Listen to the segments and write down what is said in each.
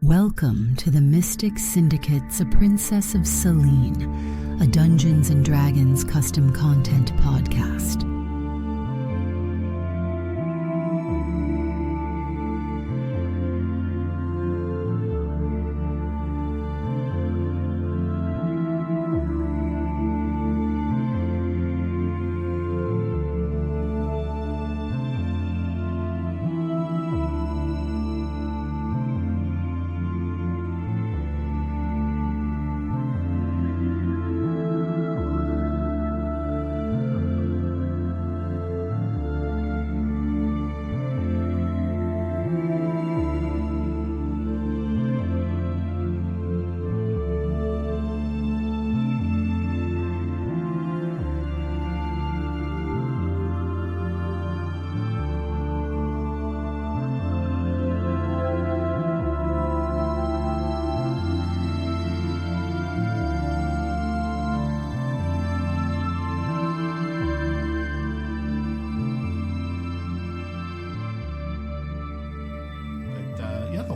Welcome to the Mystic Syndicate's A Princess of Celene, a Dungeons & Dragons custom content podcast.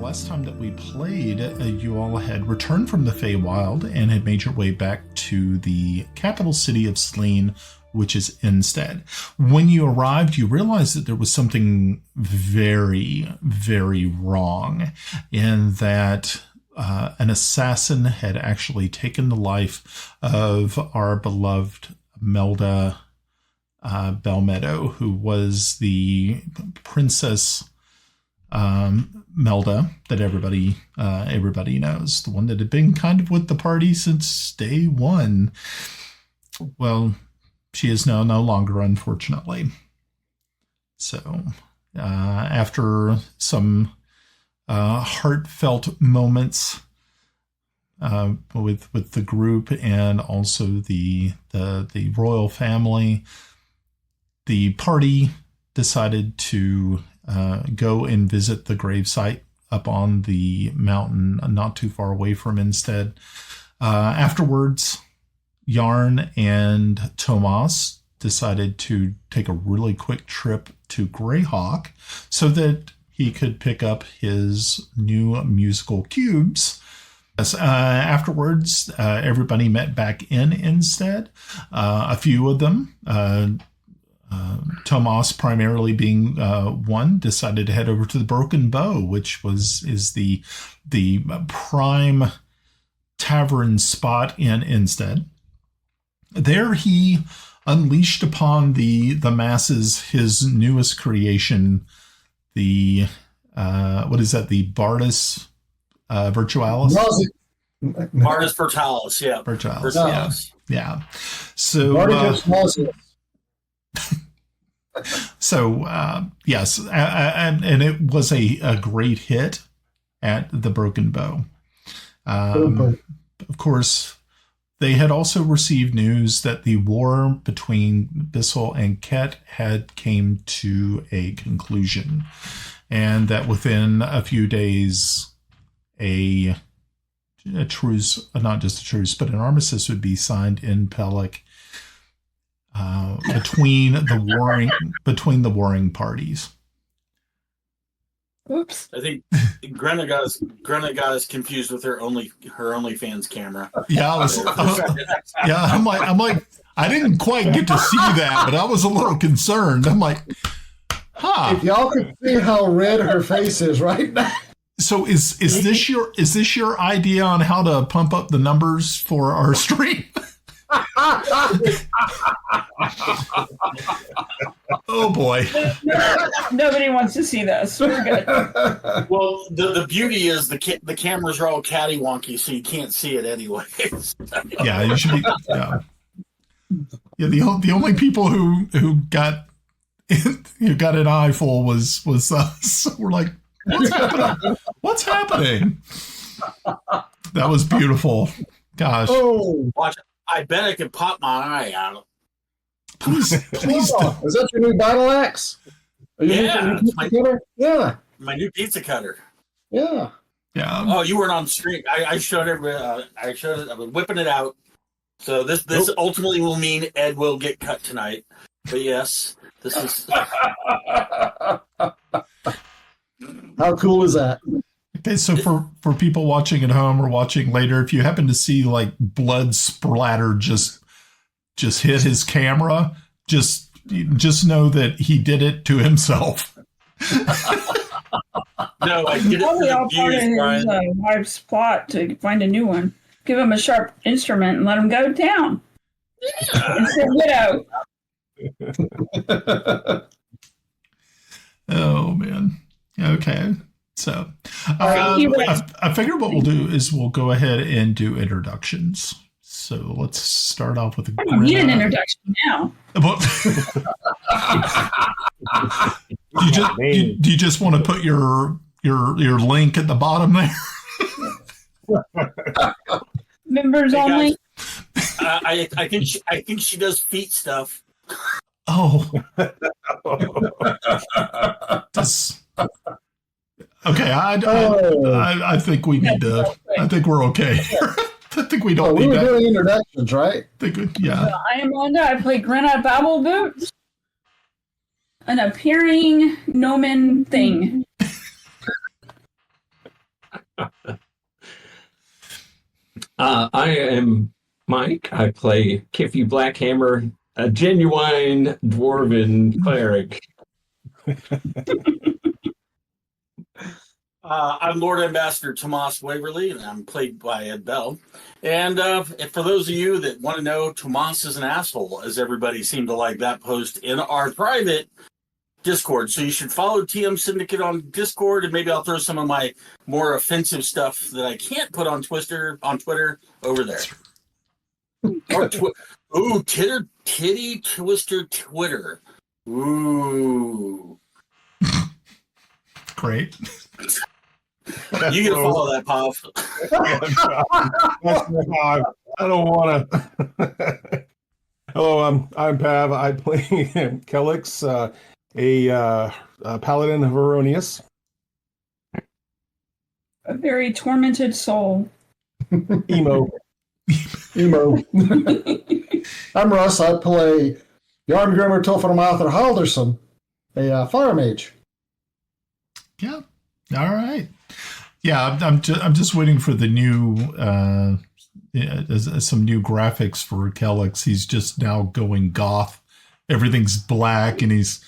Last time that we played, you all had returned from the Feywild and had made your way back to the capital city of Celene, which is Instead. When you arrived, you realized that there was something very, very wrong in that an assassin had actually taken the life of our beloved Melda Belmeadow, who was the Princess Melda that everybody knows, the one that had been kind of with the party since day one. Well, she is now no longer, unfortunately. So, after some heartfelt moments with the group and also the royal family, the party decided to go and visit the gravesite up on the mountain not too far away from Instead. Afterwards, Yarn and Tomas decided to take a really quick trip to Greyhawk so that he could pick up his new musical cubes. Afterwards, everybody met back in Instead. A few of them, Tomas primarily being one, decided to head over to the Broken Bow, which is the prime tavern spot in Instead. There he unleashed upon the masses his newest creation, the the Bardus Virtualis? Bardus Virtualis, yeah. Virtualis, yeah. So yes, and it was a great hit at the Broken Bow. Of course, they had also received news that the war between Bissel and Ket had came to a conclusion, and that within a few days, a truce, not just a truce, but an armistice would be signed in Pellak. Between the warring parties. Oops! I think Grenna got us confused with her OnlyFans camera. Yeah, I'm like, I didn't quite get to see that, but I was a little concerned. I'm like, If y'all could see how red her face is right now. So is this your idea on how to pump up the numbers for our stream? Oh boy! Nobody wants to see this. We're good. Well, the beauty is the cameras are all catty-wonky, so you can't see it anyway. Yeah, you should be. Yeah. The only people who got an eyeful was us. We're like, what's happening? What's happening? That was beautiful. Gosh. Oh, watch. I bet I could pop my eye out. Please don't. Is that your new battle axe? Yeah. My new pizza cutter. Yeah. Yeah. Oh, you weren't on stream. I showed everybody. I was whipping it out. So this ultimately will mean Ed will get cut tonight. But yes, this is. How cool is that? Okay, so for people watching at home or watching later, if you happen to see like blood splatter just hit his camera, just know that he did it to himself. No, I did it Probably all for part the of views, his Brian. wife's plot to find a new one. Give him a sharp instrument and let him go down. It's a widow. Oh man. Okay. So I figure what we'll do is we'll go ahead and do introductions. So let's start off with a I don't need an introduction now. Do you just want to put your link at the bottom there? Members Hey, only. I think she does feet stuff. Oh. Okay, I think we need to. I think we're okay. I think we don't we need were that. doing introductions, right? Yeah. I am Melinda. I play Grenna Babbleboots, an appearing Gnome thing. I am Mike. I play Kiffi Blackhammer, a genuine dwarven cleric. I'm Lord Ambassador Tomas Waverly, and I'm played by Ed Bell. And for those of you that want to know, Tomas is an asshole, as everybody seemed to like that post in our private Discord. So you should follow TM Syndicate on Discord, and maybe I'll throw some of my more offensive stuff that I can't put on Twitter over there. Ooh, titty twister Twitter. Ooh. Great. You can follow that, Pav. I don't want to. Hello, I'm Pav. I play Kelex, a Paladin of Heironious. A very tormented soul. Emo. I'm Russ. I play Járngrímur, töframaður, Halldórsson, a fire mage. Yeah. All right. Yeah, I'm just waiting for the new some new graphics for Kelex. He's just now going goth. Everything's black, and he's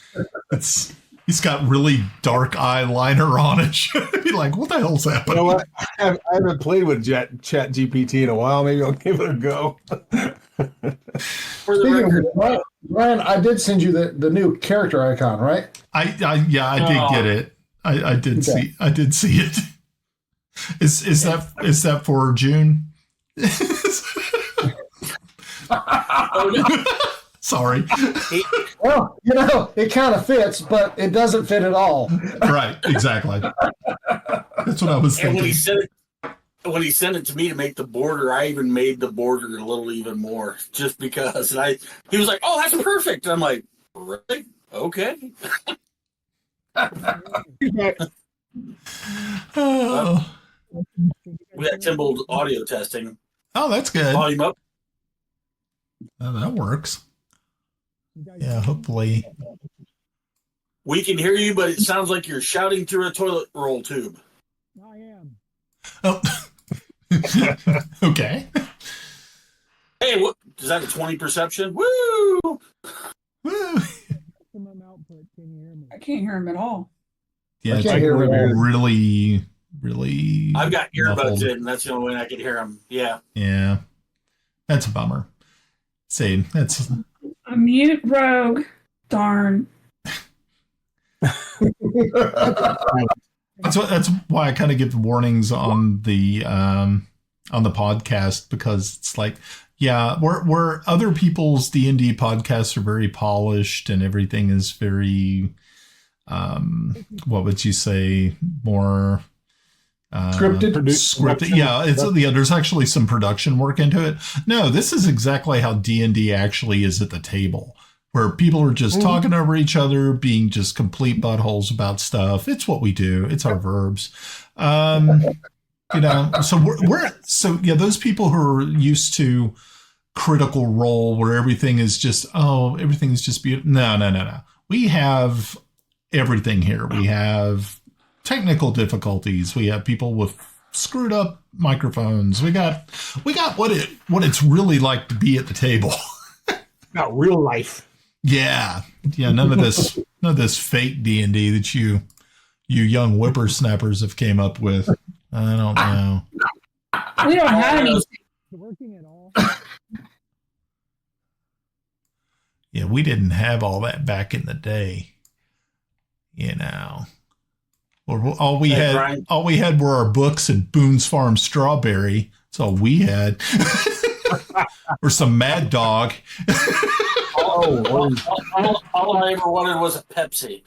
got really dark eyeliner on it. Be like, what the hell's happening? You know what? I haven't played with Chat GPT in a while. Maybe I'll give it a go. For the record, Ryan, I did send you the new character icon, right? I did get it. I did see it. Is that for June? Sorry. Well, it kind of fits, but it doesn't fit at all. Right, exactly. That's what I was and thinking. when he sent it to me to make the border, I even made the border a little even more, just because. And he was like, "Oh, that's perfect." And I'm like, "Really? Okay." Oh. We got Timble audio testing. Oh, that's good. Volume up. Oh, that works. Yeah, hopefully. We can hear you, but it sounds like you're shouting through a toilet roll tube. I am. Oh. Okay. Hey, what is that? A 20 perception? Woo! Woo. Maximum output. Can you hear me? I can't hear him at all. Yeah, I it's can't hear him. really. I've got earbuds muffled. in. That's the only way I can hear them. Yeah. Yeah, that's a bummer. See, that's A mute rogue. Darn. that's why I kind of give warnings on the podcast, because it's like, yeah, where other people's D&D podcasts are very polished and everything is very, what would you say, more scripted. Yeah, there's actually some production work into it. No, this is exactly how D&D actually is at the table, where people are just talking over each other, being just complete buttholes about stuff. It's what we do. It's our verbs. So those people who are used to Critical Role, where everything is just beautiful. No. We have everything here. We have technical difficulties. We have people with screwed up microphones. We got what it's really like to be at the table. Not real life. Yeah. None of this fake D&D that you young whippersnappers have came up with. I don't know. We don't have any. Working at all. Yeah, we didn't have all that back in the day. Or all we had were our books and Boone's Farm Strawberry. That's all we had. Or some Mad Dog. All I ever wanted was a Pepsi.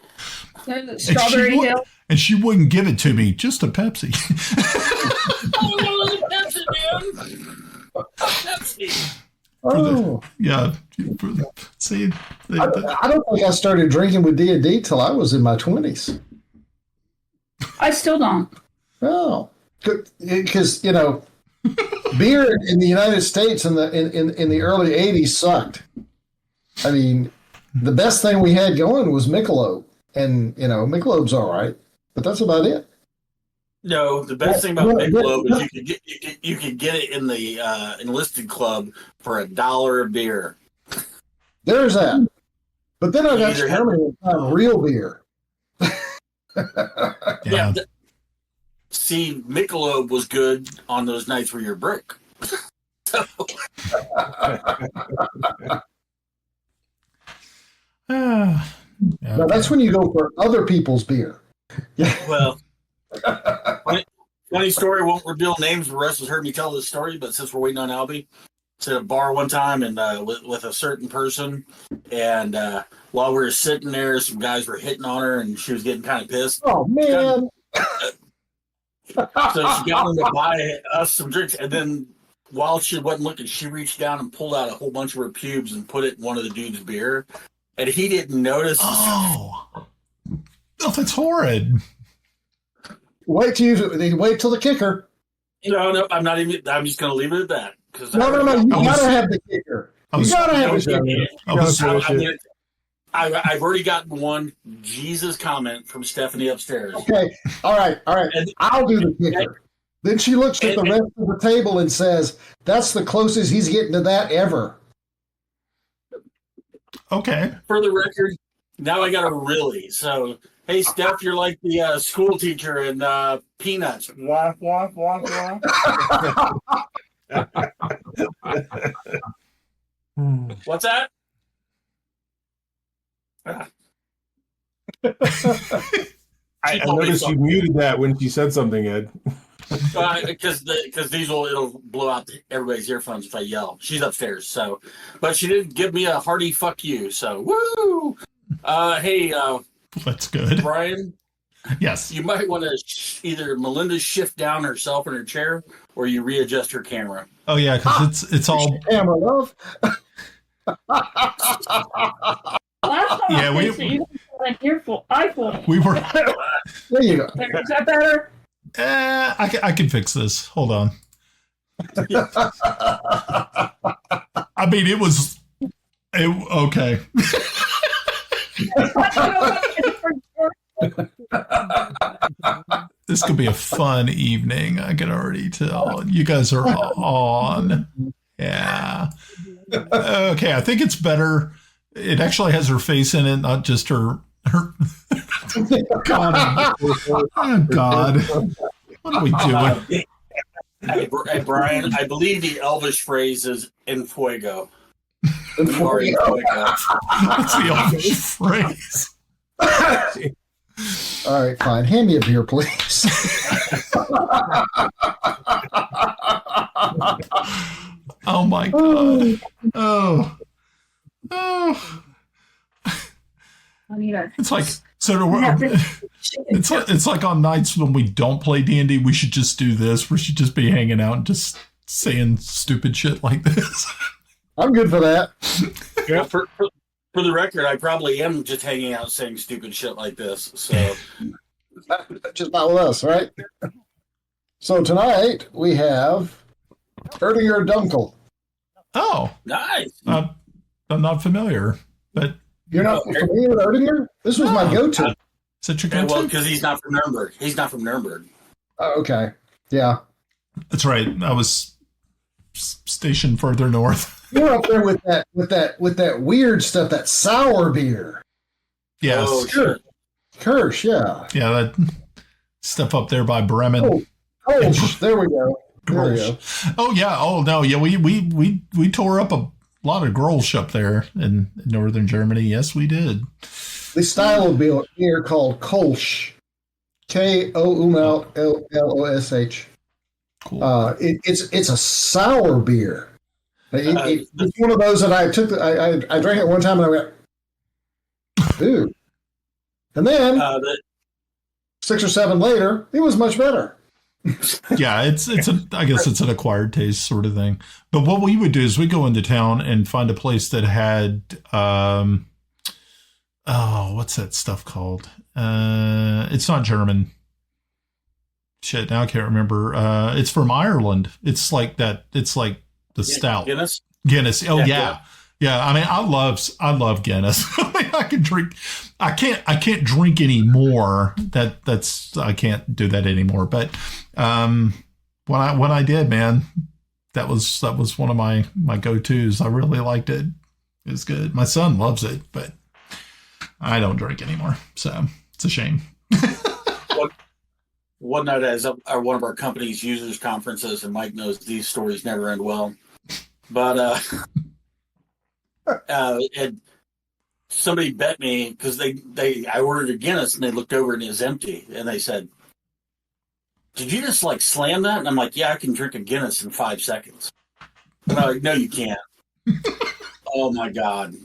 Strawberry Hill. And she wouldn't give it to me, just a Pepsi. Pepsi. Oh, See, I don't think I started drinking with D&D till I was in my 20s. I still don't. Oh, because beer in the United States in the early '80s sucked. I mean, the best thing we had going was Michelob, and Michelob's all right, but that's about it. No, the best thing about Michelob is you could get it in the enlisted club for $1 a beer. There's that. But then I got Germany and real beer. Yeah. See, Michelob was good on those nights where you're broke. Now that's when you go for other people's beer. Yeah. Well, funny story. Won't reveal names. Russ has heard me tell this story, but since we're waiting on Albie, it's at a bar one time and with a certain person, and while we were sitting there, some guys were hitting on her, and she was getting kind of pissed. Oh man! So she got him to buy us some drinks, and then while she wasn't looking, she reached down and pulled out a whole bunch of her pubes and put it in one of the dude's beer, and he didn't notice. Oh, that's horrid. Wait till the kicker. No, I'm not even. I'm just going to leave it at that. No. You gotta have the kicker. You gotta have the kicker. I've already gotten one Jesus comment from Stephanie upstairs. Okay, all right. And I'll do the kicker. Then she looks at the rest of the table and says, "That's the closest he's getting to that ever." Okay. For the record, now I got a really. So, hey, Steph, you're like the school teacher in Peanuts. Wah, wah, wah, wah. What's that? I noticed you muted that when she said something, Ed. Because it'll blow out everybody's earphones if I yell. She's upstairs, so, but she did give me a hearty fuck you. So woo! Hey, that's good, Brian. Yes, you might want to either Melinda shift down herself in her chair, or you readjust her camera. Oh yeah, because it's all camera love. Last time yeah, we were. There you go. Is that better? I can fix this. Hold on. I mean, it was okay. This could be a fun evening. I can already tell. You guys are on. Yeah. Okay, I think it's better. It actually has her face in it, not just her. God. Oh, God. What are we doing? Hey, Brian, I believe the Elvish phrase is "en fuego." En fuego. That's the Elvish phrase. All right, fine. Hand me a beer, please. Oh my God. Oh. It's like it's like on nights when we don't play D&D, we should just do this. We should just be hanging out and just saying stupid shit like this. I'm good for that. Yeah, for the record, I probably am just hanging out saying stupid shit like this. So just not with us, right? So tonight we have Erdinger Dunkel. Oh, nice. I'm not familiar, but you're not familiar with Erdinger? This was my go-to. Is that your Yeah, go-to? well, because he's not from Nuremberg. He's not from Nuremberg. Oh, okay. Yeah. That's right. I was stationed further north. You're up there with that weird stuff, that sour beer. Yes. Oh, sure. Kirsch, yeah. Yeah, that stuff up there by Bremen. Kolsch. There we go. There we go. Oh yeah. Oh no. Yeah. We tore up a lot of Grolsch up there in northern Germany. Yes, we did. The style of beer called Kolsch. Kollosh. Cool. It's a sour beer. It's one of those that I took. I drank it one time and I went, ooh. And then 6 or 7 later, it was much better. Yeah, I guess it's an acquired taste sort of thing. But what we would do is we go into town and find a place that had what's that stuff called? It's not German. Shit, now I can't remember. It's from Ireland. It's like that. It's like the stout. Guinness. Oh yeah. Yeah. I mean, I love Guinness. I mean, I can drink. I can't drink anymore. I can't do that anymore. But when I did, man, that was one of my go-tos. I really liked it. It was good. My son loves it, but I don't drink anymore. So it's a shame. One night at one of our company's users conferences, and Mike knows these stories never end well. But and somebody bet me because I ordered a Guinness and they looked over and it was empty, and they said, "Did you just like slam that?" And I'm like, "Yeah, I can drink a Guinness in 5 seconds." And I'm like, "No, you can't." Oh my god!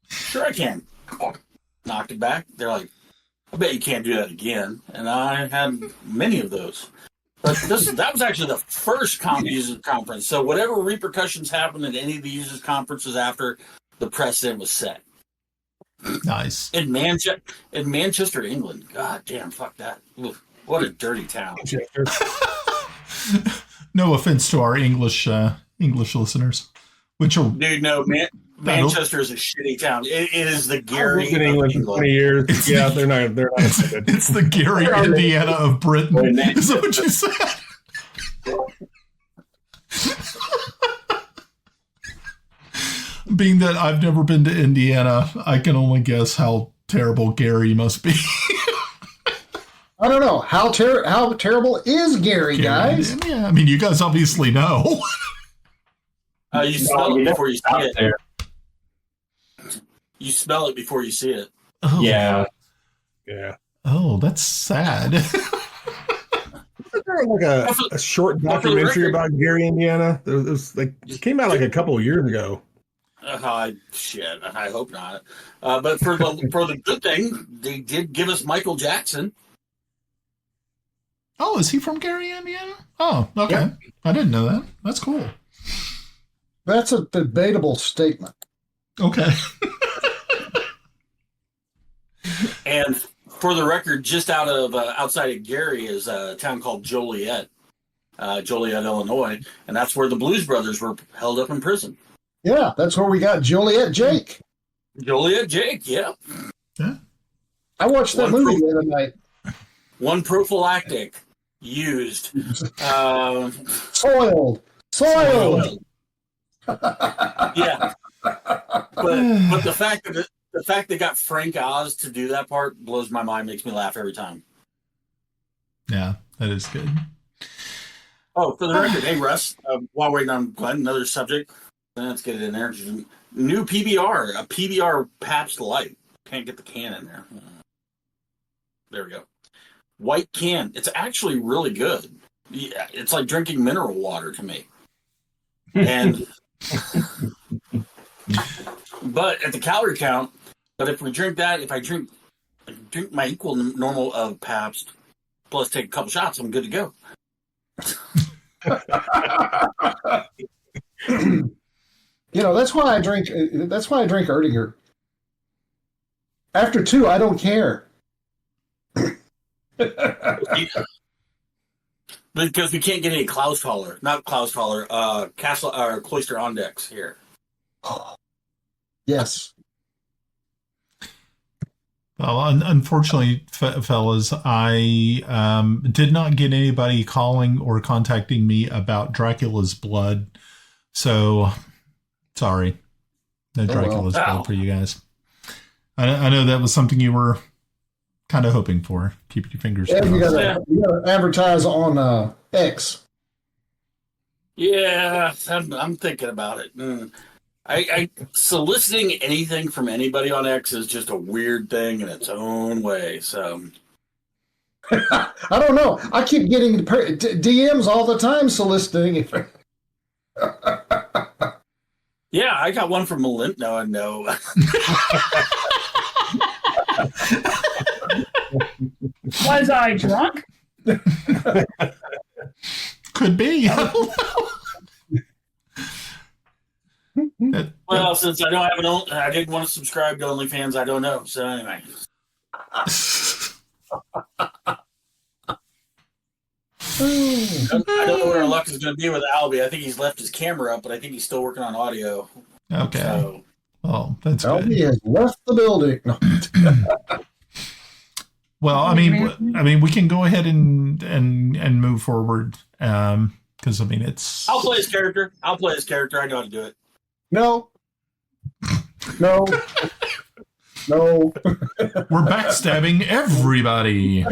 Sure, I can. Knocked it back. They're like, "I bet you can't do that again." And I had many of those. But that was actually the first users conference. So whatever repercussions happened at any of the users conferences after, the precedent was set. Nice. In Manchester, England. God damn, fuck that. Oof, what a dirty town. No offense to our English listeners, which are Dude, no, Manchester is a shitty town. It is the Gary I've lived in England for 20 years. Yeah, they're not offended. It's the Gary, Indiana of Britain. Is that what you said? Being that I've never been to Indiana, I can only guess how terrible Gary must be. I don't know. How terrible is Gary, guys? Yeah, I mean, you guys obviously know. You smell it before you see it. There. You smell it before you see it. Oh. Yeah. Oh, that's sad. Isn't there like a short documentary about Gary, Indiana? It came out like a couple of years ago. Shit, I hope not. But for the good thing, they did give us Michael Jackson. Oh, is he from Gary, Indiana? Oh, okay. Yeah. I didn't know that. That's cool. That's a debatable statement. Okay. And for the record, just outside of Gary is a town called Joliet, Illinois, and that's where the Blues Brothers were held up in prison. Yeah, that's where we got Joliet Jake. Joliet Jake, yeah. I watched that movie the other night. One prophylactic used. Soiled. Yeah. But the fact they got Frank Oz to do that part blows my mind, makes me laugh every time. Yeah, that is good. Oh, for the record, hey Russ, while waiting on Glenn, another subject. Let's get it in there. New PBR, a PBR Pabst Light. Can't get the can in there. There we go. White can. It's actually really good. Yeah, it's like drinking mineral water to me. And but at the calorie count, but if we drink that, if I drink my equal normal of Pabst, plus take a couple shots, I'm good to go. That's why I drink. That's why I drink Erdinger. After 2, I don't care. Because we can't get any Castle or Cloister on decks here. Yes. Well, unfortunately, fellas, I did not get anybody calling or contacting me about Dracula's blood. So, sorry. No Dracula's blood for you guys. I know that was something you were kind of hoping for. Keep your fingers crossed. You gotta advertise on X. Yeah, I'm thinking about it. I soliciting anything from anybody on X is just a weird thing in its own way. So I don't know. I keep getting DMs all the time soliciting. Yeah, I got one from Melinda. No. Was I drunk? Could be. I don't know. Well, since I don't have I didn't want to subscribe to OnlyFans. I don't know. So anyway. I don't know where our luck is going to be with Albie. I think he's left his camera up, but I think he's still working on audio. Okay. So. Oh, that's Albie good. has left the building. No. Well, I mean, we can go ahead and move forward. Because I mean, it's. I'll play his character. I know how to do it. No. We're backstabbing everybody.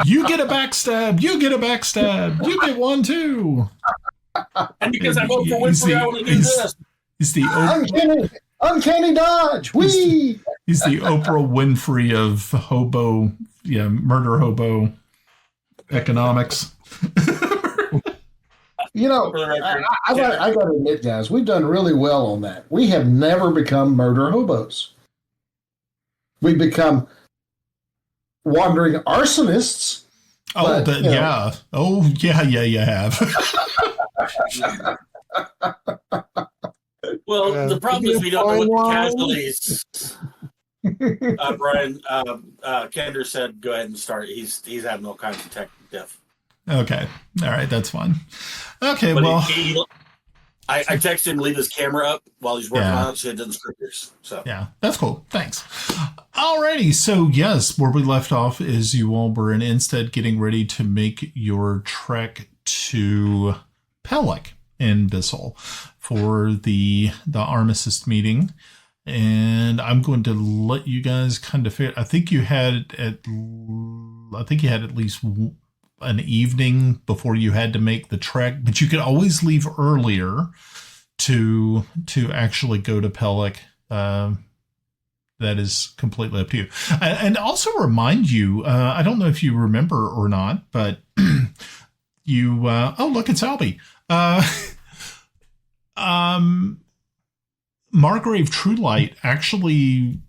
You get a backstab. You get a backstab. You get one too. And because I vote for Winfrey, I want to do this. He's the uncanny dodge. Whee! He's the Oprah Winfrey of murder hobo economics. You know, I got to admit, guys, we've done really well on that. We have never become murder hobos. We've become wandering arsonists. Oh, yeah. Oh, yeah, you have. Well, the problem is we don't know what the casualties. Brian Kender said, "Go ahead and start." He's having all kinds of tech diff. Okay, all right, that's fine. Okay, but well, I texted him to leave his camera up while he's working on it, so it doesn't scripters. So yeah, that's cool. Thanks. Alrighty, so yes, where we left off is you all were instead getting ready to make your trek to Pellak in Bissel for the armistice meeting. And I'm going to let you guys kind of figure. I think you had at least an evening before you had to make the trek, but you could always leave earlier to actually go to Pellak. That is completely up to you. And also remind you, I don't know if you remember or not, but you. Oh, look, it's Albie. Margrave Truelight actually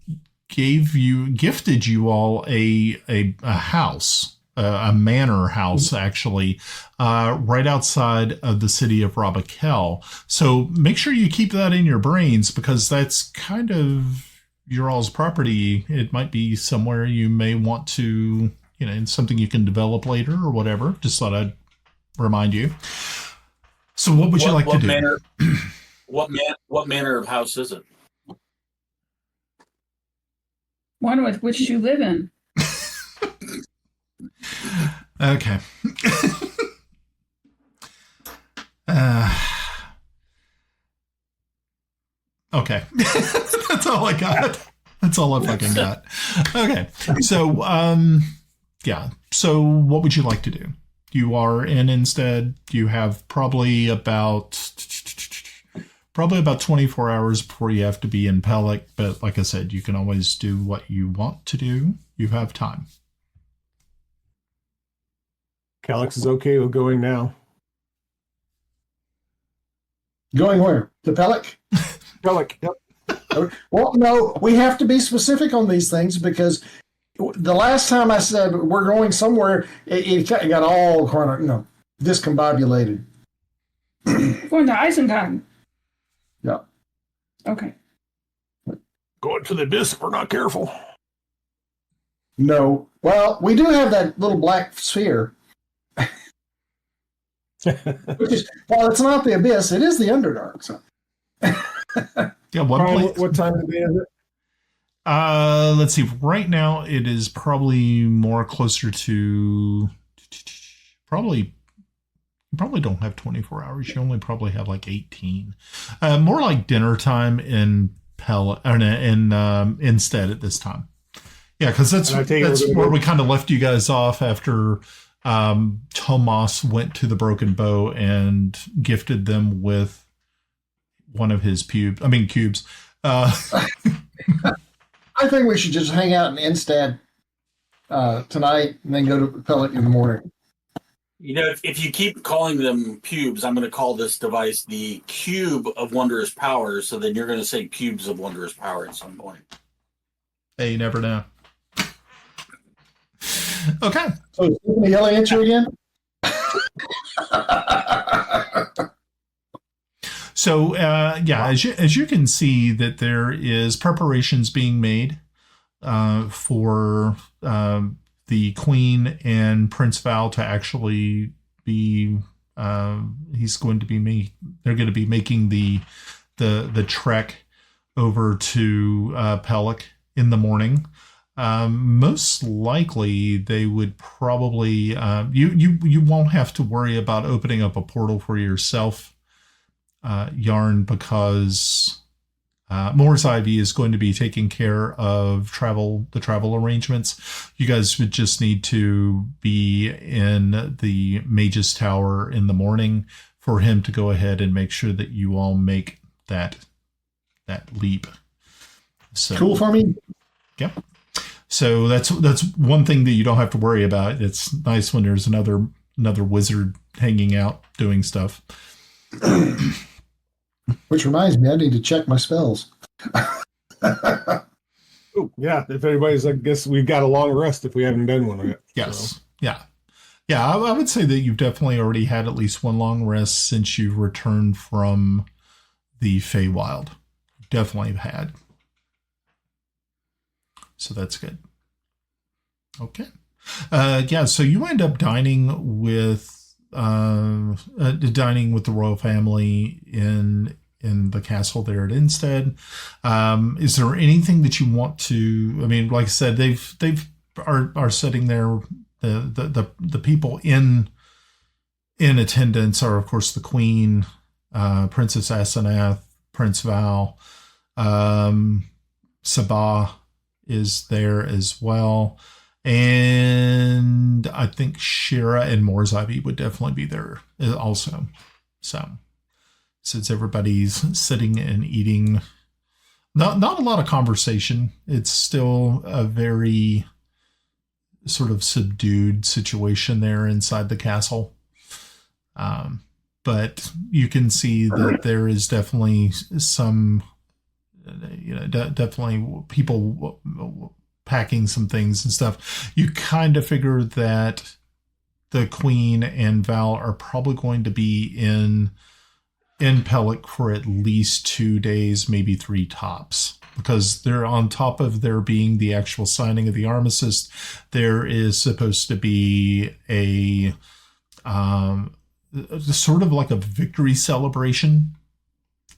gifted you all a house, a manor house, actually, right outside of the city of Rabakel. So make sure you keep that in your brains, because that's kind of your all's property. It might be somewhere you may want to, something you can develop later or whatever. Just thought I'd remind you. So what would you like to do? What manner of house is it? One with which you live in. Okay. Okay. That's all I got. That's all I fucking got. Okay. So, yeah. So what would you like to do? You are in instead. You have probably about 24 hours before you have to be in Pellak. But like I said, you can always do what you want to do. You have time. Kelex is okay with going now. Going where? To Pellak? Pellak, yep. Well, no, we have to be specific on these things, because the last time I said we're going somewhere, it got all kind of, discombobulated. Going to Eisengarten. Yeah. Okay. Going to the abyss if we're not careful. No. Well, we do have that little black sphere. Which is, well, it's not the abyss, it is the Underdark. So. Yeah, one Brian, place. what time of day is it? Let's see. Right now, it is probably more closer to you probably don't have 24 hours. You only probably have like 18. More like dinner time in instead at this time. Yeah, because that's where we kind of left you guys off after Tomas went to the Broken Bow and gifted them with one of his cubes. I think we should just hang out in Instead tonight and then go to Pellak in the morning. If you keep calling them cubes, I'm going to call this device the Cube of Wondrous Power, so then you're going to say Cubes of Wondrous Power at some point. Hey, you never know. Okay. So is he yelling at you again? So, as you can see that there is preparations being made for the Queen and Prince Val to actually be, they're going to be making the trek over to Pellak in the morning. Most likely they would probably, you won't have to worry about opening up a portal for yourself, Yarn, because Moore's Ivy is going to be taking care of the travel arrangements. You guys would just need to be in the Mage's Tower in the morning for him to go ahead and make sure that you all make that leap. So, cool for me. Yep. So that's one thing that you don't have to worry about. It's nice when there's another wizard hanging out doing stuff. Which reminds me, I need to check my spells. Oh, yeah, if anybody's, I guess we've got a long rest if we haven't done one yet. Yes. So. Yeah. I would say that you've definitely already had at least one long rest since you've returned from the Feywild. Definitely had. So that's good. Okay. So you end up dining with the royal family in the castle there at Instead. Is there anything that you want to? I mean, like I said, they are sitting there. The people in attendance are, of course, the Queen, Princess Asenath, Prince Val, Sabah is there as well. And I think Shira and Moore's Ivy would definitely be there also. So since everybody's sitting and eating, not a lot of conversation. It's still a very sort of subdued situation there inside the castle. But you can see that there is definitely some, definitely people packing some things and stuff. You kind of figure that the Queen and Val are probably going to be in Pellak for at least 2 days, maybe 3 tops, because they're on top of there being the actual signing of the armistice. There is supposed to be a sort of like a victory celebration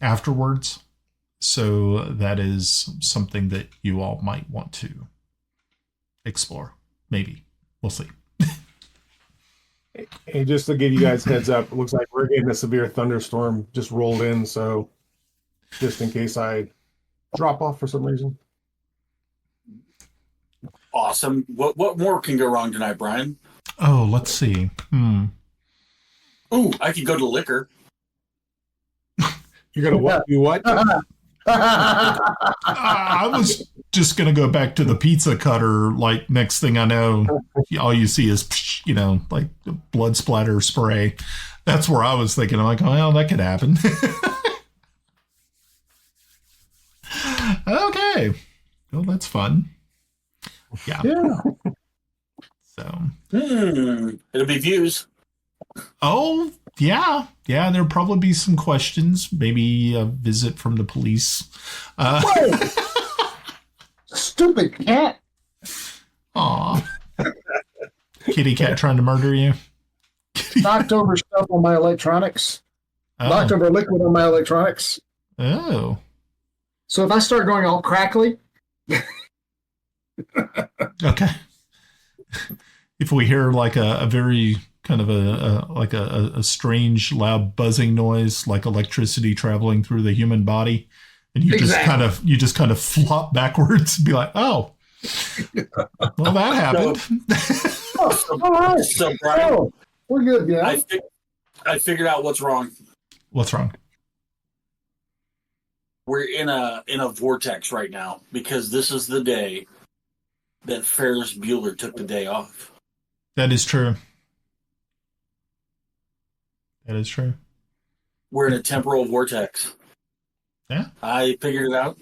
afterwards. So that is something that you all might want to explore. Maybe. We'll see. Hey, just to give you guys heads up, it looks like we're getting a severe thunderstorm just rolled in, so just in case I drop off for some reason. Awesome. What more can go wrong tonight, Brian? Oh, let's see. Ooh, I could go to liquor. You're gonna what? Do what? I was just going to go back to the pizza cutter. Like, next thing I know, all you see is, like blood splatter spray. That's where I was thinking. I'm like, oh, well, that could happen. Okay. Well, that's fun. Yeah. So. It'll be views. Oh, yeah. Yeah, there'll probably be some questions. Maybe a visit from the police. Stupid cat. Aw. Kitty cat trying to murder you? Knocked over stuff on my electronics. Oh. Knocked over liquid on my electronics. Oh. So if I start going all crackly, Okay. If we hear like a very kind of a strange loud buzzing noise, like electricity traveling through the human body, and you just kind of flop backwards and be like, oh, well, that happened. So Brian, we're good, yeah. I figured out what's wrong. What's wrong? We're in a vortex right now because this is the day that Ferris Bueller took the day off. That is true. That is true. We're in a temporal vortex. Yeah. I figured it out.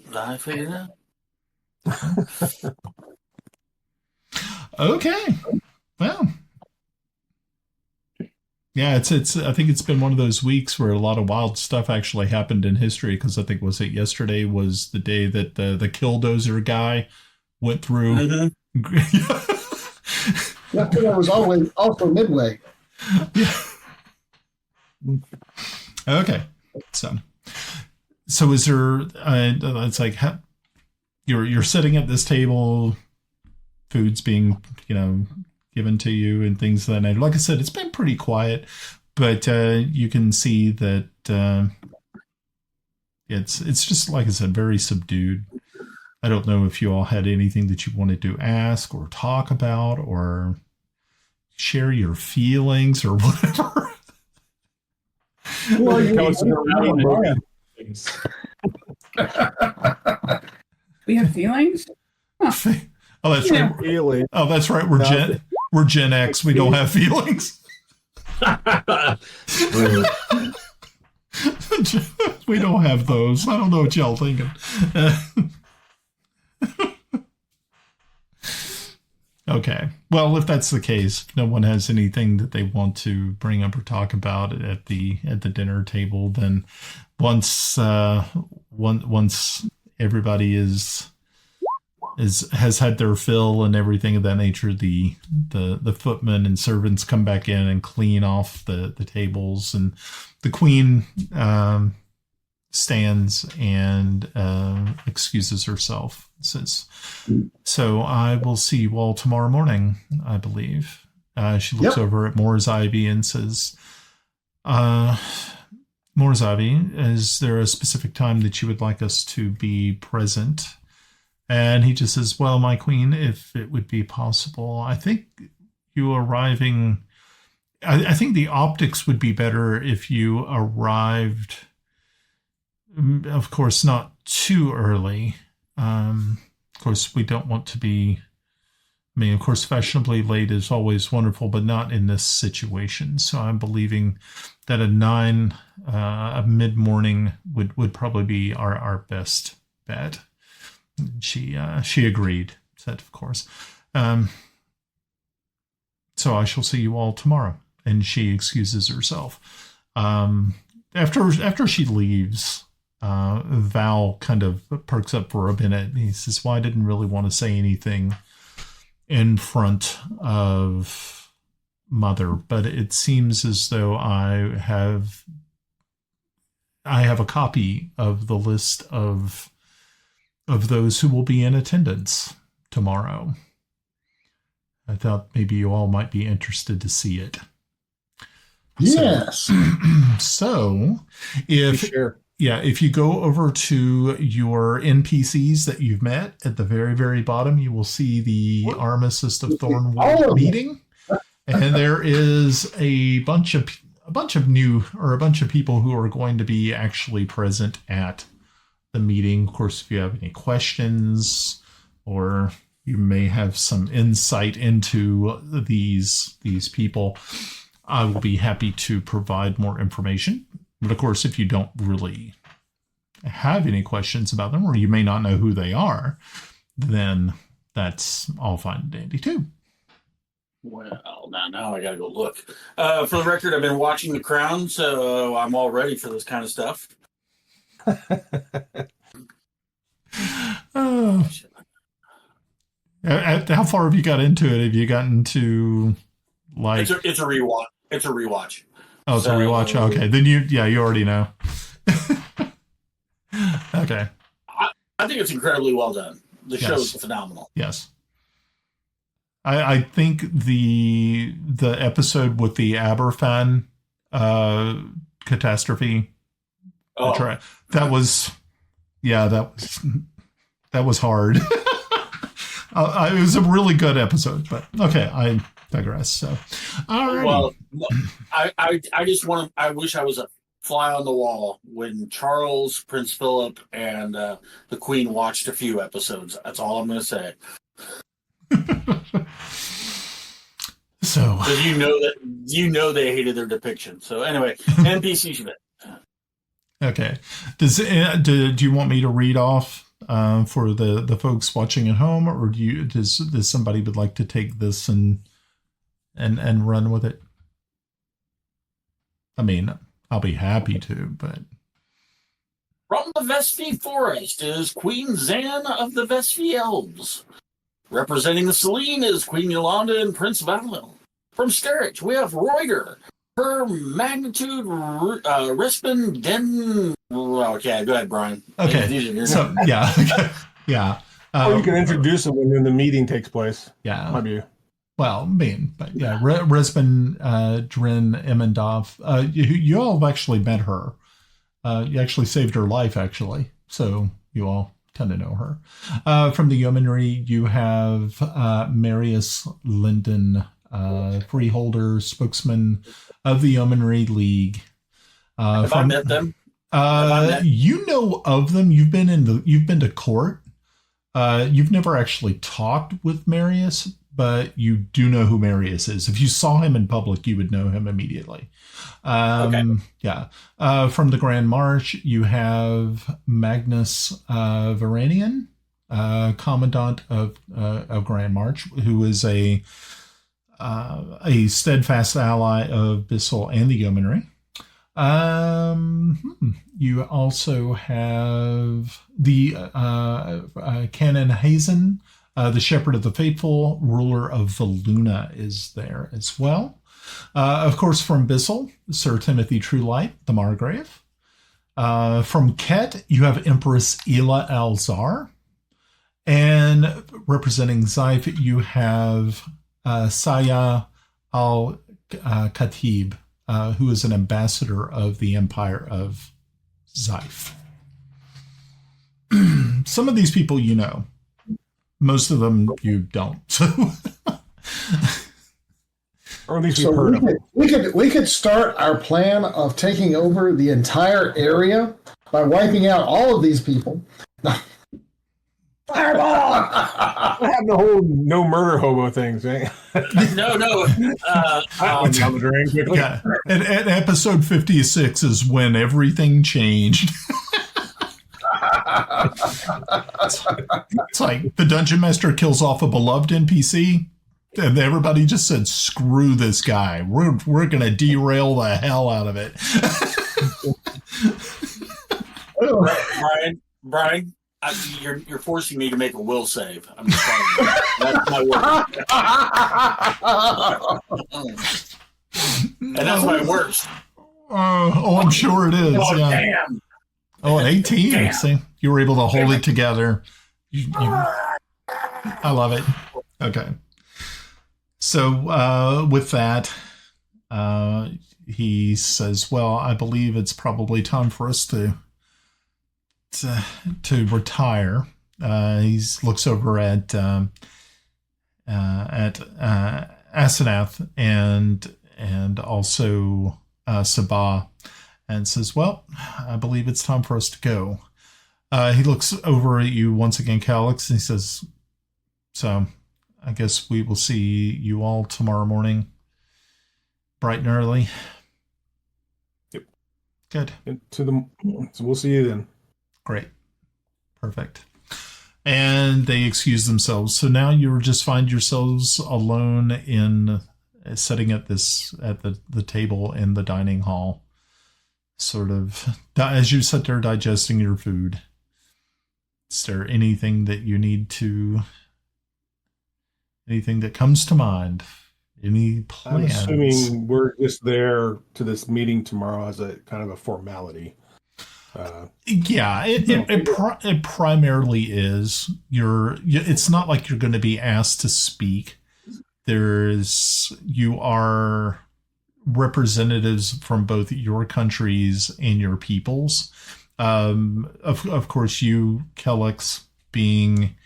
Okay. Well. Yeah, it's. I think it's been one of those weeks where a lot of wild stuff actually happened in history. Because I think yesterday was the day that the Killdozer guy went through. Mm-hmm. Yesterday was always also Midway. Yeah. Okay. So is there? It's like you're sitting at this table, food's being given to you and things of that nature. Like I said, it's been pretty quiet, but you can see that it's just, like I said, very subdued. I don't know if you all had anything that you wanted to ask or talk about or share your feelings or whatever. Well, we have feelings? Huh. Oh, that's right. Feeling. Oh, that's right. We're Gen X. We don't have feelings. We don't have those. I don't know what y'all thinking. Okay. Well, if that's the case, if no one has anything that they want to bring up or talk about at the dinner table, then once everybody has had their fill and everything of that nature, the footmen and servants come back in and clean off the tables, and the queen stands and excuses herself. Says, so I will see you all tomorrow morning, I believe. She looks over at Moore's Ivy and says, Moore's Ivy, is there a specific time that you would like us to be present? And he just says, well, my queen, if it would be possible, I think you arriving, I think the optics would be better if you arrived, of course, not too early. Of course, we don't want to be, of course, fashionably late is always wonderful, but not in this situation. So I'm believing that a 9 mid-morning would probably be our best bet. She agreed, said, of course. So I shall see you all tomorrow. And she excuses herself. After she leaves, Val kind of perks up for a minute. And he says, well, I didn't really want to say anything in front of Mother, but it seems as though I have a copy of the list of those who will be in attendance tomorrow. I thought maybe you all might be interested to see it. Yes. So if you go over to your NPCs that you've met at the very, very bottom, you will see the Armistice of Thornwood meeting. And there is a bunch of people who are going to be actually present at the meeting. Of course, if you have any questions or you may have some insight into these people, I will be happy to provide more information. But of course, if you don't really have any questions about them, or you may not know who they are, then that's all fine and dandy too. Well, now I gotta go look. For the record, I've been watching The Crown, so I'm all ready for this kind of stuff. How far have you got into it? Have you gotten to like? It's a rewatch. It's a rewatch. Oh, it's a rewatch. Okay, then you already know. Okay. I think it's incredibly well done. The show's phenomenal. Yes. I think the episode with the Aberfan catastrophe. Oh, that was hard. It was a really good episode, but okay, I digress. So, well, I wish I was a fly on the wall when Charles, Prince Philip, and the Queen watched a few episodes. That's all I'm going to say. So, because you know they hated their depiction. So anyway, NPC shit. Okay, do you want me to read off for the folks watching at home, or does somebody would like to take this and run with it? I mean, I'll be happy to, but from the Vesphi Forest is Queen Zan of the Vesphi Elves. Representing the Celene is Queen Yolanda and Prince Valil. From Sterich, we have Reuter. Her magnitude, Rispin Den. Okay, go ahead, Brian. Okay, so yeah, yeah. Or you can introduce them when the meeting takes place. Yeah, might be. Well, but yeah, Rispin, Drin, Emmendorf. You all have actually met her. You actually saved her life, actually. So you all tend to know her. From the yeomanry, you have Marius Linden, freeholder, spokesman of the Yeomanry League. Have I met them? You know of them. You've been to court. You've never actually talked with Marius, but you do know who Marius is. If you saw him in public, you would know him immediately. Okay. Yeah. From the Grand March, you have Magnus Varanian, commandant of Grand March, who is a steadfast ally of Bissel and the Yeomanry. You also have the Canon Hazen, the Shepherd of the Faithful, ruler of Valuna, is there as well. Of course, from Bissel, Sir Timothy Truelight, the Margrave. From Ket, you have Empress Ela Alzar. And representing Zyf, you have Saya al-Khatib, who is an ambassador of the Empire of Zyf. Some of these people you know. Most of them you don't. Or at least you've heard of them. We could start our plan of taking over the entire area by wiping out all of these people. Fireball! I have the whole no murder hobo things, right? No. Down the drain quickly. Yeah. At episode 56 is when everything changed. It's like the Dungeon Master kills off a beloved NPC, and everybody just said, "Screw this guy. We're gonna derail the hell out of it." Brian. You're forcing me to make a will save. I'm just telling you. That's my worst. And that's my worst. I'm sure it is. Oh, yeah. Damn. Oh, an 18. Damn. See, you were able to hold it together. I love it. Okay. So with that, he says, "Well, I believe it's probably time for us to retire." He looks over at Asenath and also Sabah and says, "Well, I believe it's time for us to go." He looks over at you once again, Kelex, and he says, "So I guess we will see you all tomorrow morning, bright and early." Yep. Good. So we'll see you then. Great. Perfect. And they excuse themselves. So now you just find yourselves alone in sitting at the table in the dining hall, sort of as you sit there digesting your food. Is there anything that comes to mind? Any plans? I'm assuming we're just there to this meeting tomorrow as a kind of a formality. Yeah, it primarily is. It's not like you're going to be asked to speak. You are representatives from both your countries and your peoples. Of course, you, Kelex, being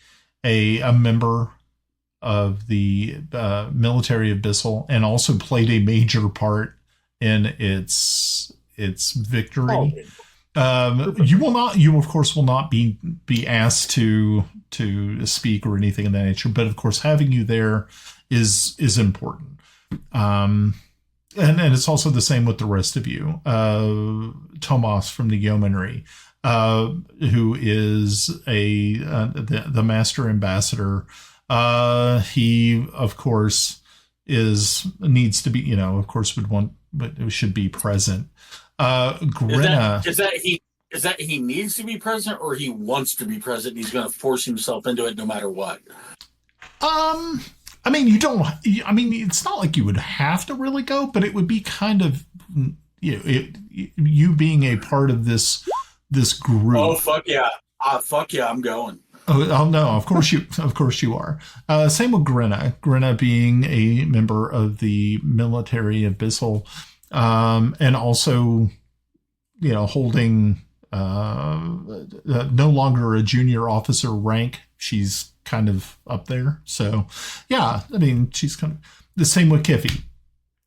a member of the military of Bissel, and also played a major part in its victory. You of course will not be asked to speak or anything of that nature, but of course having you there is important. And it's also the same with the rest of you. Tomas from the yeomanry, who is the master ambassador. He of course needs to be, of course should be present. Grenna, is that he needs to be present, or he wants to be present? And he's going to force himself into it no matter what. It's not like you would have to really go, but it would be kind of, you being a part of this group. Oh, fuck yeah. Fuck yeah, I'm going. Oh no, of course you are. Same with Grenna. Grenna being a member of the military of Bissel, and also, holding no longer a junior officer rank. She's kind of up there. So, yeah, she's kind of the same with Kiffi.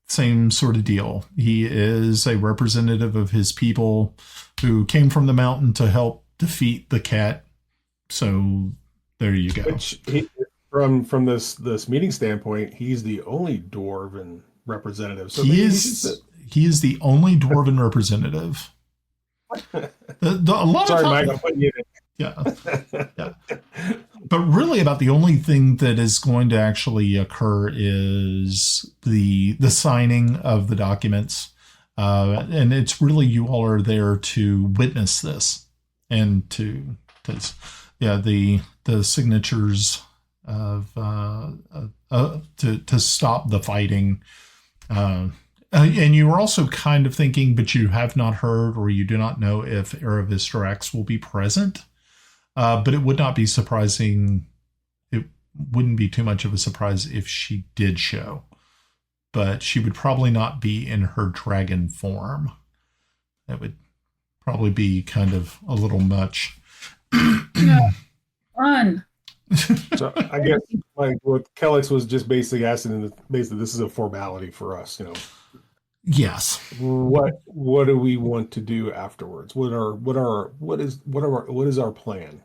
Same sort of deal. He is a representative of his people who came from the mountain to help defeat the cat. So there you go. From this meeting standpoint, he's the only dwarven representative. So he is the only dwarven representative. Sorry, Mike, I'm putting you in. Yeah. But really about the only thing that is going to actually occur is the signing of the documents. And it's really, you all are there to witness this and the signatures of to stop the fighting. And you were also kind of thinking, but you have not heard, or you do not know if Aravistrax will be present. But it would not be surprising. It wouldn't be too much of a surprise if she did show. But she would probably not be in her dragon form. That would probably be kind of a little much. No. Run. So I guess what Kelex was just basically asking, this is a formality for us, Yes. What do we want to do afterwards? What is our plan?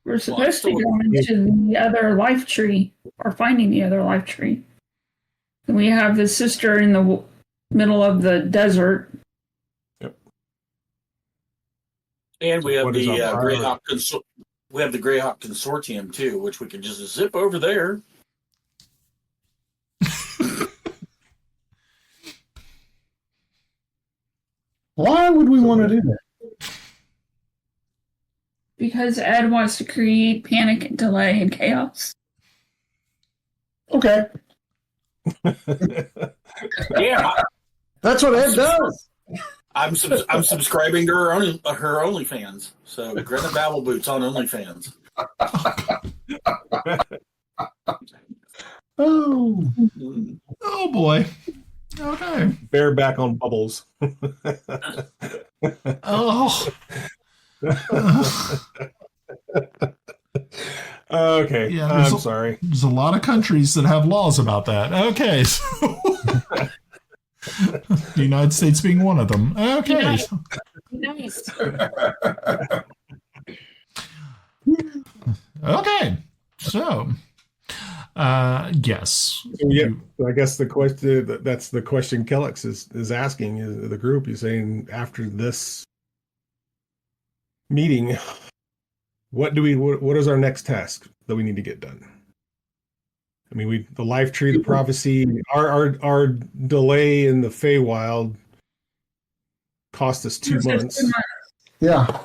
We're supposed to go into the other life tree, or finding the other life tree. And we have the sister in the middle of the desert. Yep. And we have the Greyhawk Greyhawk Consortium too, which we can just zip over there. Why would we want to do that? Because Ed wants to create panic and delay and chaos. Okay. Yeah. That's what Ed does. I'm subscribing to her OnlyFans. So Grenna Babbleboots on OnlyFans. Oh boy. Okay. Bareback on bubbles. Oh. Okay. Yeah, I'm sorry. There's a lot of countries that have laws about that. Okay. So the United States being one of them. Okay. Nice. Okay. So, yes. Yeah. I guess the question Kelex is asking is the group. He's saying after this meeting, what is our next task that we need to get done? I mean, the life tree, the prophecy, our delay in the Feywild cost us 2 months. Yeah.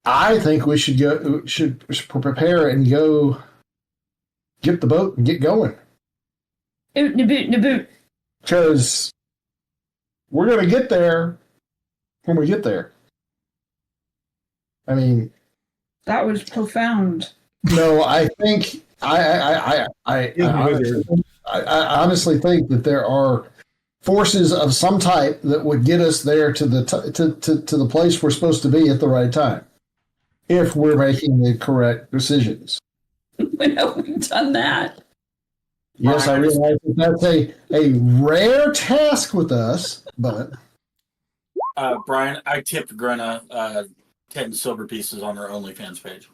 I think we should prepare and go get the boat and get going. Naboot. Because we're going to get there when we get there. I mean, That was profound. no, I think I honestly think that there are forces of some type that would get us there to the place we're supposed to be at the right time, if we're making the correct decisions. We know we've done that. Yes, I realize that that's a rare task with us, but Brian, I tipped Grenna 10 silver pieces on her OnlyFans page.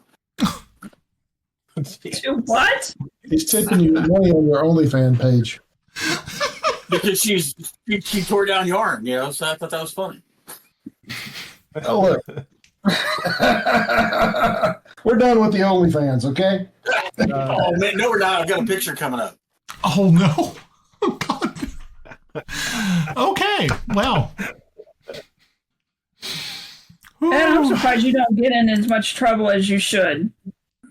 What? he's tipping you money on your OnlyFans page. Because she tore down yarn, so I thought that was funny. Oh, look. We're done with the OnlyFans, okay? Oh, man, no, we're not. I've got a picture coming up. Oh, no. Oh, God. Okay. Well. And I'm surprised you don't get in as much trouble as you should.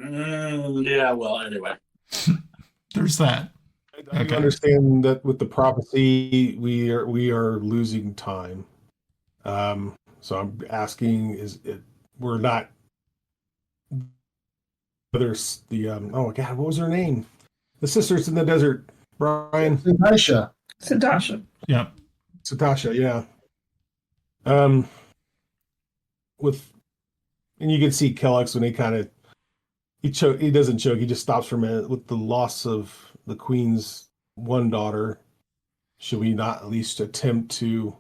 Yeah, well, anyway. There's that. I understand that with the prophecy, we are losing time. So I'm asking, we're not. There's the oh God, what was her name? The sisters in the desert, Brian. Satasha. Yeah. Satasha, yeah. And you can see Kelex when he doesn't choke, he just stops for a minute with the loss of the queen's one daughter. Should we not at least attempt to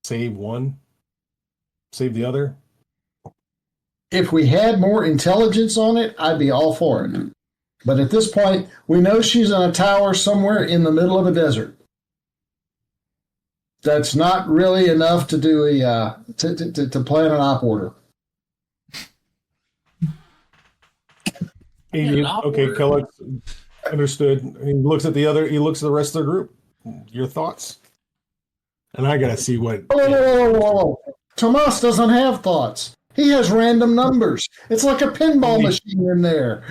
save the other? If we had more intelligence on it, I'd be all for it. But at this point, we know she's in a tower somewhere in the middle of a desert. That's not really enough to do to plan an op order. Okay, Kelex, understood. He looks at the rest of the group. Your thoughts? And I gotta see what. Whoa. Tomas doesn't have thoughts. He has random numbers. It's like a pinball machine in there.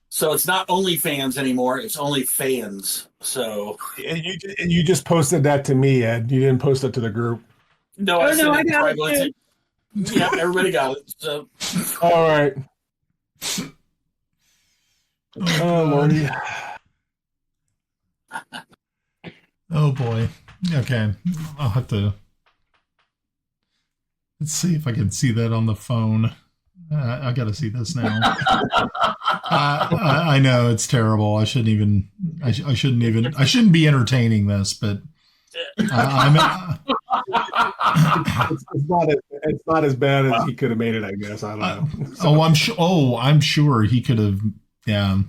So it's not OnlyFans anymore. It's only fans. So and you just posted that to me, Ed. You didn't post it to the group. No, I got it. Yeah, everybody got it. So all right. Oh Lordy. Oh boy. Okay. I'll have to. Let's see if I can see that on the phone. I got to see this now. I know it's terrible. I shouldn't be entertaining this, but It's not as bad as he could have made it, I guess. I don't know. I'm sure he could have. Yeah.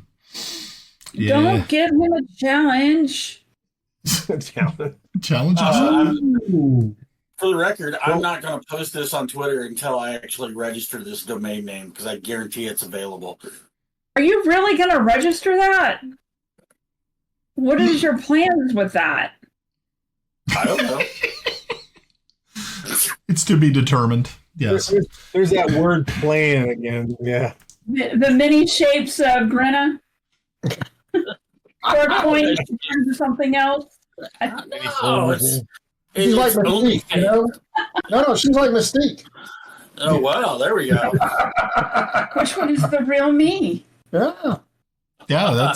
Don't give him a challenge. Challenge. For the record, I'm not going to post this on Twitter until I actually register this domain name because I guarantee it's available. Are you really going to register that? What is your plans with that? I don't know. It's to be determined. Yes. There's that word plan again. Yeah. The many shapes of Grenna? 4 points or something else? No, She's like Mystique, you know? No, she's like Mystique. Oh, wow. There we go. Which one is the real me? Yeah. Yeah,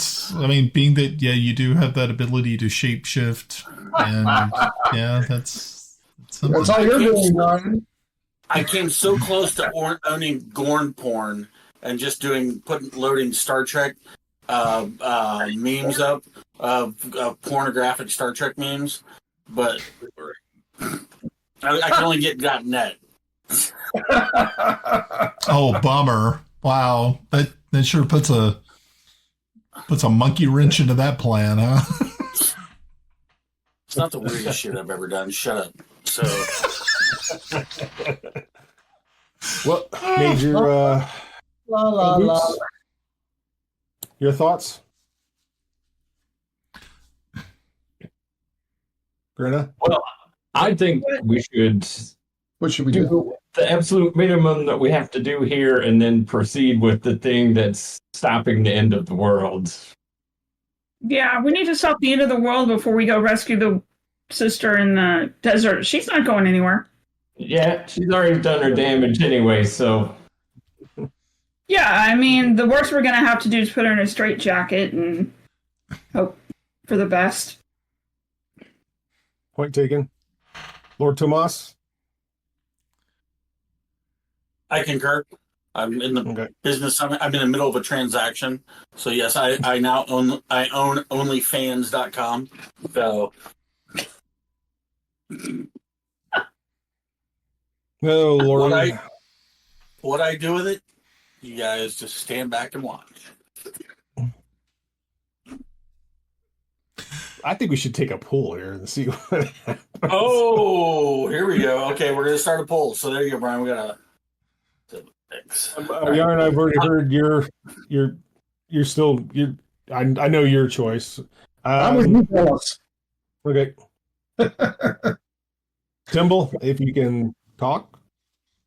being that, you do have that ability to shapeshift. And, that's something. That's all you're doing, Ryan. I came so close to owning Gorn porn and just loading Star Trek memes up of pornographic Star Trek memes, but I can only get .net. Oh, bummer! Wow, that sure puts a monkey wrench into that plan, huh? It's not the weirdest shit I've ever done. Shut up. So, what major your thoughts, Grenna? Well, I think we should. What should we do? The absolute minimum that we have to do here, and then proceed with the thing that's stopping the end of the world. Yeah, we need to stop the end of the world before we go rescue the sister in the desert. She's not going anywhere. Yeah, she's already done her damage anyway, so. Yeah, I mean, the worst we're going to have to do is put her in a straitjacket and hope for the best. Point taken. Lord Tomas? I concur. I'm in the business. I'm in the middle of a transaction. So yes, I now own onlyfans.com. So Oh, Lord. What I do with it, you guys just stand back and watch. I think we should take a poll here and see what happens. Oh, here we go. Okay, we're gonna start a poll. So there you go, Brian. We got Yarn, I've already heard you're still I know your choice. I'm with you, fellas. Okay. Timble, if you can talk.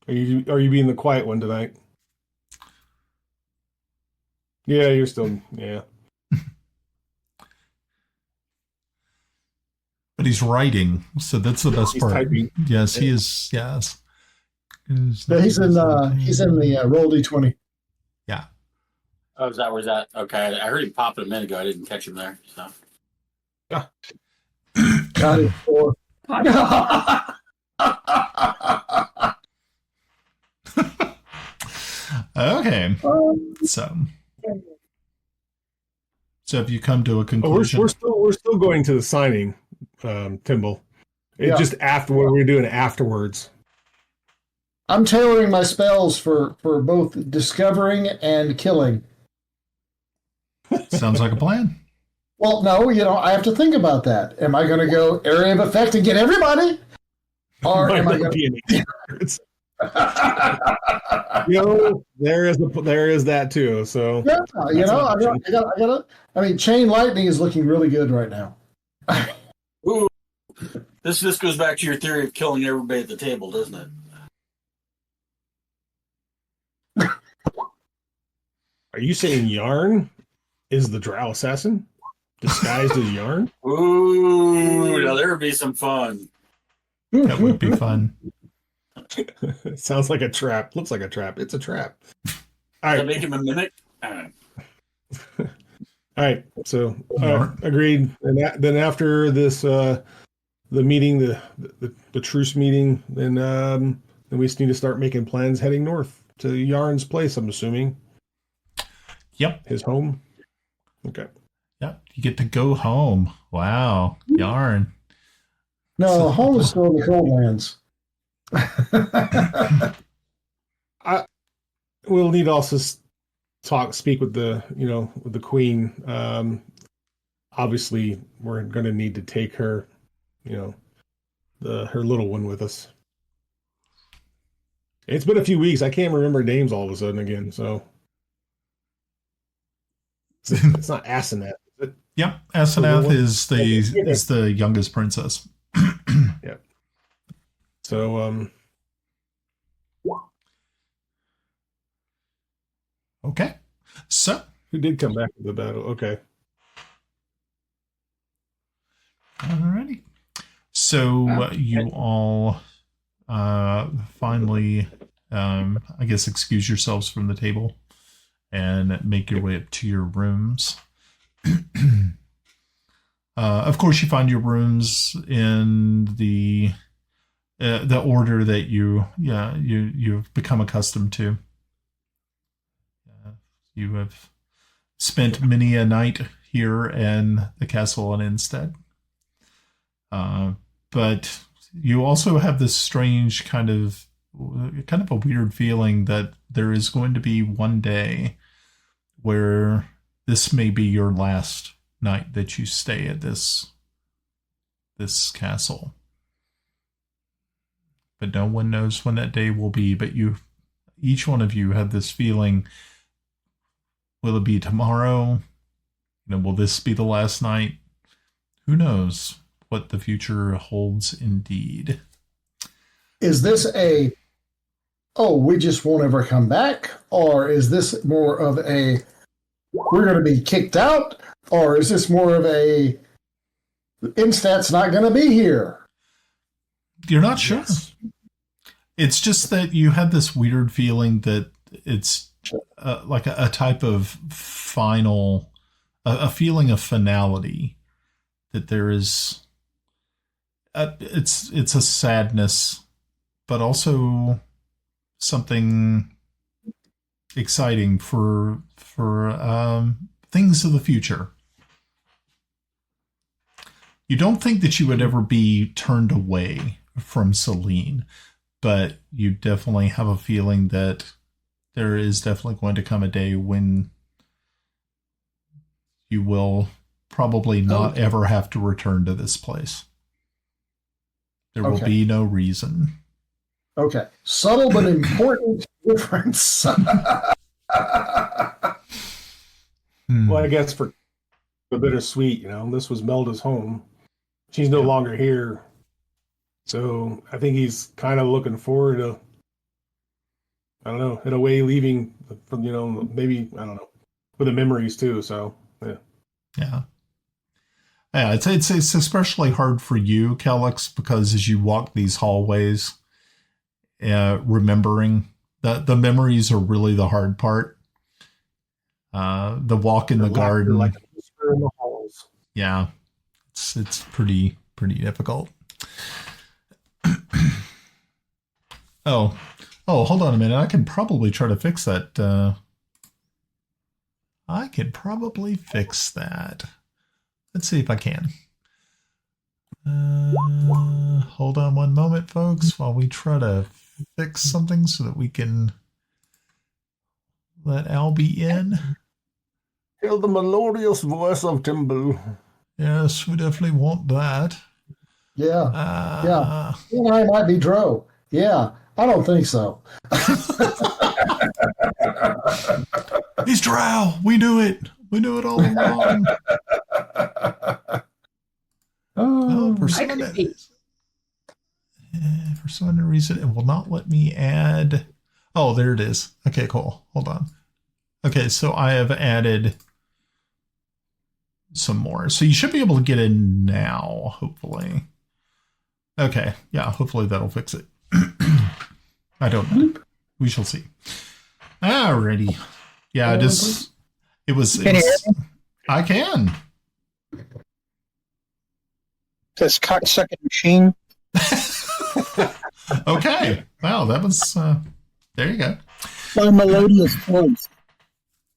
Are you being the quiet one tonight? Yeah, you're still But he's writing, so that's the best part. Typing. Yes, he is. Yes. He's in the roll d20. Yeah. Oh, is that where's that? Okay, I heard him pop it a minute ago. I didn't catch him there. So. Yeah. Got it. 4. Okay. So have you come to a conclusion? We're still going to the signing, Timble. It's just after what we're doing afterwards. I'm tailoring my spells for both discovering and killing. Sounds like a plan. Well, no, I have to think about that. Am I going to go area of effect and get everybody? Or am I going to... there is that too. So yeah, I gotta. I mean, chain lightning is looking really good right now. Ooh, this goes back to your theory of killing everybody at the table, doesn't it? Are you saying Yarn is the Drow assassin disguised as Yarn? Ooh, now there would be some fun. That would be fun. Sounds like a trap. Looks like a trap. It's a trap. All right. Make him a mimic. All right. So agreed. And then after this, the meeting, the truce meeting, then we just need to start making plans heading north to Yarn's place. I'm assuming. Yep. His home. Okay. Yep. You get to go home. Wow. Yarn. No, home is still in the Coldlands. We'll need to also speak with the queen. Obviously we're going to need to take her, her little one with us. It's been a few weeks. I can't remember names all of a sudden again. So it's not Asenath. Yep. Asenath is the youngest princess. Yeah. So, okay. So who did come back to the battle? Okay. Alrighty. So you all finally, I guess, excuse yourselves from the table and make your way up to your rooms. Of course, you find your rooms in the order that you've become accustomed to. You have spent many a night here in the castle and instead. But you also have this strange kind of a weird feeling that there is going to be one day where this may be your last night that you stay at this castle. But no one knows when that day will be. But each one of you have this feeling, will it be tomorrow? Will this be the last night? Who knows what the future holds indeed. Is this we just won't ever come back? Or is this more of we're going to be kicked out Or is this more of a Instat's not going to be here? You're not sure. It's just that you had this weird feeling that it's like a type of final, a feeling of finality, that there is, it's a sadness, but also something exciting for things of the future. You don't think that you would ever be turned away from Celene, but you definitely have a feeling that there is definitely going to come a day when you will probably not ever have to return to this place. There will be no reason. Okay. Subtle but important difference. Well, I guess for the bittersweet, this was Melda's home. She's no longer here. So I think he's kind of looking forward to, I don't know, in a way leaving from, maybe, I don't know, with the memories too. So, yeah. Yeah. Yeah, it's especially hard for you, Kelex, because as you walk these hallways, remembering the memories are really the hard part. The walk in the garden, like a whisper in the halls. Yeah, it's pretty difficult. Oh, hold on a minute. I can probably try to fix that. I could probably fix that. Let's see if I can. Hold on one moment, folks, while we try to fix something so that we can let Al be in. Hear the melodious voice of Timble. Yes, we definitely want that. Yeah. Yeah. You and I might be Dro. Yeah. I don't think so. He's Drow. We knew it. We knew it all along. For some reason, it will not let me add. Oh, there it is. Okay, cool. Hold on. Okay, so I have added some more. So you should be able to get in now, hopefully. Okay, yeah, hopefully that'll fix it. I don't know. We shall see. Alrighty. Yeah, it was. Can you hear me? I can. This cocksucking machine. Okay. Wow, that was. There you go. My melodious voice.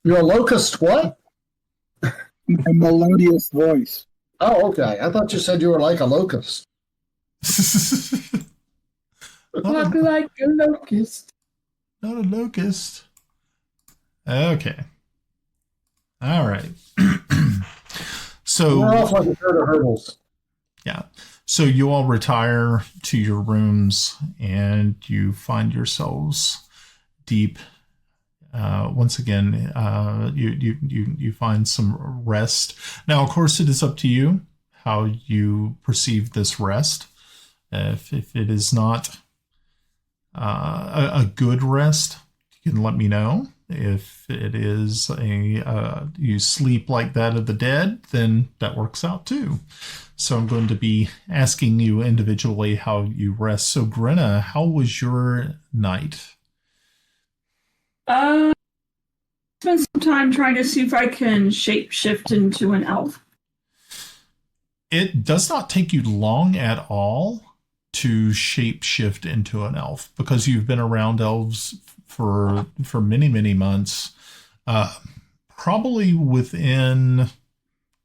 You're a locust what? My melodious voice. Oh, okay. I thought you said you were like a locust. Walk like a locust. Not a locust. Okay. All right. So we're off like a herd of hurdles. Yeah. So you all retire to your rooms and you find yourselves deep. Once again, you find some rest. Now, of course, it is up to you how you perceive this rest. If it is not a good rest, you can let me know. If it is you sleep like that of the dead, then that works out too. So I'm going to be asking you individually how you rest. So Grenna, how was your night? Spent some time trying to see if I can shapeshift into an elf. It does not take you long at all to shapeshift into an elf because you've been around elves for many, many months. Probably within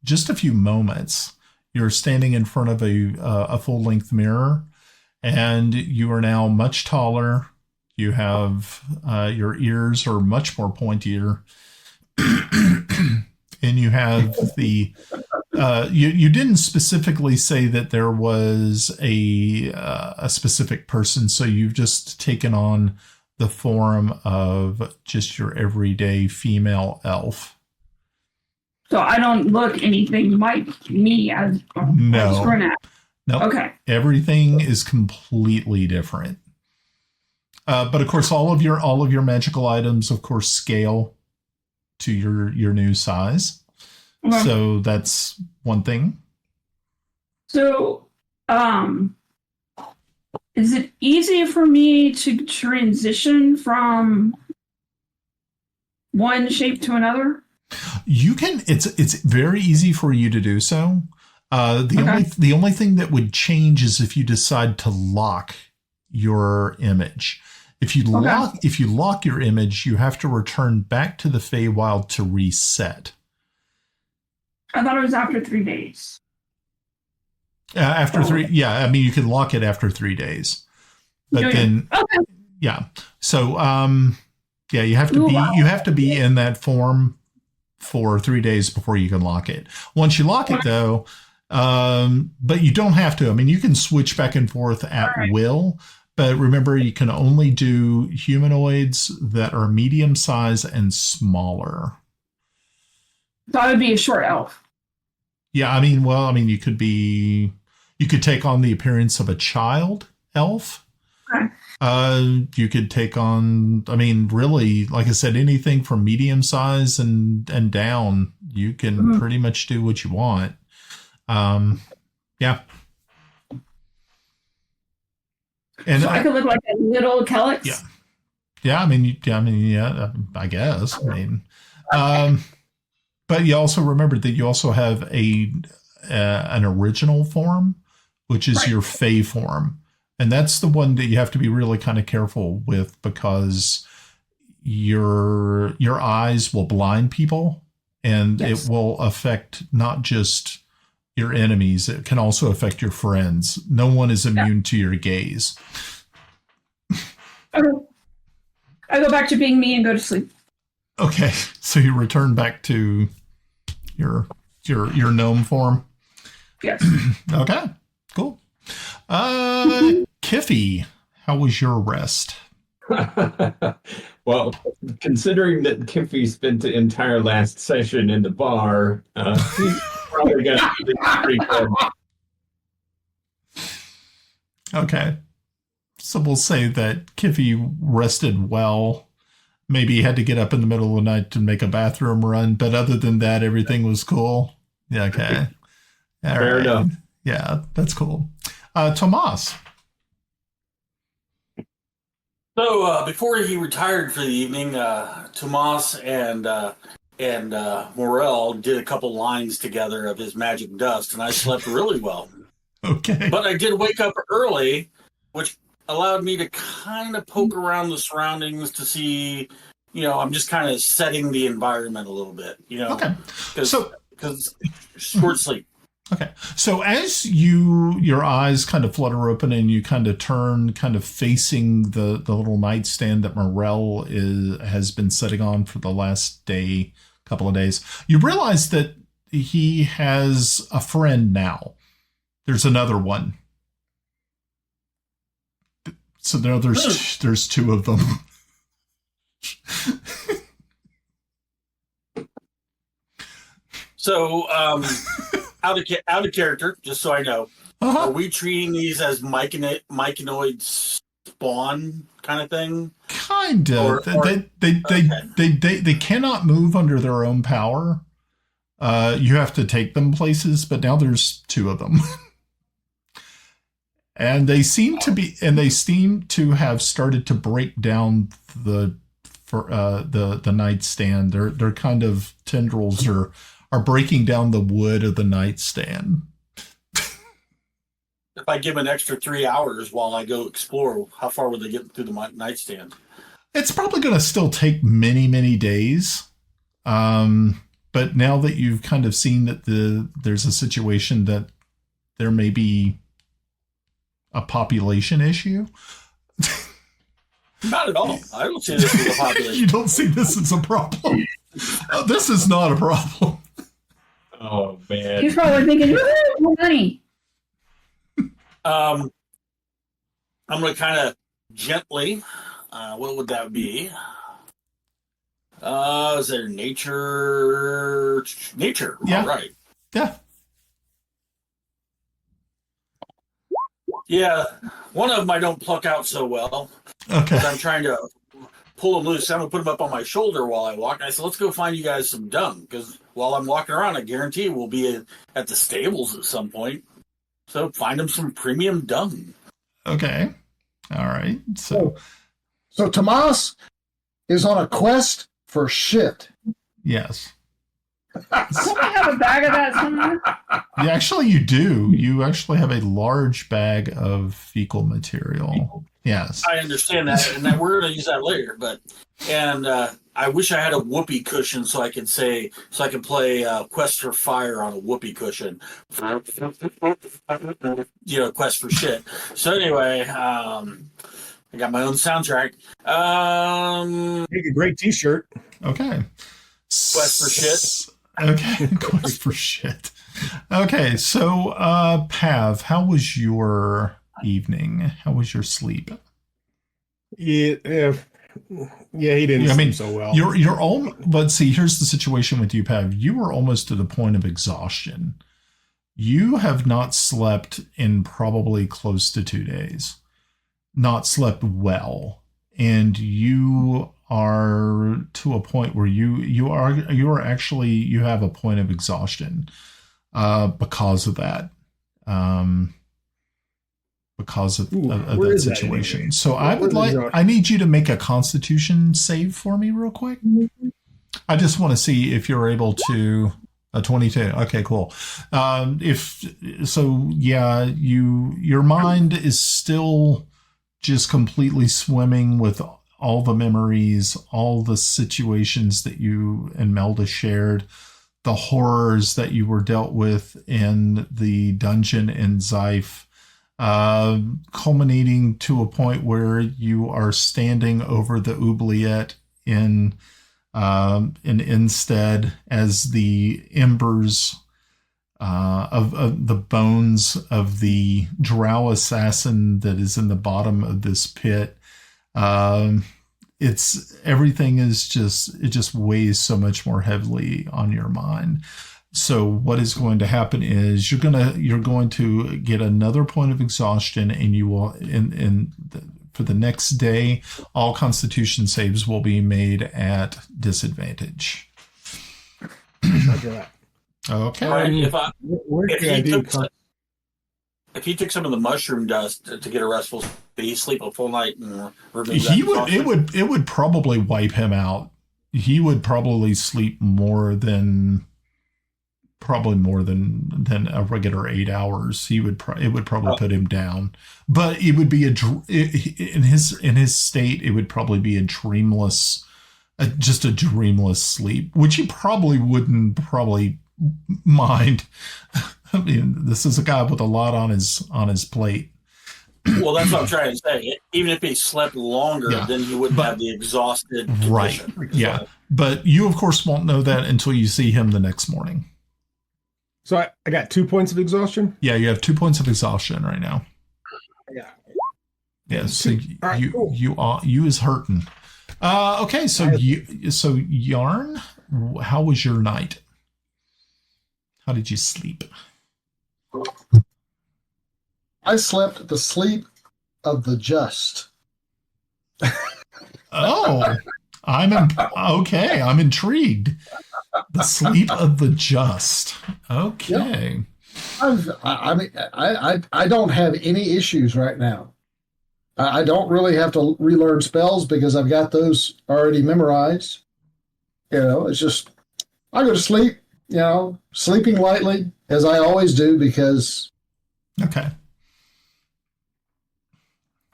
just a few moments, you're standing in front of a full-length mirror, and you are now much taller. You have your ears are much more pointier, and you have the. You didn't specifically say that there was a specific person, so you've just taken on the form of just your everyday female elf. So I don't look anything like me as no. Nope. Okay. Everything is completely different. But of course, all of your magical items, of course, scale to your new size. Okay. So that's one thing. So, is it easy for me to transition from one shape to another? You can. It's very easy for you to do so. The only thing that would change is if you decide to lock your image. If you lock your image, you have to return back to the Feywild to reset. I thought it was after 3 days. After 3, yeah. I mean, you can lock it after 3 days, but yeah. So, yeah, you have to be in that form for 3 days before you can lock it. Once you lock it, though, but you don't have to. I mean, you can switch back and forth at will. But remember, you can only do humanoids that are medium size and smaller. So I would be a short elf. Yeah, I mean, you could take on the appearance of a child elf. Okay. You could take on, I mean, really, like I said, anything from medium size and down. You can pretty much do what you want. Yeah. And so I could look like a little Kelex? Yeah. Yeah, I I guess. I mean, but you also remember that you also have an original form, which is your Fey form. And that's the one that you have to be really kind of careful with because your eyes will blind people and it will affect not just your enemies, it can also affect your friends. No one is immune to your gaze. Okay. I go back to being me and go to sleep. Okay, so you return back to your gnome form. Yes. Okay, cool. Kiffi, how was your rest? Well, considering that Kiffi spent the entire last session in the bar, he's probably going to be pretty good. Okay. So we'll say that Kiffi rested well. Maybe he had to get up in the middle of the night to make a bathroom run, but other than that, everything was cool. Yeah, okay. Fair enough. Yeah, that's cool. Tomas. So before he retired for the evening, Tomas and Morel did a couple lines together of his magic dust, and I slept really well. Okay. But I did wake up early, which allowed me to kind of poke around the surroundings to see, I'm just kind of setting the environment a little bit, Okay. Because short sleep. Okay. So as your eyes kind of flutter open and you kind of turn kind of facing the little nightstand that Morel has been sitting on for the last couple of days, you realize that he has a friend now. There's another one. So there's two of them. So, out of character, just so I know, are we treating these as myconoid spawn kind of thing? Kind of. They cannot move under their own power. You have to take them places, but now there's two of them. And they seem to have started to break down the nightstand. Their kind of tendrils are breaking down the wood of the nightstand. If I give an extra 3 hours while I go explore, how far will they get through the nightstand? It's probably going to still take many, many days. But now that you've kind of seen that there's a situation that there may be a population issue. Not at all. I don't see this as a population. You don't see this as a problem. This is not a problem. Oh, man. He's probably thinking, more money. I'm going to kind of gently, what would that be? Is there nature? Nature. Yeah. All right. Yeah. Yeah. One of them I don't pluck out so well. Okay. I'm trying to pull them loose. I'm going to put them up on my shoulder while I walk. I said, let's go find you guys some dung, because while I'm walking around, I guarantee we'll be at the stables at some point. So find them some premium dung. Okay. All right. So Tomas is on a quest for shit. yes. Don't I have a bag of that somewhere? Yeah, actually, you do. You actually have a large bag of fecal material. Yes. I understand that, and then we're going to use that later. And I wish I had a whoopee cushion so I could play Quest for Fire on a whoopee cushion. Quest for shit. So anyway, I got my own soundtrack. Make a great T-shirt. Okay. Quest for shit. Okay, quest for shit. Okay, so Pav, how was your evening? How was your sleep? Yeah, he didn't sleep so well. You're all, but see, here's the situation with you, Pav. You were almost to the point of exhaustion. You have not slept in probably close to 2 days. Not slept well, and you are to a point where you have a point of exhaustion because of that. Because of that situation. So I need you to make a Constitution save for me real quick. I just want to see if you're able to. A 22. Okay, cool. Your mind is still just completely swimming with all the memories, all the situations that you and Melda shared, the horrors that you were dealt with in the dungeon in Zyph, culminating to a point where you are standing over the oubliette in Instead as the embers of the bones of the drow assassin that is in the bottom of this pit. Everything is just weighs so much more heavily on your mind. So what is going to happen is you're going to get another point of exhaustion, and you will for the next day, all Constitution saves will be made at disadvantage. Roger that. Okay. Right, if he took some of the mushroom dust to get a restful, did he sleep a full night and remove that? It would probably wipe him out. He would probably sleep more than a regular 8 hours. It would probably put him down, but it would be in his state. It would probably be just a dreamless sleep, which he probably wouldn't mind. I mean, this is a guy with a lot on his plate. Well, that's what I'm trying to say. Even if he slept longer, then he wouldn't have the exhausted condition. Right. Yeah. But you, of course, won't know that until you see him the next morning. So I got 2 points of exhaustion? Yeah, you have 2 points of exhaustion right now. Yeah. Yeah, so you is hurting. Okay, so Yarn, how was your night? How did you sleep? I slept the sleep of the just. Oh, I'm intrigued. The sleep of the just. Okay. I don't have any issues right now. I don't really have to relearn spells because I've got those already memorized. It's just I go to sleep, sleeping lightly as I always do because. Okay.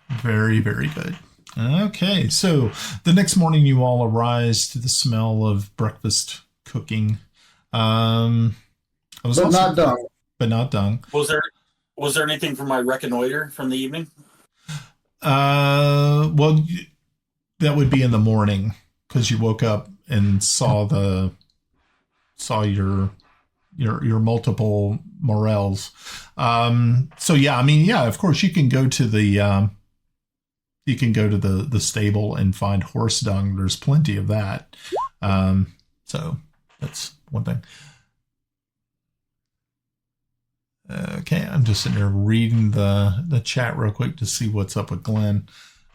Very, very good. Okay, so the next morning you all arise to the smell of breakfast cooking. Not dung. But not dung. Was there anything from my reconnoiter from the evening? Well, that would be in the morning because you woke up and saw your multiple morels. So yeah, of course you can go to the stable and find horse dung. There's plenty of that. So that's one thing. Okay, I'm just sitting there reading the chat real quick to see what's up with Glenn.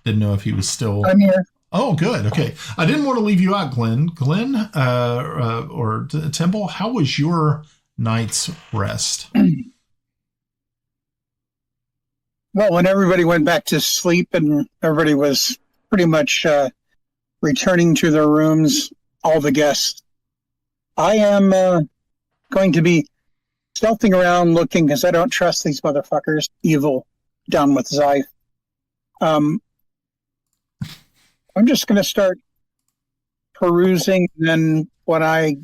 Didn't know if he was still. I'm here. Oh, good. Okay. I didn't want to leave you out, Glenn. Glenn or Timble, how was your night's rest? Well, when everybody went back to sleep and everybody was pretty much returning to their rooms, all the guests, I am going to be stealthing around looking because I don't trust these motherfuckers. Evil, down with Zyth. I'm just going to start perusing, and then when I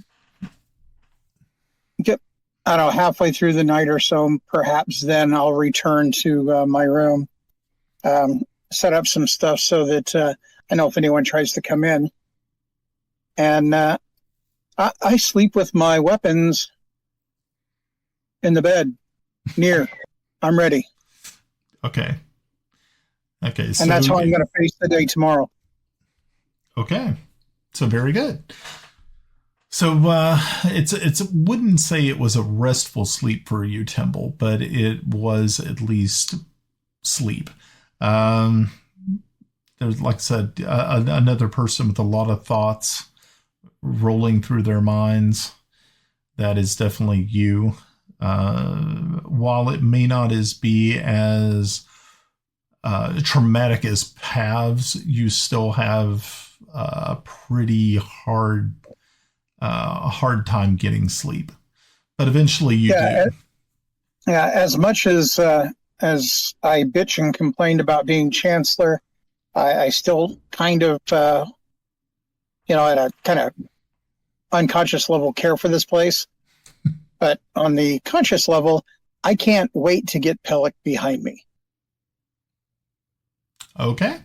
get, I don't know, halfway through the night or so, perhaps then I'll return to my room, set up some stuff so that I know if anyone tries to come in. And I sleep with my weapons in the bed near. I'm ready. Okay. Okay. And that's how I'm going to face the day tomorrow. Okay. So very good. So it's wouldn't say it was a restful sleep for you, Timble, but it was at least sleep. There's, like I said, another person with a lot of thoughts rolling through their minds. That is definitely you. While it may not be as traumatic as paths, you still have a pretty hard time getting sleep, but eventually you do. Yeah, as much as I bitch and complained about being chancellor, I still kind of, at a kind of unconscious level, care for this place. But on the conscious level, I can't wait to get Pellak behind me. Okay.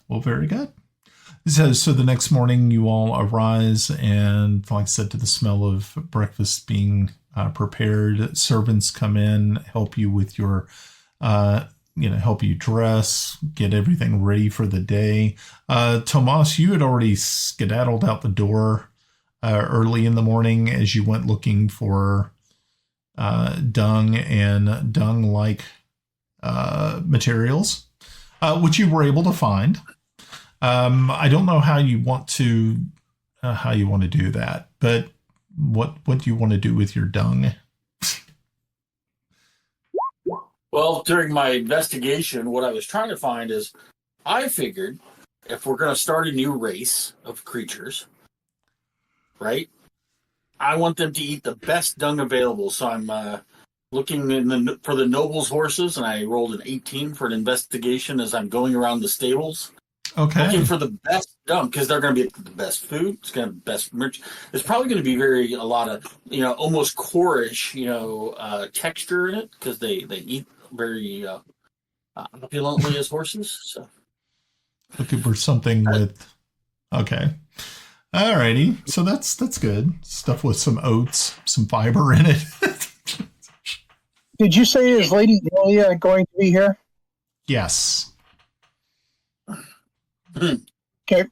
Well, very good. So the next morning you all arise and, like I said, to the smell of breakfast being prepared, servants come in, help you with your, help you dress, get everything ready for the day. Tomas, you had already skedaddled out the door early in the morning as you went looking for dung and dung-like materials, which you were able to find. I don't know how you want to do that, but what do you want to do with your dung? Well, during my investigation, what I was trying to find is, I figured if we're going to start a new race of creatures, right? I want them to eat the best dung available. So I'm looking for the nobles' horses, and I rolled an 18 for an investigation as I'm going around the stables. Okay. Looking for the best dung, because they're going to be the best food. It's going to be the best merch. It's probably going to be a lot of, almost core-ish, texture in it, because they eat very opulently as horses. So looking for something with, okay. Alrighty. So that's good. Stuff with some oats, some fiber in it. Did you say is Lady Delia going to be here? Yes. Okay.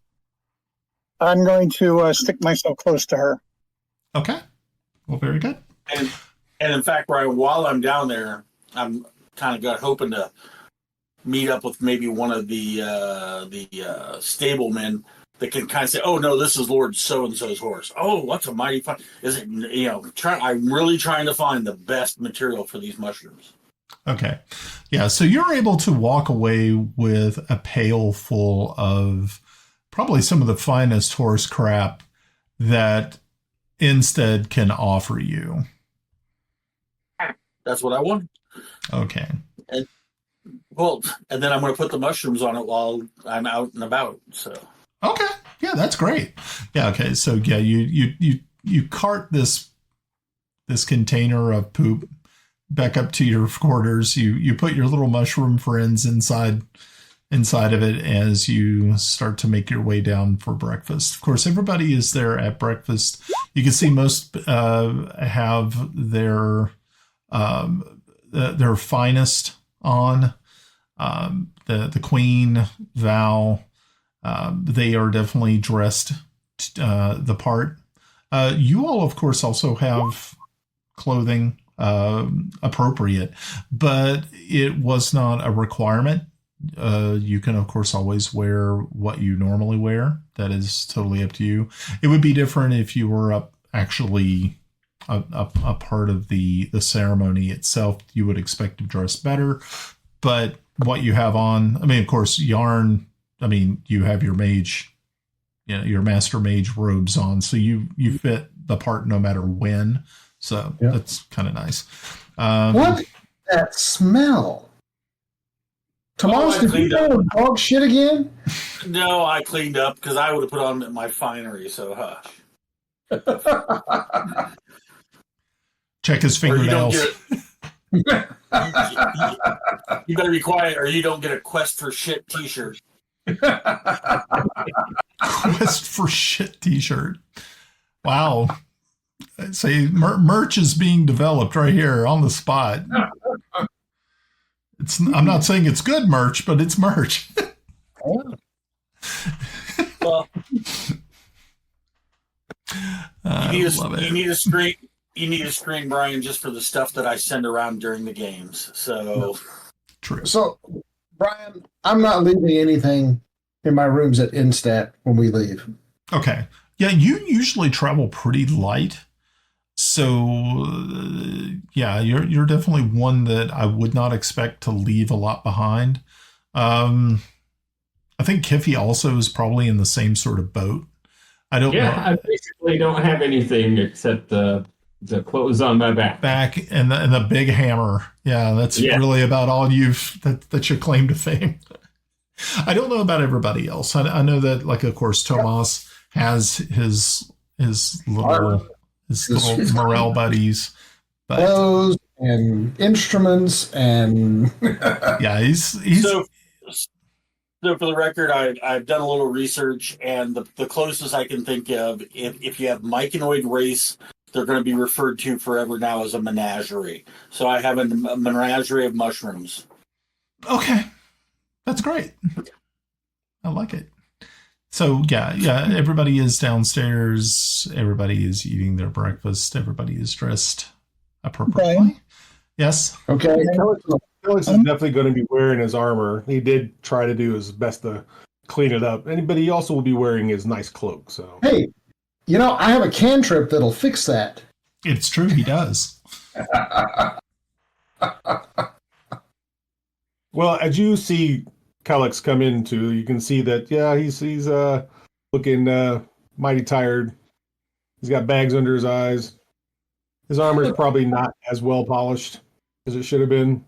I'm going to stick myself close to her. Okay. Well, very good. And in fact, Brian, while I'm down there, I'm kind of hoping to meet up with maybe one of the stablemen that can kind of say, "Oh no, this is Lord So and So's horse. Oh, what's a mighty fine? Is it? I'm really trying to find the best material for these mushrooms." Okay. Yeah. So you're able to walk away with a pail full of probably some of the finest horse crap that Instead can offer you. That's what I want. Okay. And then I'm going to put the mushrooms on it while I'm out and about. So. Okay. Yeah, that's great. Yeah. Okay. So yeah, you cart this container of poop back up to your quarters. You put your little mushroom friends inside of it as you start to make your way down for breakfast. Of course, everybody is there at breakfast. You can see most have their finest on. The Queen, Val, they are definitely dressed the part. You all, of course, also have clothing appropriate, but it was not a requirement You can, of course, always wear what you normally wear. That is totally up to you. It would be different if you were a part of the ceremony itself. You would expect to dress better. But what you have on, I mean, of course, yarn, I mean, you have your mage, your master mage robes on. So you fit the part no matter when. So that's kind of nice. What? That smell. Tomas, did you go with dog shit again? No, I cleaned up because I would have put on my finery, so hush. Check his fingernails. You better be quiet or you don't get a Quest for Shit t-shirt. Quest for Shit t-shirt. Wow. Say merch is being developed right here on the spot. I'm not saying it's good merch, but it's merch. Well, you need a screen. You need a screen, Brian, just for the stuff that I send around during the games. So true. So, Brian, I'm not leaving anything in my rooms at Instat when we leave. Okay. Yeah, you usually travel pretty light. So, you're definitely one that I would not expect to leave a lot behind. I think Kiffi also is probably in the same sort of boat. I don't know. I basically don't have anything except the clothes on my back. And the big hammer. Yeah, that's really about all that's your claim to fame. I don't know about everybody else. I know that, like, of course, Tomas has his little morale buddies, but clothes and instruments and he's so for the record, I've done a little research, and the closest I can think of, if you have myconoid race, they're going to be referred to forever now as a menagerie. So I have a menagerie of mushrooms. Okay, that's great. I like it. So, everybody is downstairs. Everybody is eating their breakfast. Everybody is dressed appropriately. Okay. Yes. Okay. Kelex is definitely going to be wearing his armor. He did try to do his best to clean it up. But he also will be wearing his nice cloak. So, hey, I have a cantrip that'll fix that. It's true. He does. Well, as you see Kelex come into, you can see that he's looking mighty tired. He's got bags under his eyes. His armor is probably not as well polished as it should have been.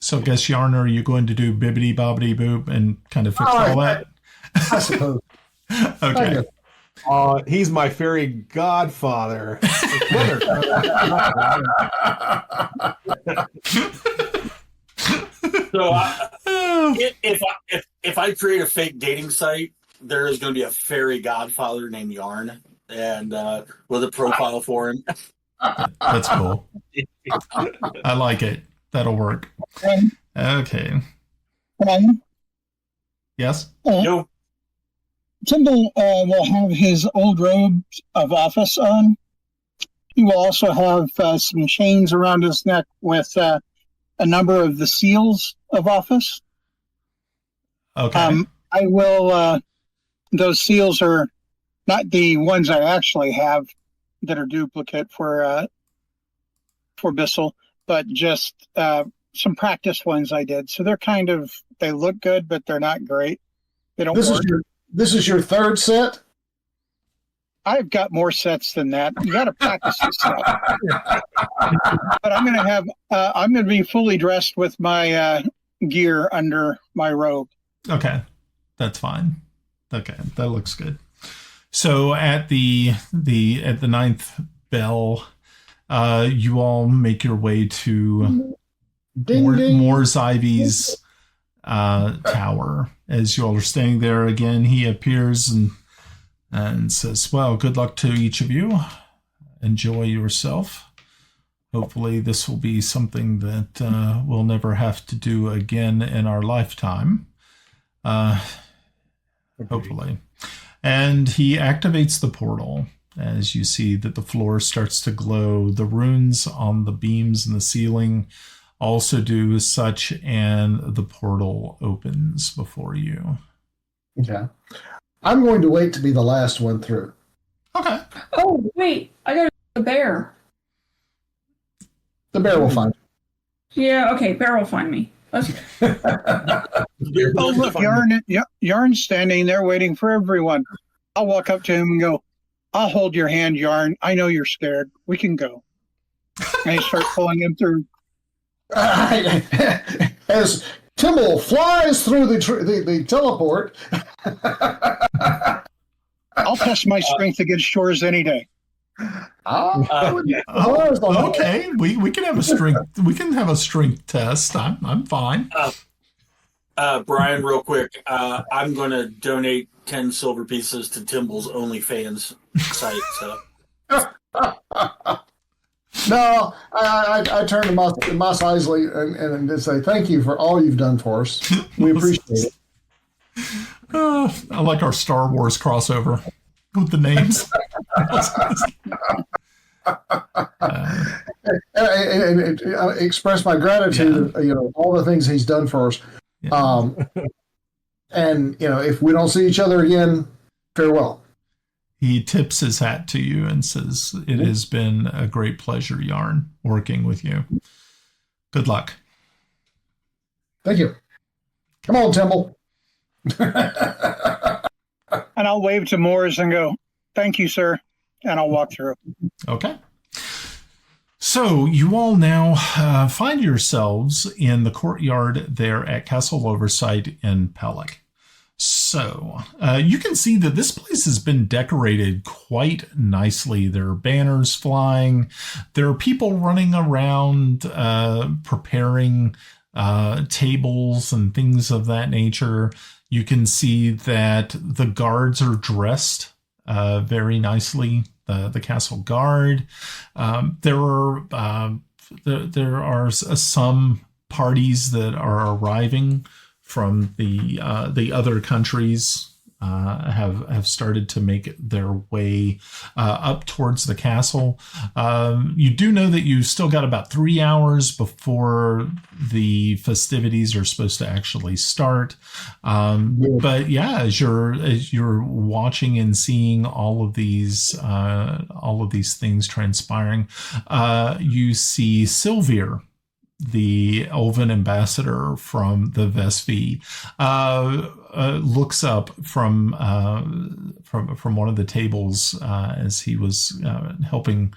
So, I guess, Yarn, are you going to do bibbity bobbity boop and kind of fix all that? I suppose. Okay. He's my fairy godfather. So if I create a fake dating site, there is going to be a fairy godfather named Yarn, and with a profile for him. That's cool. I like it. That'll work. Okay. Yes? No. Timble will have his old robe of office on. He will also have some chains around his neck with a number of the seals of office. Okay. I will. Those seals are not the ones I actually have that are duplicate for Bissel, but just some practice ones I did. So they look good, but they're not great. They don't work. This is your third set? I've got more sets than that. You got to practice this stuff. But I'm going to be fully dressed with my gear under my robe. Okay. That's fine. Okay. That looks good. So at the ninth bell, you all make your way to Moore's Ivy's tower. As you all are standing there again, he appears and says, well, good luck to each of you. Enjoy yourself. Hopefully this will be something that we'll never have to do again in our lifetime. Hopefully. And he activates the portal as you see that the floor starts to glow. The runes on the beams in the ceiling also do such, and the portal opens before you. Okay. I'm going to wait to be the last one through. Okay. Oh, wait. I got a bear. The bear will find Yeah, okay. Bear will find me. Oh, look, Yarn's standing there waiting for everyone. I'll walk up to him and go, I'll hold your hand, Yarn. I know you're scared. We can go. And he starts pulling him through. As Timble flies through the teleport. I'll test my strength against yours any day. Okay, we can have a strength. We can have a strength test. I'm fine. Brian, real quick, I'm going to donate 10 silver pieces to Timble's OnlyFans site. So. No, I turn to Moss Isley and say thank you for all you've done for us. We appreciate it. I like our Star Wars crossover with the names. and express my gratitude. All the things he's done for us. Yeah. And if we don't see each other again, farewell. He tips his hat to you and says, "It has been a great pleasure, Yarn, working with you. Good luck." Thank you. Come on, Timble. And I'll wave to Moores and go, "Thank you, sir." And I'll walk through. Okay. So you all now find yourselves in the courtyard there at Castle Oversight in Pellak. So you can see that this place has been decorated quite nicely. There are banners flying. There are people running around preparing tables and things of that nature. You can see that the guards are dressed very nicely. The castle guard. There are some parties that are arriving from the other countries. Have started to make their way up towards the castle. You do know that you still got about 3 hours before the festivities are supposed to actually start. But yeah, as you're watching and seeing all of these things transpiring, you see Sylvia, the Elven ambassador from the Vesvi, looks up from one of the tables as he was helping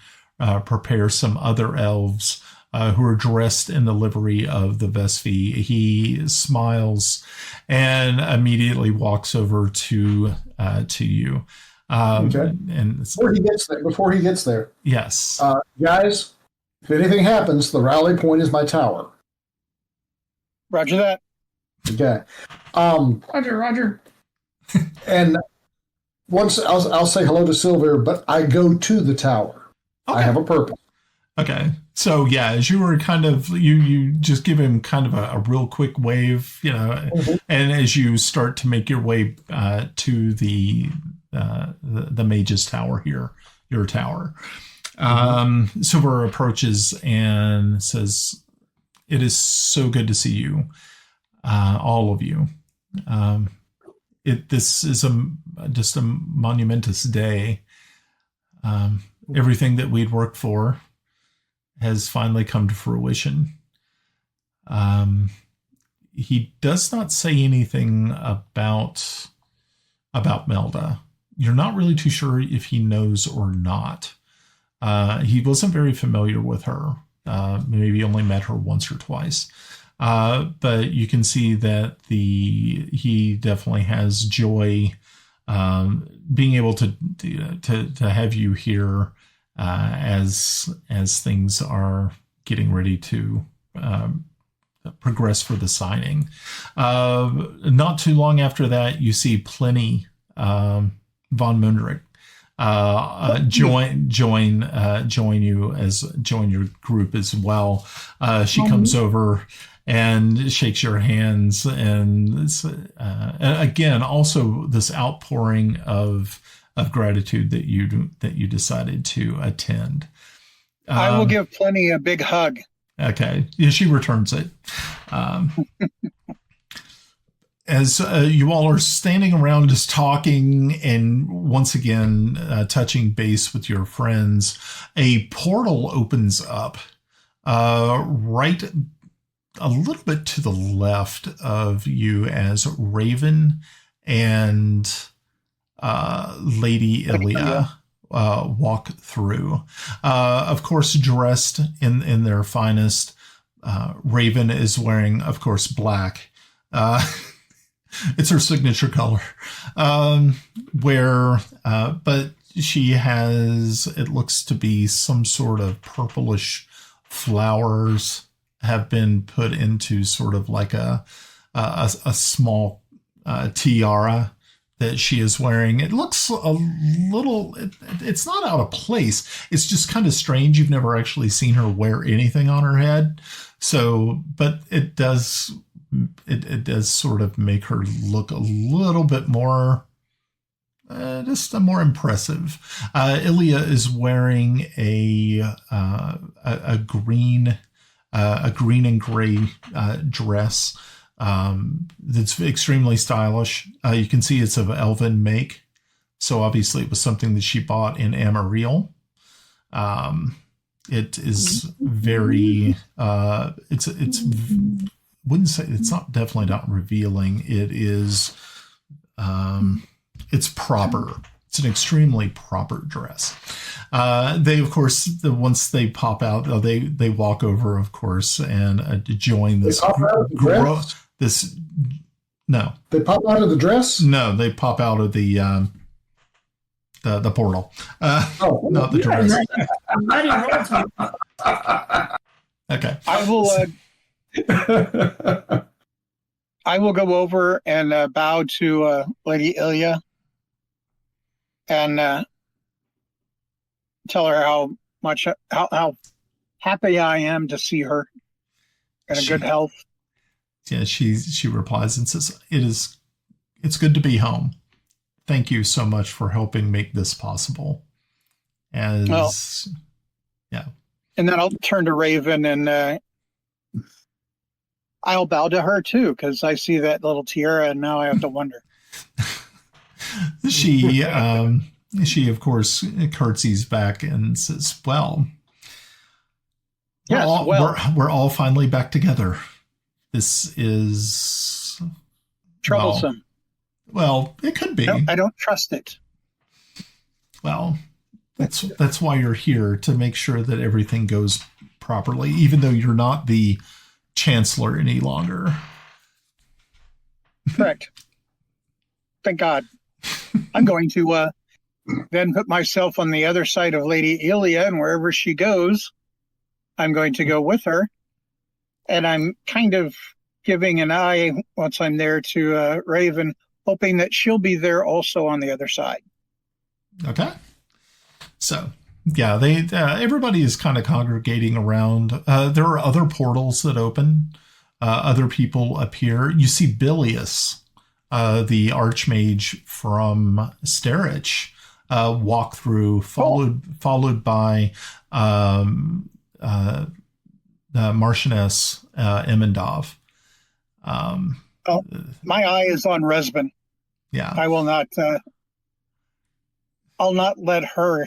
prepare some other elves who are dressed in the livery of the Vesvi. He smiles and immediately walks over to you. Okay. And before he gets there, yes, guys. If anything happens, the rally point is my tower. Roger that. Okay. Roger. And once I'll say hello to Sylvia, but I go to the tower. Okay. I have a purpose. Okay. So yeah, as you were kind of you just give him kind of a real quick wave, and as you start to make your way to the mage's tower here, your tower. Silver approaches and says, "It is so good to see you, all of you. This is just a monumentous day. Everything that we'd worked for has finally come to fruition." He does not say anything about Melda. You're not really too sure if he knows or not. He wasn't very familiar with her. Maybe only met her once or twice. But you can see that he definitely has joy being able to have you here as things are getting ready to progress for the signing. Not too long after that, you see Pliny von Mundrik join your group as well. She comes over and shakes your hands, and again, also this outpouring of gratitude that you decided to attend. I will give Pliny a big hug. Okay. Yeah, she returns it. As you all are standing around just talking and once again touching base with your friends, a portal opens up right a little bit to the left of you as Raven and Lady Ilia walk through. Of course, dressed in their finest. Raven is wearing, of course, black. It's her signature color. But she has, it looks to be some sort of purplish flowers have been put into sort of like a small tiara that she is wearing. It looks a little, it's not out of place. It's just kind of strange. You've never actually seen her wear anything on her head. So, but it does sort of make her look a little bit more, just more impressive. Ilia is wearing a green and gray dress that's extremely stylish. You can see it's of elven make, so obviously it was something that she bought in Amarillo. It is very wouldn't say it's not, definitely not revealing. It is it's proper. It's an extremely proper dress. They, of course, once they pop out, they walk over, of course, and join this. They pop out of the dress? No. They pop out of the dress? No, they pop out of the portal. Not the dress. Okay. I will go over and bow to Lady Ilia and tell her how happy I am to see her in good health. Yeah, she replies and says, "It's good to be home. Thank you so much for helping make this possible." Yeah. And then I'll turn to Raven and I'll bow to her too, because I see that little tiara and now I have to wonder. She of course curtsies back and says, "Well, we're all finally back together. This is troublesome." Well, it could be. No, I don't trust it. Well, that's why you're here, to make sure that everything goes properly, even though you're not the Chancellor any longer. Correct. Thank God. I'm going to then put myself on the other side of Lady Ilia, and wherever she goes, I'm going to go with her. And I'm kind of giving an eye once I'm there to Raven, hoping that she'll be there also on the other side. Okay. So, yeah, everybody is kind of congregating around. There are other portals that open. Other people appear. You see Bilius, the Archmage from Sterich, walk through, followed by Marchioness Emendov. My eye is on Resbin. Yeah, I will not. I'll not let her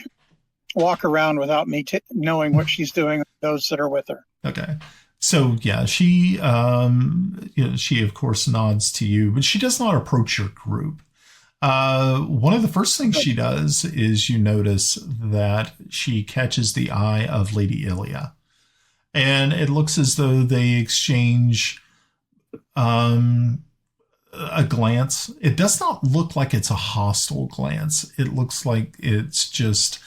walk around without me knowing what she's doing with those that are with her. Okay. So yeah, she of course nods to you, but she does not approach your group. One of the first things she does is you notice that she catches the eye of Lady Ilia, and it looks as though they exchange a glance. It does not look like it's a hostile glance. It looks like it's just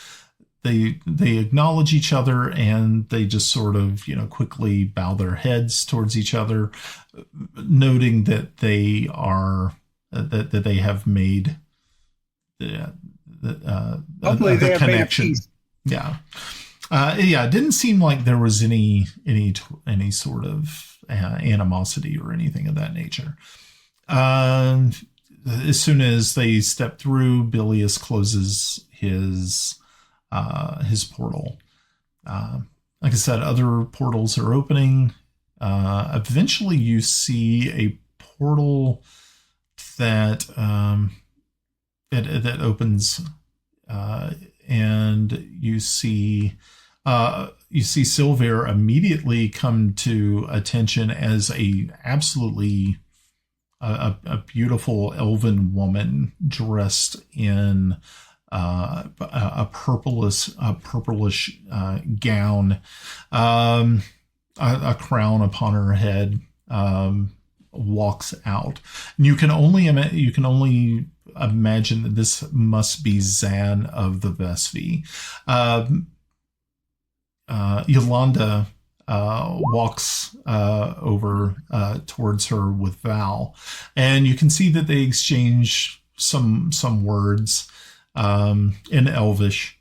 they acknowledge each other, and they just sort of, quickly bow their heads towards each other, noting that they are that they have made the connection. Yeah. It didn't seem like there was any sort of animosity or anything of that nature. As soon as they step through, Bilius closes his portal. like I said, other portals are opening. Eventually, you see a portal that that opens, and you see Sylvia immediately come to attention as a beautiful elven woman dressed in a purplish gown, a crown upon her head, walks out. And you can only imagine that this must be Zan of the Vespi. Yolanda walks over towards her with Val, and you can see that they exchange some words in Elvish.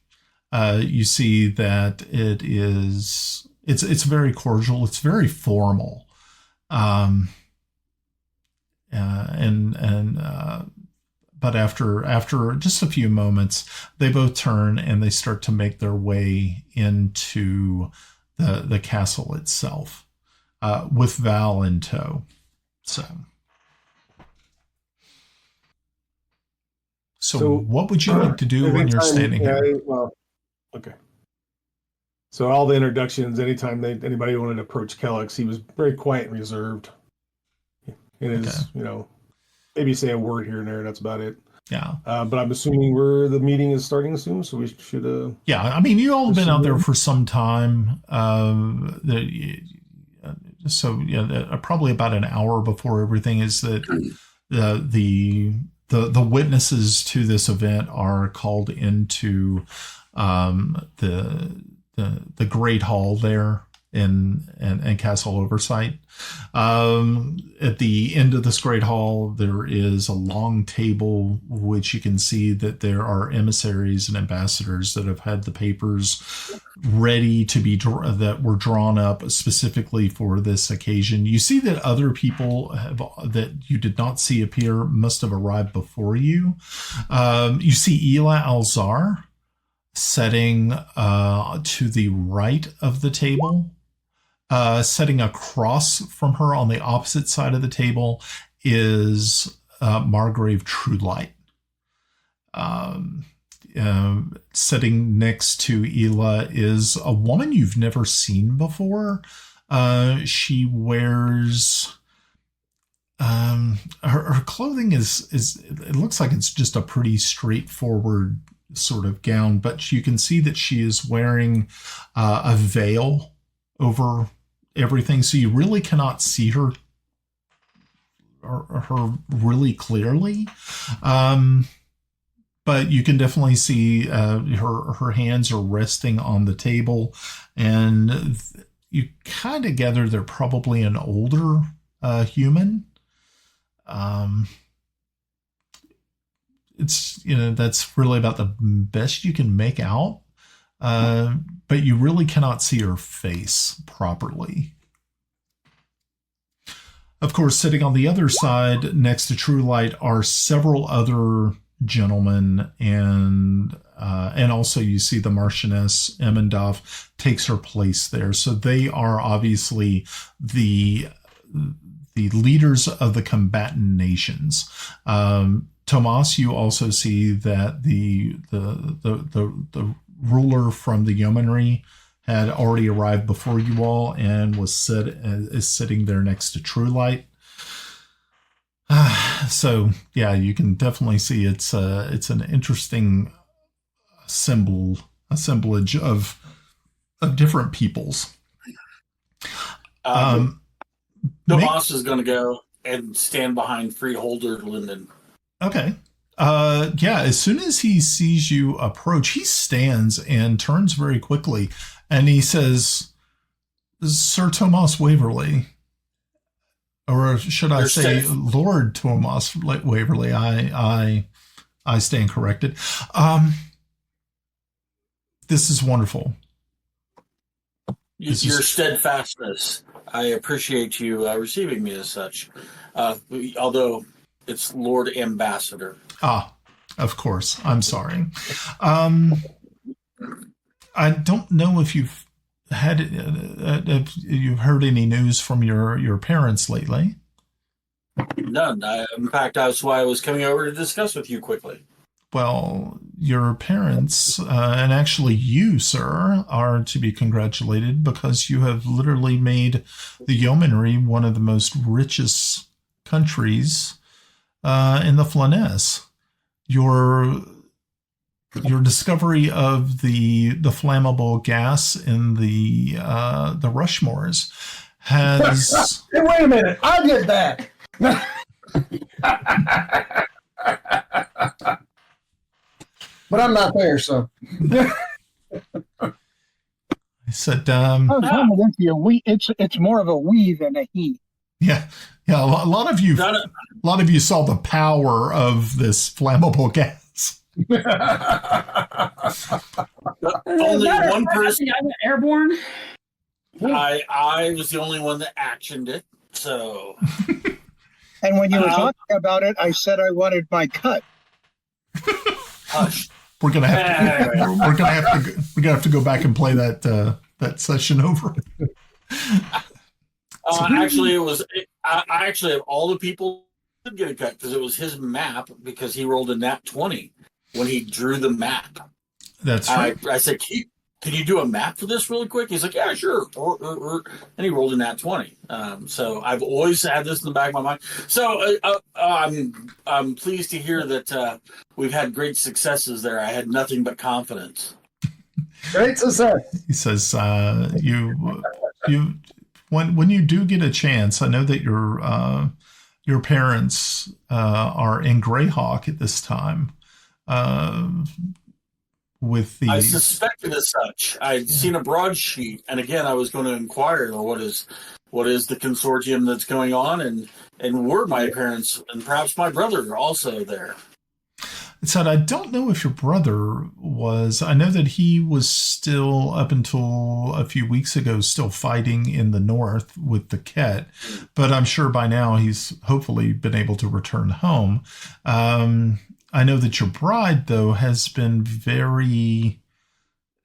You see that it's very cordial, it's very formal, but after just a few moments, they both turn and they start to make their way into the castle itself, with Val in tow. So what would you like to do when you're standing here? Okay. So all the introductions, anytime anybody wanted to approach Kelex, he was very quiet and reserved. In his, maybe say a word here and there. That's about it. Yeah. But I'm assuming the meeting is starting soon, so we should. Yeah, I mean, you all have been out there for some time. Probably about an hour before everything is that the witnesses to this event are called into the Great Hall there in Castle Oversight. At the end of this Great Hall, there is a long table, which you can see that there are emissaries and ambassadors that have had the papers ready to be that were drawn up specifically for this occasion. You see that other people that you did not see appear must have arrived before you. You see Ela Alzar sitting to the right of the table. Sitting across from her on the opposite side of the table is Margrave Truelight. Sitting next to Ela is a woman you've never seen before. She wears her clothing is it looks like it's just a pretty straightforward sort of gown, but you can see that she is wearing a veil over everything, so you really cannot see her really clearly, but you can definitely see her hands are resting on the table, and you kind of gather they're probably an older human. It's that's really about the best you can make out. But you really cannot see her face properly. Of course, sitting on the other side next to Truelight are several other gentlemen, and also you see the Marchioness Emmendorf takes her place there. So they are obviously the leaders of the combatant nations. Tomas, you also see that the ruler from the yeomanry had already arrived before you all and is sitting there next to Truelight. So yeah, you can definitely see it's an interesting assemblage of different peoples. Tomas is going to go and stand behind Freeholder Linden. Okay. Yeah, as soon as he sees you approach, he stands and turns very quickly, and he says, Sir Tomas Waverly, or should I say Lord Tomas Waverly. I stand corrected. This is wonderful. Your steadfastness. I appreciate you receiving me as such, although it's Lord Ambassador. Ah, of course. I'm sorry. I don't know if you've have you heard any news from your parents lately? None. In fact, that's why I was coming over to discuss with you quickly. Well, your parents, and actually you, sir, are to be congratulated because you have literally made the yeomanry one of the most richest countries in the Flanaess. Your discovery of the flammable gas in the Rushmores has. Hey, wait a minute! I did that. But I'm not there, so. I said, I'm with you. It's more of a we than a he. Yeah. A lot of you saw the power of this flammable gas. Only one person. I went airborne. I was the only one that actioned it. So. And when you were talking about it, I said I wanted my cut. Hush. We're gonna have to go back and play that session over. Actually, I actually have all the people did get a cut because it was his map because he rolled a nat 20 when he drew the map. That's right. I said, can you do a map for this really quick? He's like, yeah, sure. And he rolled a nat 20. So I've always had this in the back of my mind. So I'm pleased to hear that we've had great successes there. I had nothing but confidence. Great success. He says, when you do get a chance, I know that your parents are in Greyhawk at this time. I suspected as such. I'd seen a broadsheet, and again, I was going to inquire what is the consortium that's going on, and were my parents and perhaps my brother also there. It said, I don't know if your brother was. I know that he was still, up until a few weeks ago, still fighting in the north with the Ket, but I'm sure by now he's hopefully been able to return home. I know that your bride, though, has been very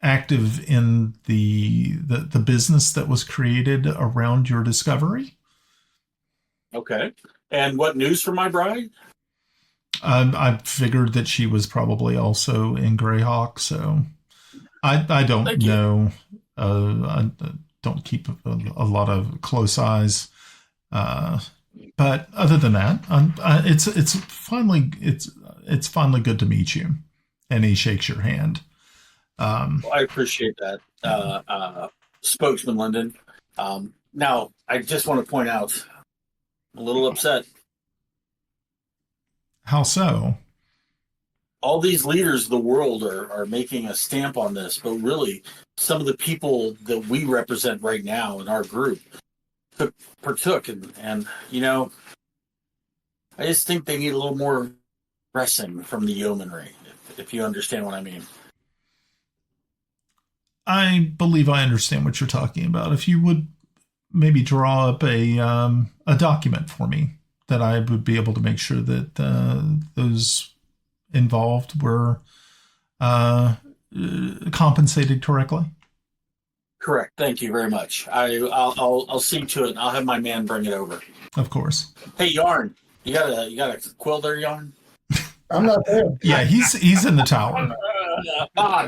active in the business that was created around your discovery. Okay. And what news for my bride? I figured that she was probably also in Greyhawk, so I don't know. I don't keep a lot of close eyes. But other than that, it's finally good to meet you. And he shakes your hand. Well, I appreciate that, Spokesman Linden. Now, I just want to point out, I'm a little upset. How so? All these leaders of the world are making a stamp on this, but really, some of the people that we represent right now in our group partook, and you know, I just think they need a little more pressing from the yeomanry, if you understand what I mean. I believe I understand what you're talking about. If you would maybe draw up a document for me, that I would be able to make sure that those involved were compensated correctly. Correct. Thank you very much. I'll see to it. I'll have my man bring it over. Of course. Hey, Yarn, you got a quill there, Yarn? I'm not there. Yeah, he's in the tower.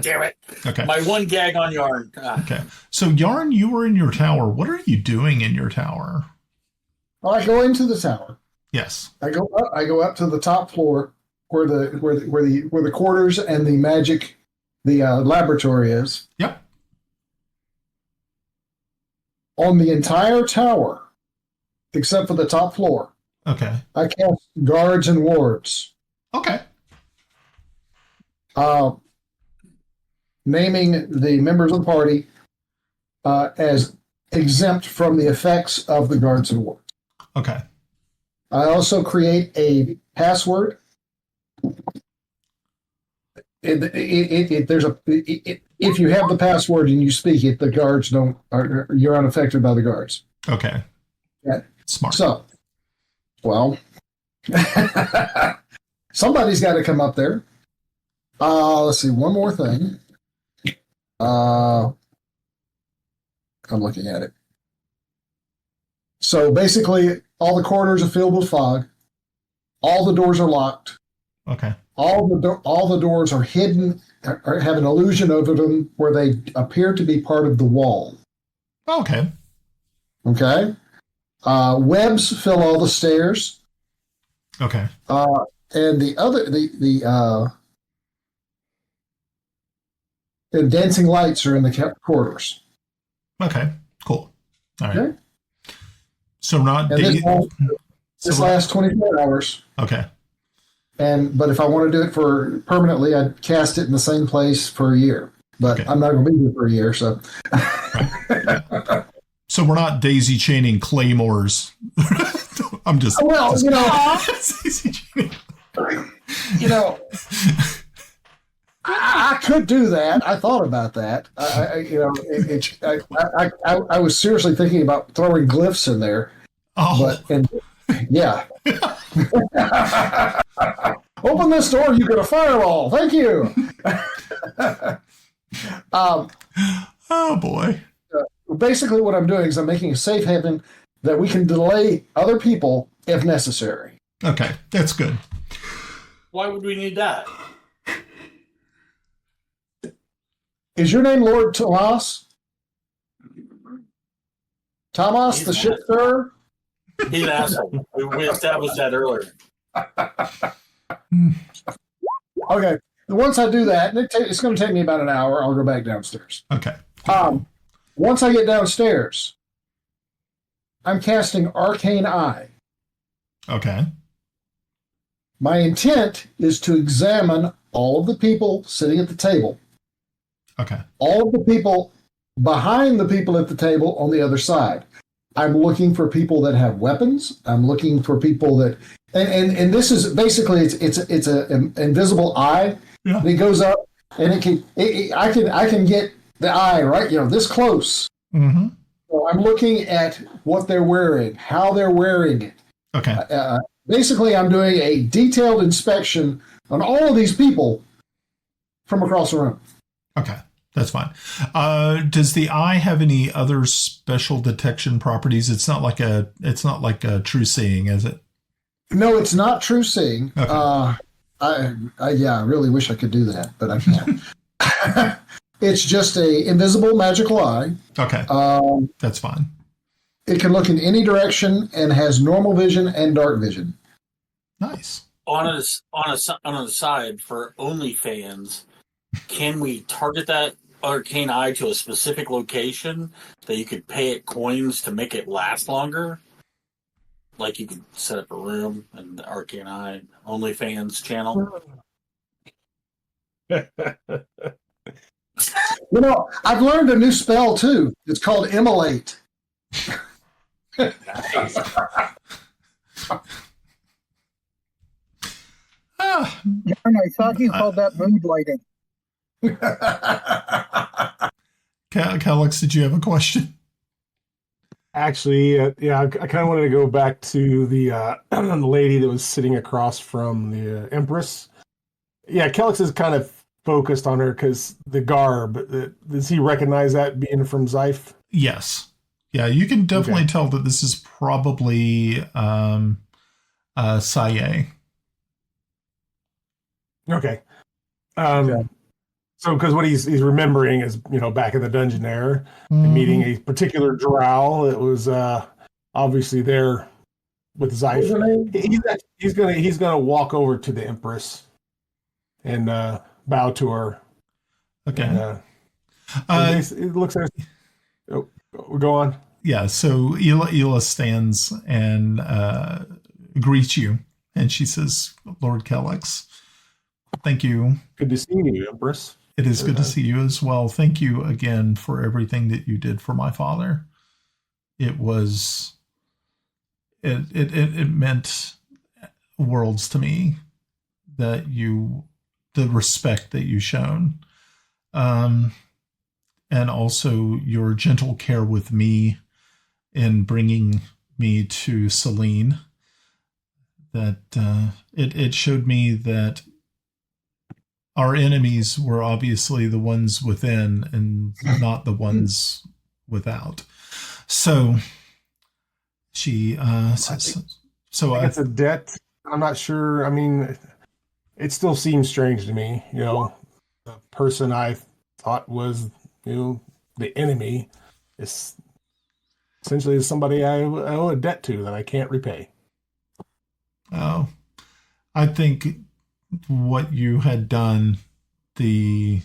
Damn it. Okay. My one gag on Yarn. Okay. So Yarn, you were in your tower. What are you doing in your tower? Well, I go into the tower. Yes. I go up to the top floor where the quarters and the laboratory is. Yep. On the entire tower, except for the top floor. Okay. I cast guards and wards. Okay. Naming the members of the party as exempt from the effects of the guards and wards. Okay. I also create a password. If you have the password and you speak it, the guards you're unaffected by the guards. Okay. Yeah. Smart. So, well, somebody's got to come up there. Let's see, one more thing. I'm looking at it. So basically, all the corridors are filled with fog. All the doors are locked. Okay. All the doors are hidden, or have an illusion over them where they appear to be part of the wall. Okay. Okay. Webs fill all the stairs. Okay. And the dancing lights are in the corridors. Okay. Cool. All right. Okay. So not And this lasts 24 hours. Okay. But if I want to do it for permanently, I'd cast it in the same place for a year. But Okay. I'm not going to be here for a year, so. So we're not daisy chaining claymores. I'm just. Well, daisy chaining. I could do that. I thought about that. I was seriously thinking about throwing glyphs in there. Oh. Yeah. Open this door, you get a firewall. Thank you. Oh boy. Basically, what I'm doing is I'm making a safe haven that we can delay other people if necessary. Okay, that's good. Why would we need that? Is your name Lord Tomas? Tomas, the ship-stirrer? He's an asshole. We established that earlier. Okay. Once I do that, it's going to take me about an hour. I'll go back downstairs. Okay. Once I get downstairs, I'm casting Arcane Eye. Okay. My intent is to examine all of the people sitting at the table. Okay. All of the people behind the people at the table on the other side. I'm looking for people that have weapons. I'm looking for people that, and this is basically it's an invisible eye. Yeah. And it goes up, and I can get the eye right, this close. Mm-hmm. So I'm looking at what they're wearing, how they're wearing it. Okay. Basically, I'm doing a detailed inspection on all of these people from across the room. Okay. That's fine. Does the eye have any other special detection properties? It's not like a true seeing, is it? No, it's not true seeing. Okay. I really wish I could do that, but I can't. It's just a invisible magical eye. Okay. That's fine. It can look in any direction and has normal vision and dark vision. Nice. On the side for OnlyFans, can we target that arcane eye to a specific location that you could pay it coins to make it last longer? Like you could set up a room and the arcane eye OnlyFans channel. I've learned a new spell too. It's called immolate. I thought you called that moonlighting. Kelex, did you have a question? Actually, yeah, I kind of wanted to go back to the lady that was sitting across from the Empress. Yeah, Kelex is kind of focused on her because the garb. Does he recognize that being from Zyph? Yes. Yeah, you can definitely tell that this is probably Sajaa. Okay. So, because what he's remembering is, back in the dungeon there, and meeting a particular drow that was obviously there with Zyph. He's gonna walk over to the Empress and bow to her. Okay. And, it looks like. Oh, go on. Yeah. So Ela stands and greets you, and she says, "Lord Kelex, thank you. Good to see you, Empress. It is good to see you as well. Thank you again for everything that you did for my father. It was, it meant worlds to me that the respect that you shown, and also your gentle care with me in bringing me to Celene. That it showed me that our enemies were obviously the ones within and not the ones without. So she says, it's a debt. I'm not sure. I mean, it still seems strange to me. The person I thought was, the enemy is essentially somebody I owe a debt to that I can't repay. Oh, I think what you had done, in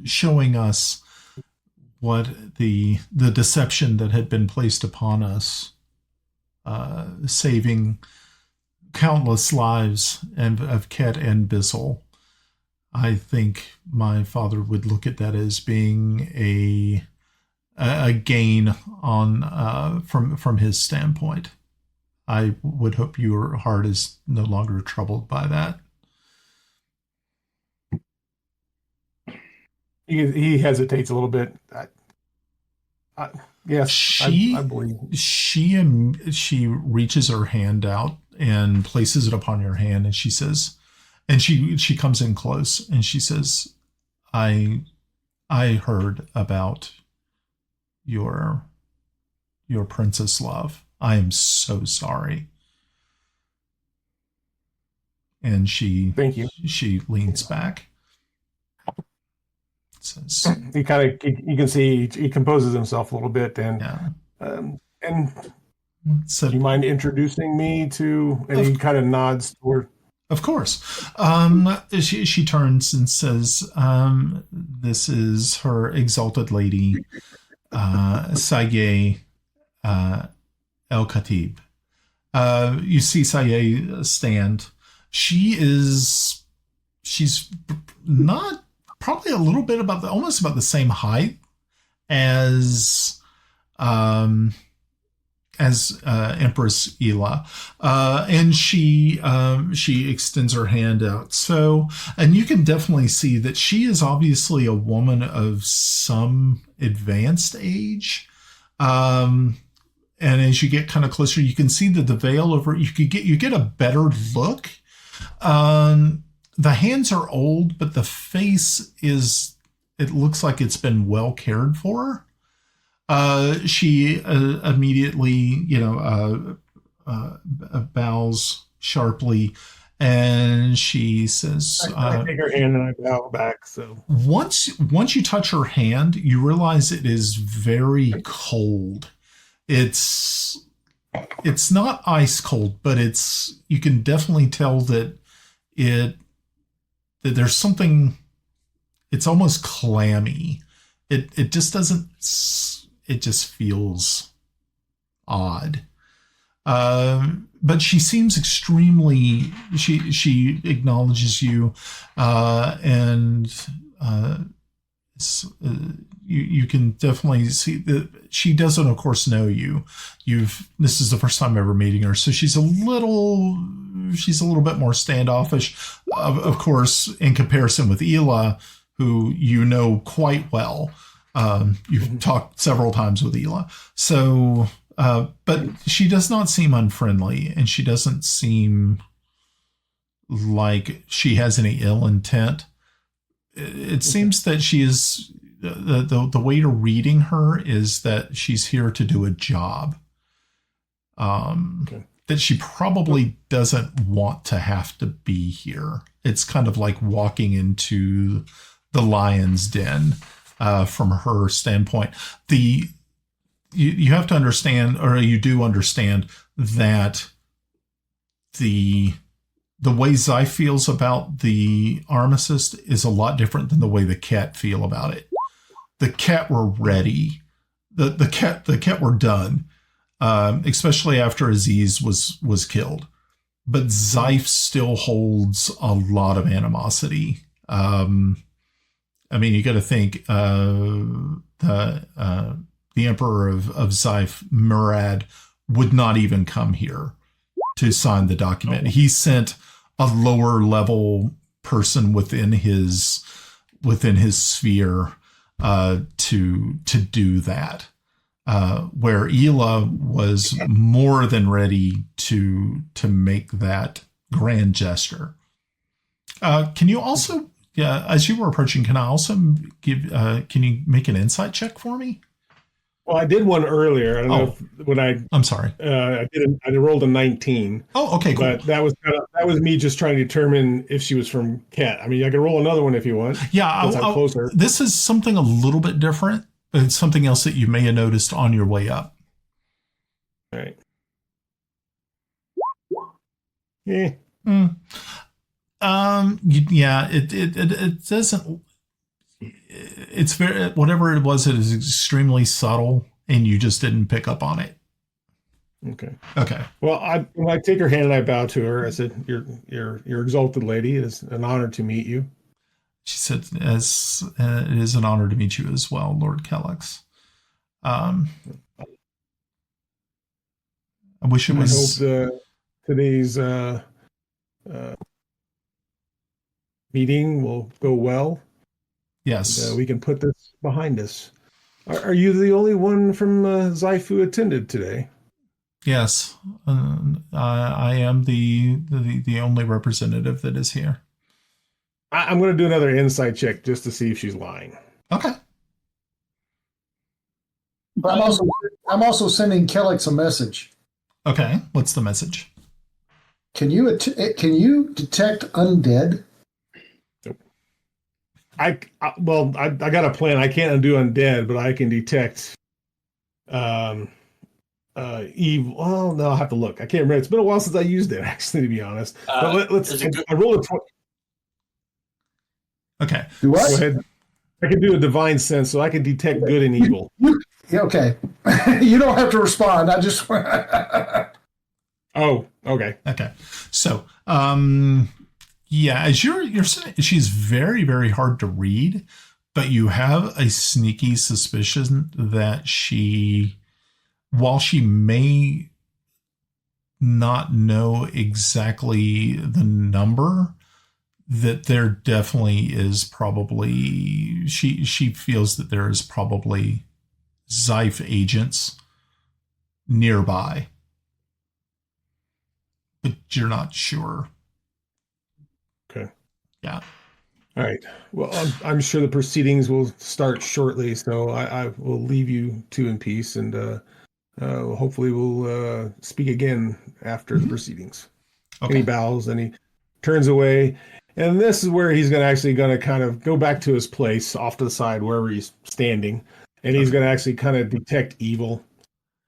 showing us what the deception that had been placed upon us, saving countless lives of Ket and Bissel. I think my father would look at that as being a gain on from his standpoint. I would hope your heart is no longer troubled by that. He hesitates a little bit. Yes, I believe. She reaches her hand out and places it upon your hand, and she says, and she comes in close, and she says, I heard about your princess love. I am so sorry. And thank you. She leans back. Says, you can see he composes himself a little bit, and so, do you mind introducing me to? And he kind of nods toward. Of course. She turns and says, "This is her Exalted Lady Sajaa El Khatib." You see Sajaa stand. She's not. Probably a little bit almost about the same height as Empress Ela, and she extends her hand out. So, and you can definitely see that she is obviously a woman of some advanced age. And as you get kind of closer, you can see that the veil over. You get a better look. The hands are old, but the face it looks like it's been well cared for. She immediately, bows sharply, and she says, I take her hand and I bow back. So once you touch her hand, you realize it is very cold. It's not ice cold, but you can definitely tell that that there's something, it's almost clammy. It just doesn't, it just feels odd. But she seems extremely, she acknowledges you, and you can definitely see that she doesn't, of course, know you. This is the first time ever meeting her, so she's a little bit more standoffish, of course, in comparison with Ela, who you know quite well. You've talked several times with Ela, so but she does not seem unfriendly, and she doesn't seem like she has any ill intent. It seems that she is the way to reading her is that she's here to do a job. That she probably doesn't want to have to be here. It's kind of like walking into the lion's den from her standpoint. You have to understand, or you do understand, that the way Zai feels about the armistice is a lot different than the way the Ket feel about it. The Ket were ready. The Ket were done, especially after Aziz was killed. But Zaif still holds a lot of animosity. I mean, you got to think the Emperor of Zaif, Murad, would not even come here to sign the document. He sent a lower level person within his sphere to do that, where Ela was more than ready to make that grand gesture. Can you also yeah, as you were approaching, can I also give? Can you make an insight check for me? Well, I did one earlier. I don't know if, when I'm sorry. I rolled a 19. Oh, okay, cool. But that was me just trying to determine if she was from Cat. I mean, I could roll another one if you want. Yeah, closer. This is something a little bit different. It's something else that you may have noticed on your way up. All right. Yeah. Yeah. It doesn't. It's very, whatever it was. It is extremely subtle, and you just didn't pick up on it. Okay. Okay. Well, I take her hand and I bow to her. I said, "You're exalted lady. It is an honor to meet you." She said, "As it is an honor to meet you as well, Lord Kelex. I wish it was." I hope today's meeting will go well. Yes. And, we can put this behind us. Are you the only one from Zyfu attended today? Yes, I am the only representative that is here. I'm going to do another insight check just to see if she's lying. Okay. But I'm also sending Kelex a message. Okay, what's the message? Can you detect undead? I got a plan. I can't undo undead, but I can detect evil. Well, no, I'll have to look. I can't remember. It's been a while since I used it, actually, to be honest. But let's. I rolled a 20. Okay. Do what? Go ahead. I can do a divine sense, so I can detect good and evil. Yeah, okay. You don't have to respond. I just. Oh, okay. Okay. So, yeah, as you're saying, she's very, very hard to read, but you have a sneaky suspicion that while she may not know exactly the number, that there definitely is probably, she feels that there is probably Zyf agents nearby, but you're not sure. Okay. Yeah. All right. Well, I'm sure the proceedings will start shortly, so I will leave you two in peace, and hopefully we'll speak again after the proceedings. Okay. And he bows and he turns away, and this is where he's going to kind of go back to his place off to the side wherever he's standing, and he's going to actually kind of detect evil,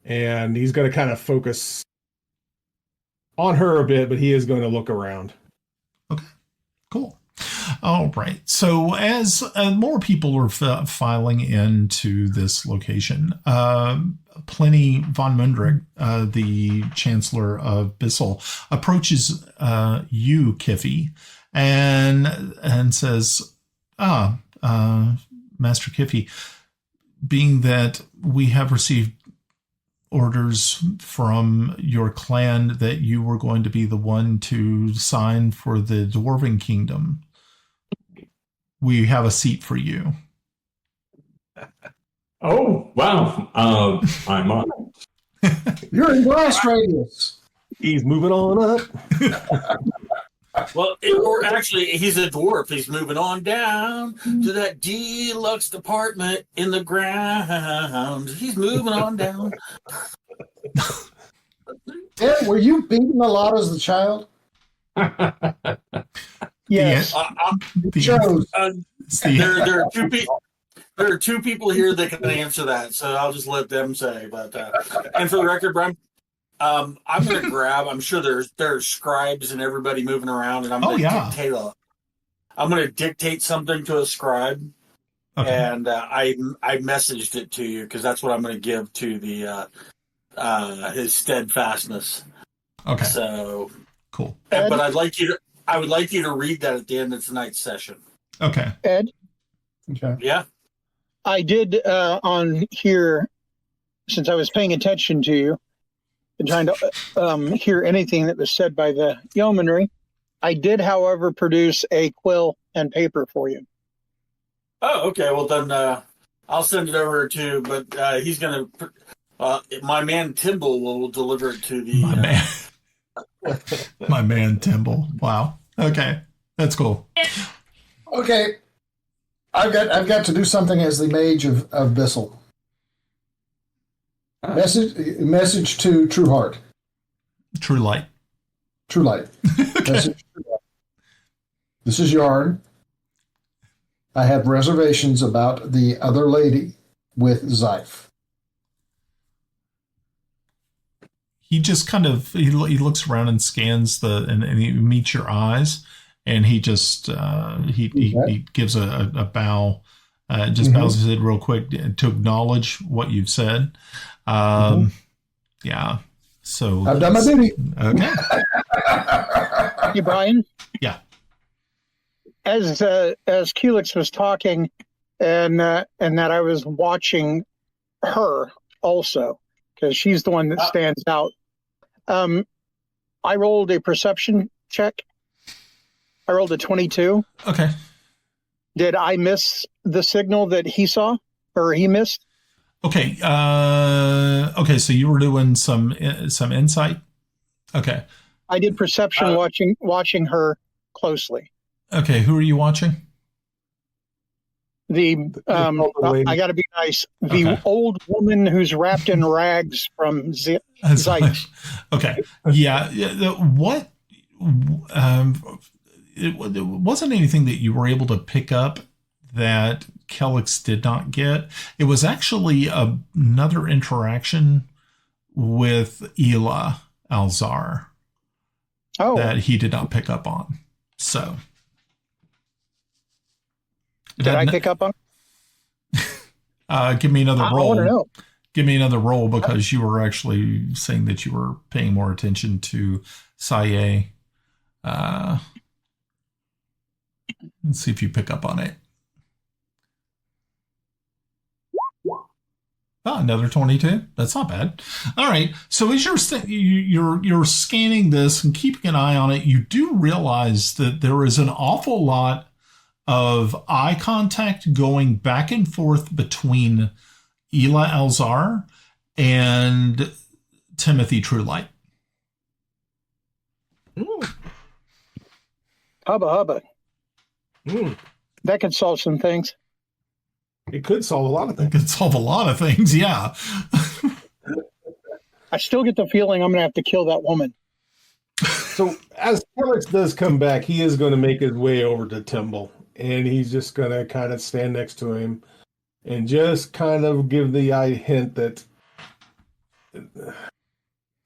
and he's going to kind of focus on her a bit, but he is going to look around. Okay. Cool. All right. So as more people are filing into this location, Pliny von Mundrik, the Chancellor of Bissel, approaches you, Kiffi, and says, Master Kiffi, being that we have received orders from your clan that you were going to be the one to sign for the Dwarven Kingdom, we have a seat for you. Oh, wow. I'm on. You're in blast radius. He's moving on up. Well, or actually, he's a dwarf. He's moving on down to that deluxe apartment in the ground. He's moving on down. Ed, were you beaten a lot as a child? Yes. There are two people here that can answer that, so I'll just let them say. But and for the record, Brian, I'm going to grab. I'm sure there's scribes and everybody moving around, and I'm going to dictate something to a scribe, and I messaged it to you because that's what I'm going to give to the his steadfastness. Okay. So cool. Ed? But I would like you to read that at the end of tonight's session. Okay. Ed? Okay. Yeah. I did on here, since I was paying attention to you and trying to hear anything that was said by the yeomanry. I did, however, produce a quill and paper for you. Oh, okay. Well, then I'll send it over to, but he's going to, my man Timble will deliver it to the... My man Timble. Wow. Okay. That's cool. Okay, I've got to do something as the mage of Bissel. Message to True Heart. True Light. True Light. Message to True Light. This is Yarn. I have reservations about the other lady with Zyph. He just kind of he looks around and scans and he meets your eyes, and he just he gives a bow, just bows his head real quick to acknowledge what you've said. Yeah. So I've done my duty. Okay. Hey, Brian. Yeah. As Kelex was talking, and that I was watching her also, because she's the one that stands out. I rolled a perception check. I rolled a 22. Okay. Did I miss the signal that he saw, or he missed? Okay. Okay. So you were doing some insight. Okay. I did perception watching her closely. Okay. Who are you watching? I got to be nice. The old woman who's wrapped in rags from Zyph. Okay. Yeah. What? It wasn't anything that you were able to pick up that Kelex did not get. It was actually another interaction with Ela Alzar that he did not pick up on. So. Did I pick up on? Give me another roll. I want to know. Give me another roll, because you were actually saying that you were paying more attention to Saye. Let's see if you pick up on it. Oh, another 22. That's not bad. All right. So as you're scanning this and keeping an eye on it, you do realize that there is an awful lot of eye contact going back and forth between Ela Alzar and Timothy Truelight. Hubba. That could solve some things. It could solve a lot of things. It could solve a lot of things, yeah. I still get the feeling I'm going to have to kill that woman. So as Kelex does come back, he is going to make his way over to Timble, and he's just going to kind of stand next to him and just kind of give the eye hint that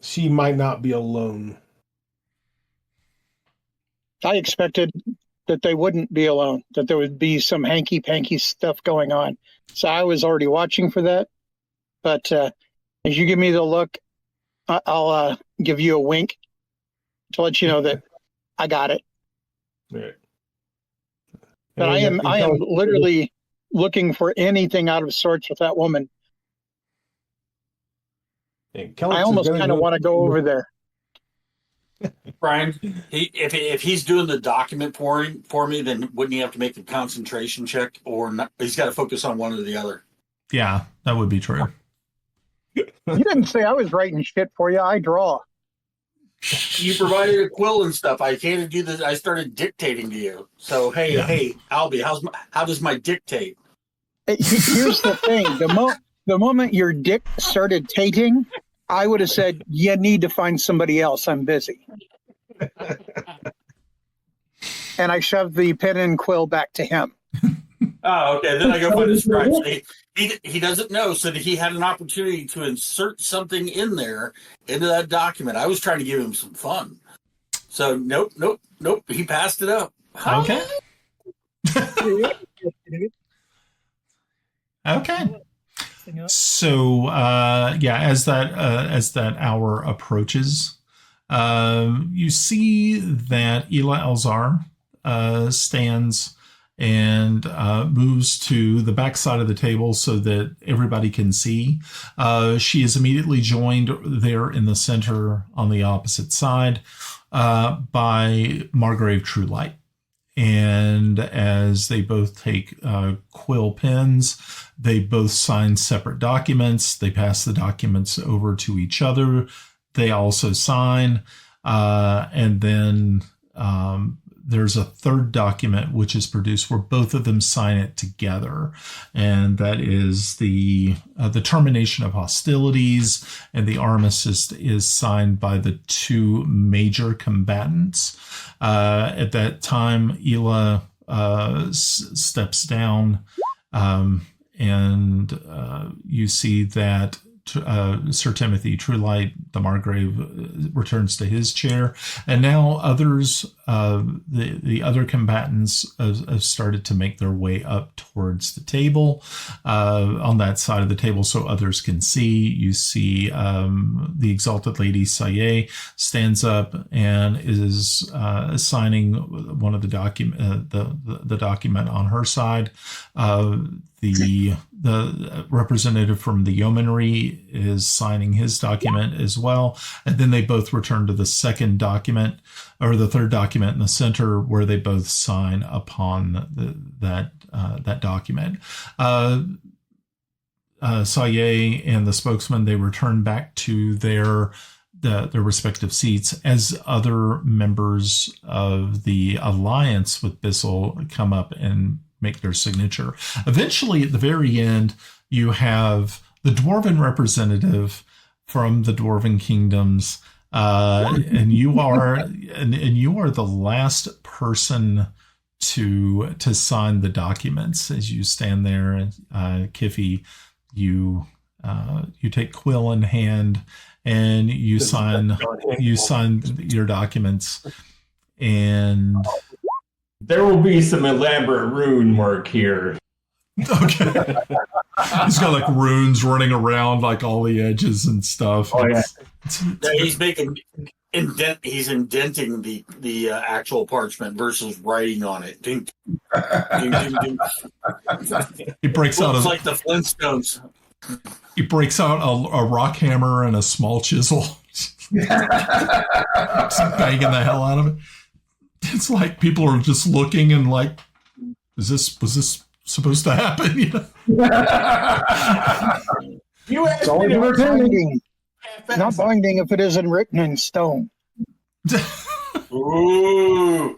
she might not be alone. I expected that they wouldn't be alone, that there would be some hanky-panky stuff going on. So I was already watching for that. But as you give me the look, I'll give you a wink to let you know that I got it. Right. But I am literally looking for anything out of sorts with that woman. I almost kind of want to go over there. Brian, if he's doing the document for me, then wouldn't he have to make a concentration check, or not? He's got to focus on one or the other? Yeah, that would be true. You didn't say I was writing shit for you. I draw. You provided a quill and stuff. I can't do this. I started dictating to you. So hey, Albie, how does my dictate? Here's the thing: the moment your dick started tating, I would have said, "You need to find somebody else. I'm busy." And I shoved the pen and quill back to him. Oh, okay. Then I go find the scribe. He doesn't know, so that he had an opportunity to insert something in there into that document. I was trying to give him some fun. So nope. He passed it up. Okay. Okay. So as that hour approaches, you see that Ela Alzar stands and moves to the back side of the table so that everybody can see. She is immediately joined there in the center on the opposite side by Margrave Truelight. And as they both take quill pens, they both sign separate documents. They pass the documents over to each other. They also sign, and then there's a third document which is produced where both of them sign it together, and that is the termination of hostilities, and the armistice is signed by the two major combatants. At that time, Ela steps down, and you see that Sir Timothy Truelight, the Margrave, returns to his chair, and now others, the other combatants, have started to make their way up towards the table, on that side of the table, so others can see. You see the Exalted Lady Sajaa stands up and is signing one of the document, the document on her side. The representative from the yeomanry is signing his document as well. And then they both return to the second document, or the third document in the center, where they both sign upon that document. Sajaa and the spokesman, they return back to their respective seats as other members of the alliance with Bissel come up and make their signature. Eventually, at the very end, you have the dwarven representative from the dwarven kingdoms, and you are the last person to sign the documents. As you stand there, Kiffi, you take quill in hand and you sign your documents, and there will be some elaborate rune work here. Okay. He's got like runes running around like all the edges and stuff. Oh, yeah. He's indenting the actual parchment versus writing on it. Ding, ding, ding, ding. He breaks out like the Flintstones. He breaks out a rock hammer and a small chisel. Just banging the hell out of it. It's like people are just looking and like, was this supposed to happen? You know? It's always binding. Not binding if it isn't written in stone. Ooh.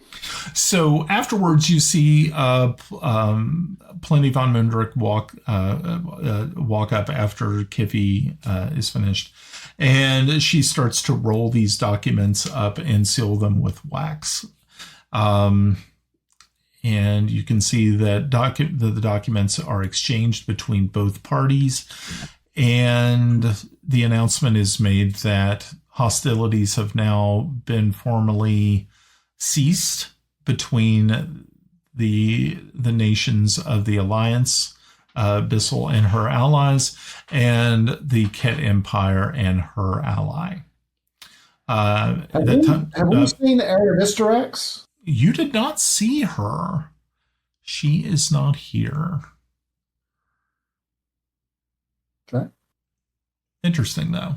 So afterwards, you see Plenty von Mundrik walk up after Kiffi is finished, and she starts to roll these documents up and seal them with wax. And you can see that the documents are exchanged between both parties, and the announcement is made that hostilities have now been formally ceased between the nations of the Alliance, Bissel and her allies, and the Ket Empire and her ally. Have we seen Arivistorex? You did not see her. She is not here. Okay. Interesting, though.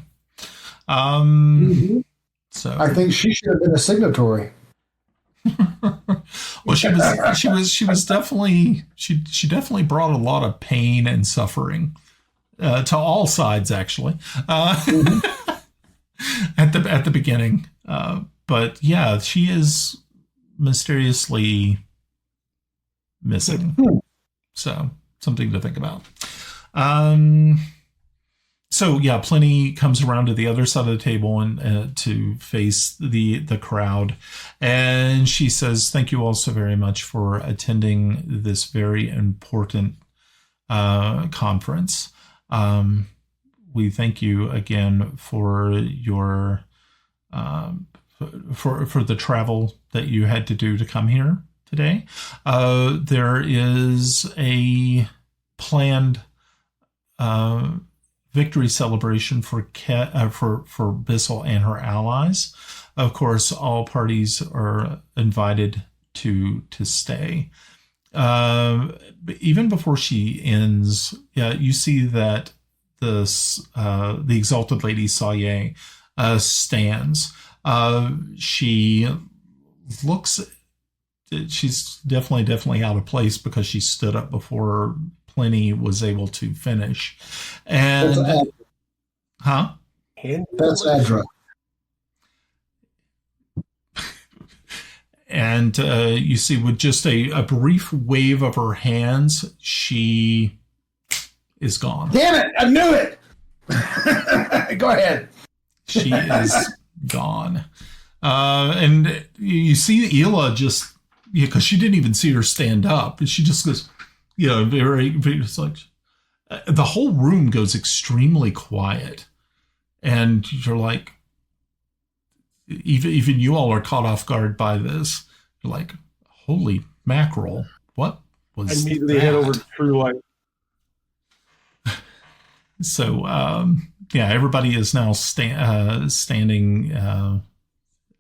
So I think she should have been a signatory. Well, she definitely brought a lot of pain and suffering to all sides, actually. At the beginning, but yeah, she is mysteriously missing. So something to think about. So yeah, Plenty comes around to the other side of the table and to face the crowd, and she says, "Thank you all so very much for attending this very important conference. We thank you again for your for the travel that you had to do to come here today. There is a planned victory celebration for Bissel and her allies. Of course, all parties are invited to stay. But even before she ends, you see that the Exalted Lady Sajaa stands. She looks. She's definitely out of place because she stood up before Plenty was able to finish. And that's Adra. And you see, with just a brief wave of her hands, she is gone. Damn it! I knew it. Go ahead. She is gone. And you see Ela just, because she didn't even see her stand up. And she just goes, very, it's like, the whole room goes extremely quiet. And you're like, even you all are caught off guard by this. You're like, holy mackerel, what was I immediately that? head over to True Light. So, everybody is now standing.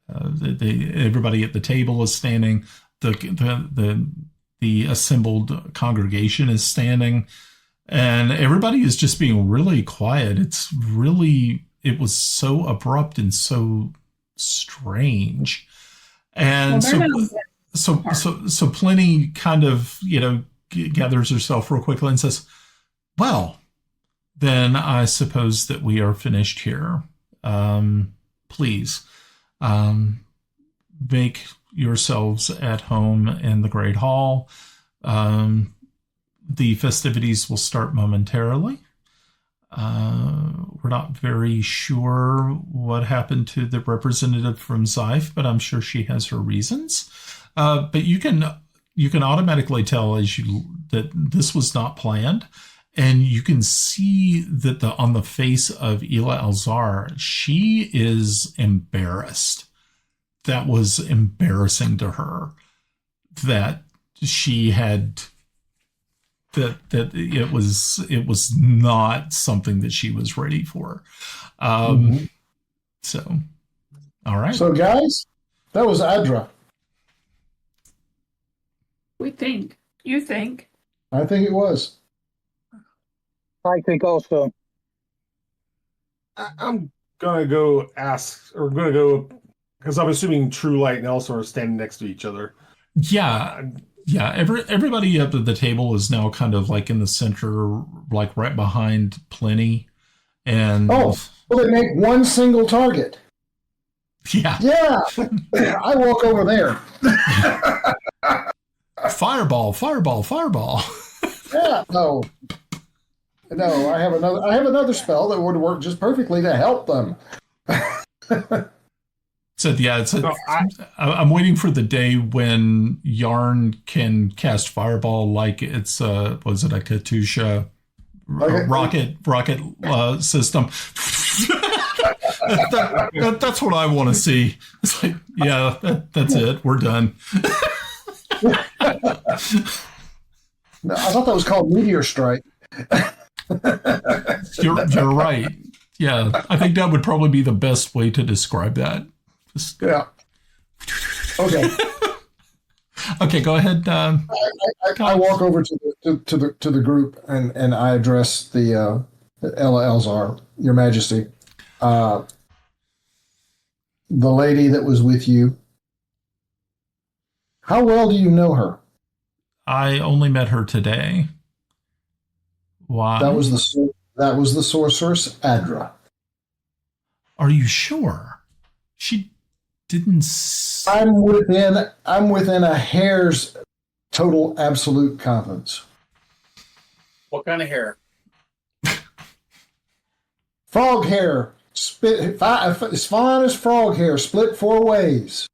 Everybody at the table is standing. The assembled congregation is standing, and everybody is just being really quiet. It was so abrupt and so strange. And so Pliny kind of, gathers herself real quickly and says, well, then I suppose that we are finished here. Please, make yourselves at home in the Great Hall. The festivities will start momentarily. We're not very sure what happened to the representative from Zyfe, but I'm sure she has her reasons. But you can automatically tell that this was not planned, and you can see that on the face of Ela Alzar, she is embarrassed. That was embarrassing to her. That she had. That it was not something that she was ready for. So, all right. So, guys, that was Adra. We think. You think. I think it was. I think also. I'm gonna go because I'm assuming True Light and Elsa are standing next to each other. Yeah. Yeah, everybody up at the table is now kind of like in the center, like right behind Pliny. And well, they make one single target. Yeah. Yeah. I walk over there. Fireball. Yeah. No, I have another spell that would work just perfectly to help them. So yeah, I'm waiting for the day when Yarn can cast Fireball like it's was it a Katusha rocket system? That's what I want to see. It's like, yeah, that's it. We're done. No, I thought that was called Meteor Strike. You're right. Yeah, I think that would probably be the best way to describe that. Yeah. Okay. Okay, go ahead. I walk over to the group and I address the Ela Elzar, Your Majesty, the lady that was with you. How well do you know her? I only met her today. Why? That was the sorceress Adra. Are you sure? She didn't. I'm within a hair's total absolute confidence. What kind of hair? Frog hair, as fine as frog hair, split 4 ways.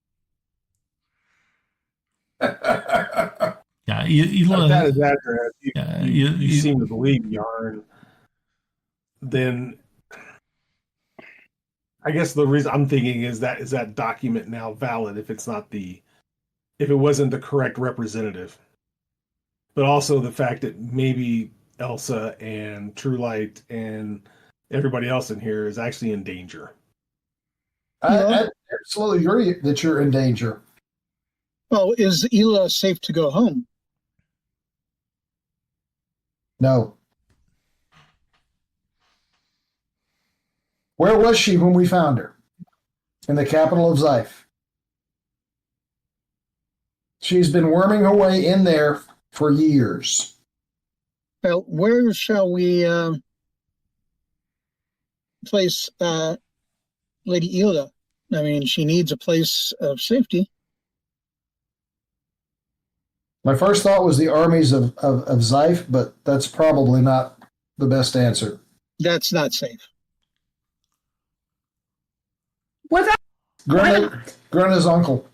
Yeah, that is accurate. You you seem to believe Yarn. Then I guess the reason I'm thinking is that document now valid if it wasn't the correct representative, but also the fact that maybe Elsa and True Light and everybody else in here is actually in danger. I absolutely agree that you're in danger. Well, is Ela safe to go home? No. Where was she when we found her? In the capital of Zyfe. She's been worming her way in there for years. Well, where shall we place Lady Ela? I mean, she needs a place of safety. My first thought was the armies of Zyfe, but that's probably not the best answer. That's not safe. Without Grenna's uncle.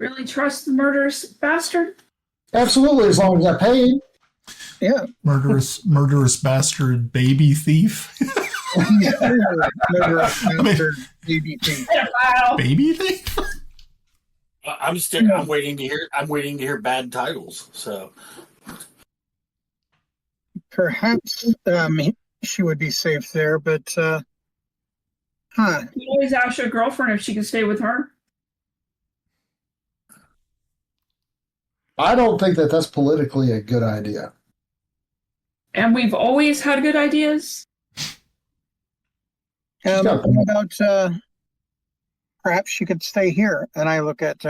really trust the murderous bastard? Absolutely, as long as I paid. Yeah. Murderous bastard baby thief. Murderous bastard baby thief. Baby thief? I'm waiting to hear. I'm waiting to hear bad titles. So perhaps she would be safe there, but You always ask your girlfriend if she can stay with her. I don't think that's politically a good idea. And we've always had good ideas. what about perhaps she could stay here? And I look at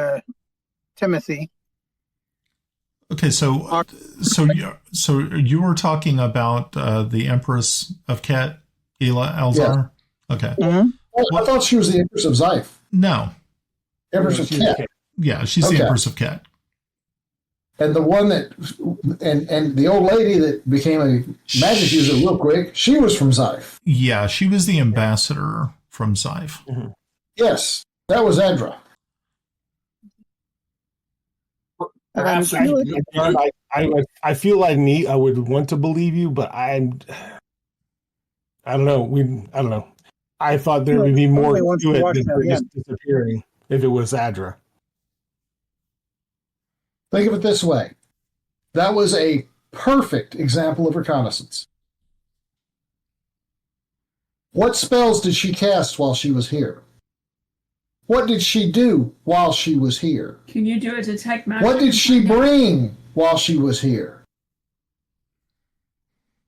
Timothy. Okay, so you were talking about the Empress of Ket, Ela Alzar? Yeah. Okay. Mm-hmm. Well, I thought she was the Empress of Zyfe. No. Empress of Ket. Yeah, she's the Empress of Ket. And the one that, and the old lady that became a magic user real quick, she was from Zyfe. Yeah, she was the ambassador from Zyfe. Mm-hmm. Yes, that was Adra. I feel like I would want to believe you, but I don't know. I don't know. I thought there would be more to it than her just disappearing if it was Adra. Think of it this way. That was a perfect example of reconnaissance. What spells did she cast while she was here? What did she do while she was here? Can you do a detect magic? What did she bring while she was here?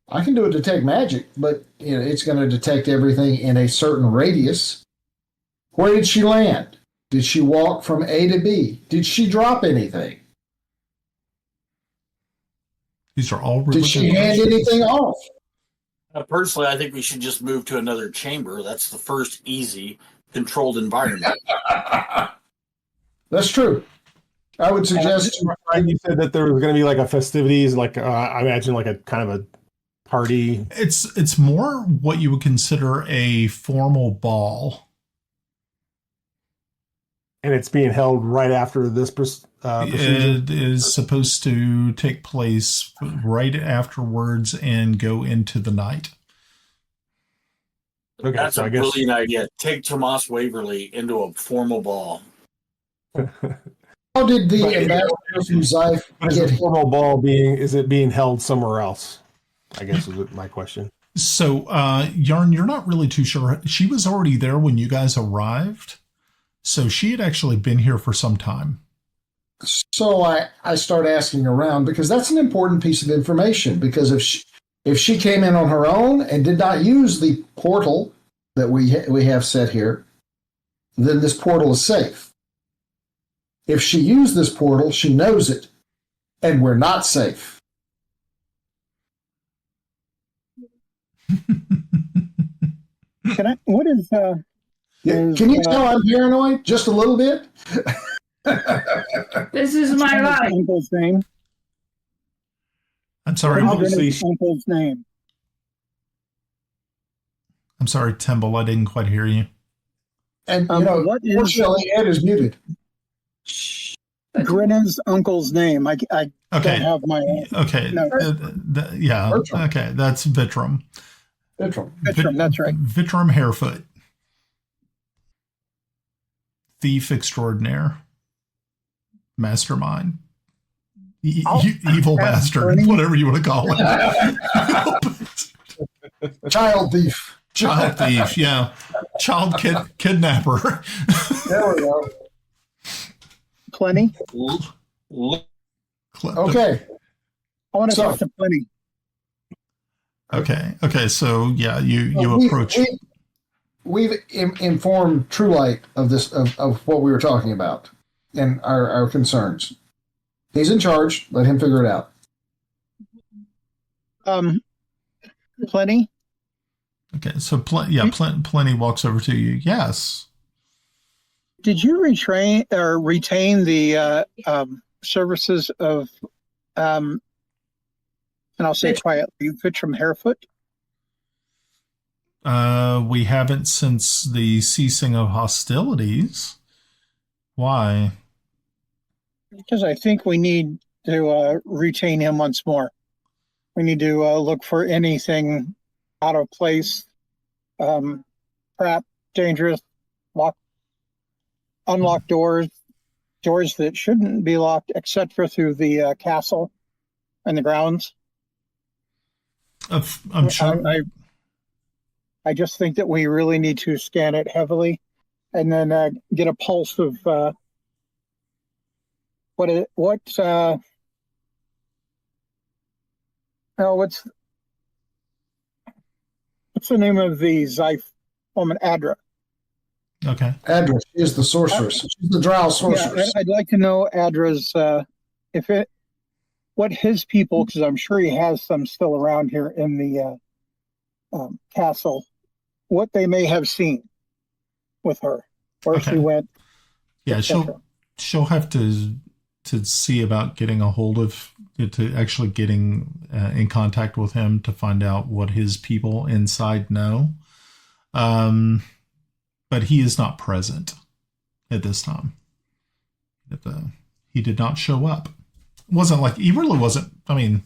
I can do a detect magic, but it's going to detect everything in a certain radius. Where did she land? Did she walk from A to B? Did she drop anything? These are all Did she hand anything off? Personally, I think we should just move to another chamber. That's the first easy controlled environment. That's true. I would suggest. You said that there was going to be like a festivities, like I imagine like a kind of a party. It's more what you would consider a formal ball. And it's being held right after this procedure? It is supposed to take place right afterwards and go into the night. Okay, that's a brilliant idea. Take Tomas Waverly into a formal ball. How did the ambassador from Zyfe get a formal ball is it being held somewhere else? I guess is my question. So, Yarn, you're not really too sure. She was already there when you guys arrived. So she had actually been here for some time. So I start asking around because that's an important piece of information. Because if she came in on her own and did not use the portal that we have set here, then this portal is safe. If she used this portal, she knows it, and we're not safe. What is can you tell I'm paranoid just a little bit? This is my life. Uncle's name. I'm sorry. Uncle's name. I'm sorry, Timble. I didn't quite hear you. And fortunately, Ed is muted. Grenna's uncle's name. I don't have my. Okay. No. Yeah. Vitram. Okay. That's Vitram. Vitram. That's right. Vitram Harefoot. Thief extraordinaire. Mastermind. Evil bastard. Funny. Whatever you want to call it. Child thief. Child thief. Yeah. Child kidnapper. There we go. Plenty. Okay. I want to talk to Plenty. Okay. So yeah, you approach. We've informed True Light of this of what we were talking about and our concerns. He's in charge. Let him figure it out. Plenty. Okay, so Plenty walks over to you. Yes. Did you retrain or retain the services of, and I'll say quietly, Fitcham Harefoot? We haven't since the ceasing of hostilities. Why? Because I think we need to retain him once more. We need to look for anything out of place, trap, dangerous, unlocked doors that shouldn't be locked except for through the castle and the grounds. I'm sure. I just think that we really need to scan it heavily and then get a pulse of what's the name of the Zyph woman? Adra. Okay. Adra is the sorceress. She's the drow sorceress. Yeah, I'd like to know Adra's what his people, because I'm sure he has some still around here in the castle, what they may have seen with her, where she went. Yeah, she'll have to see about getting a hold of, to actually getting in contact with him to find out what his people inside know. But he is not present at this time. He did not show up. It wasn't like, he really wasn't, I mean,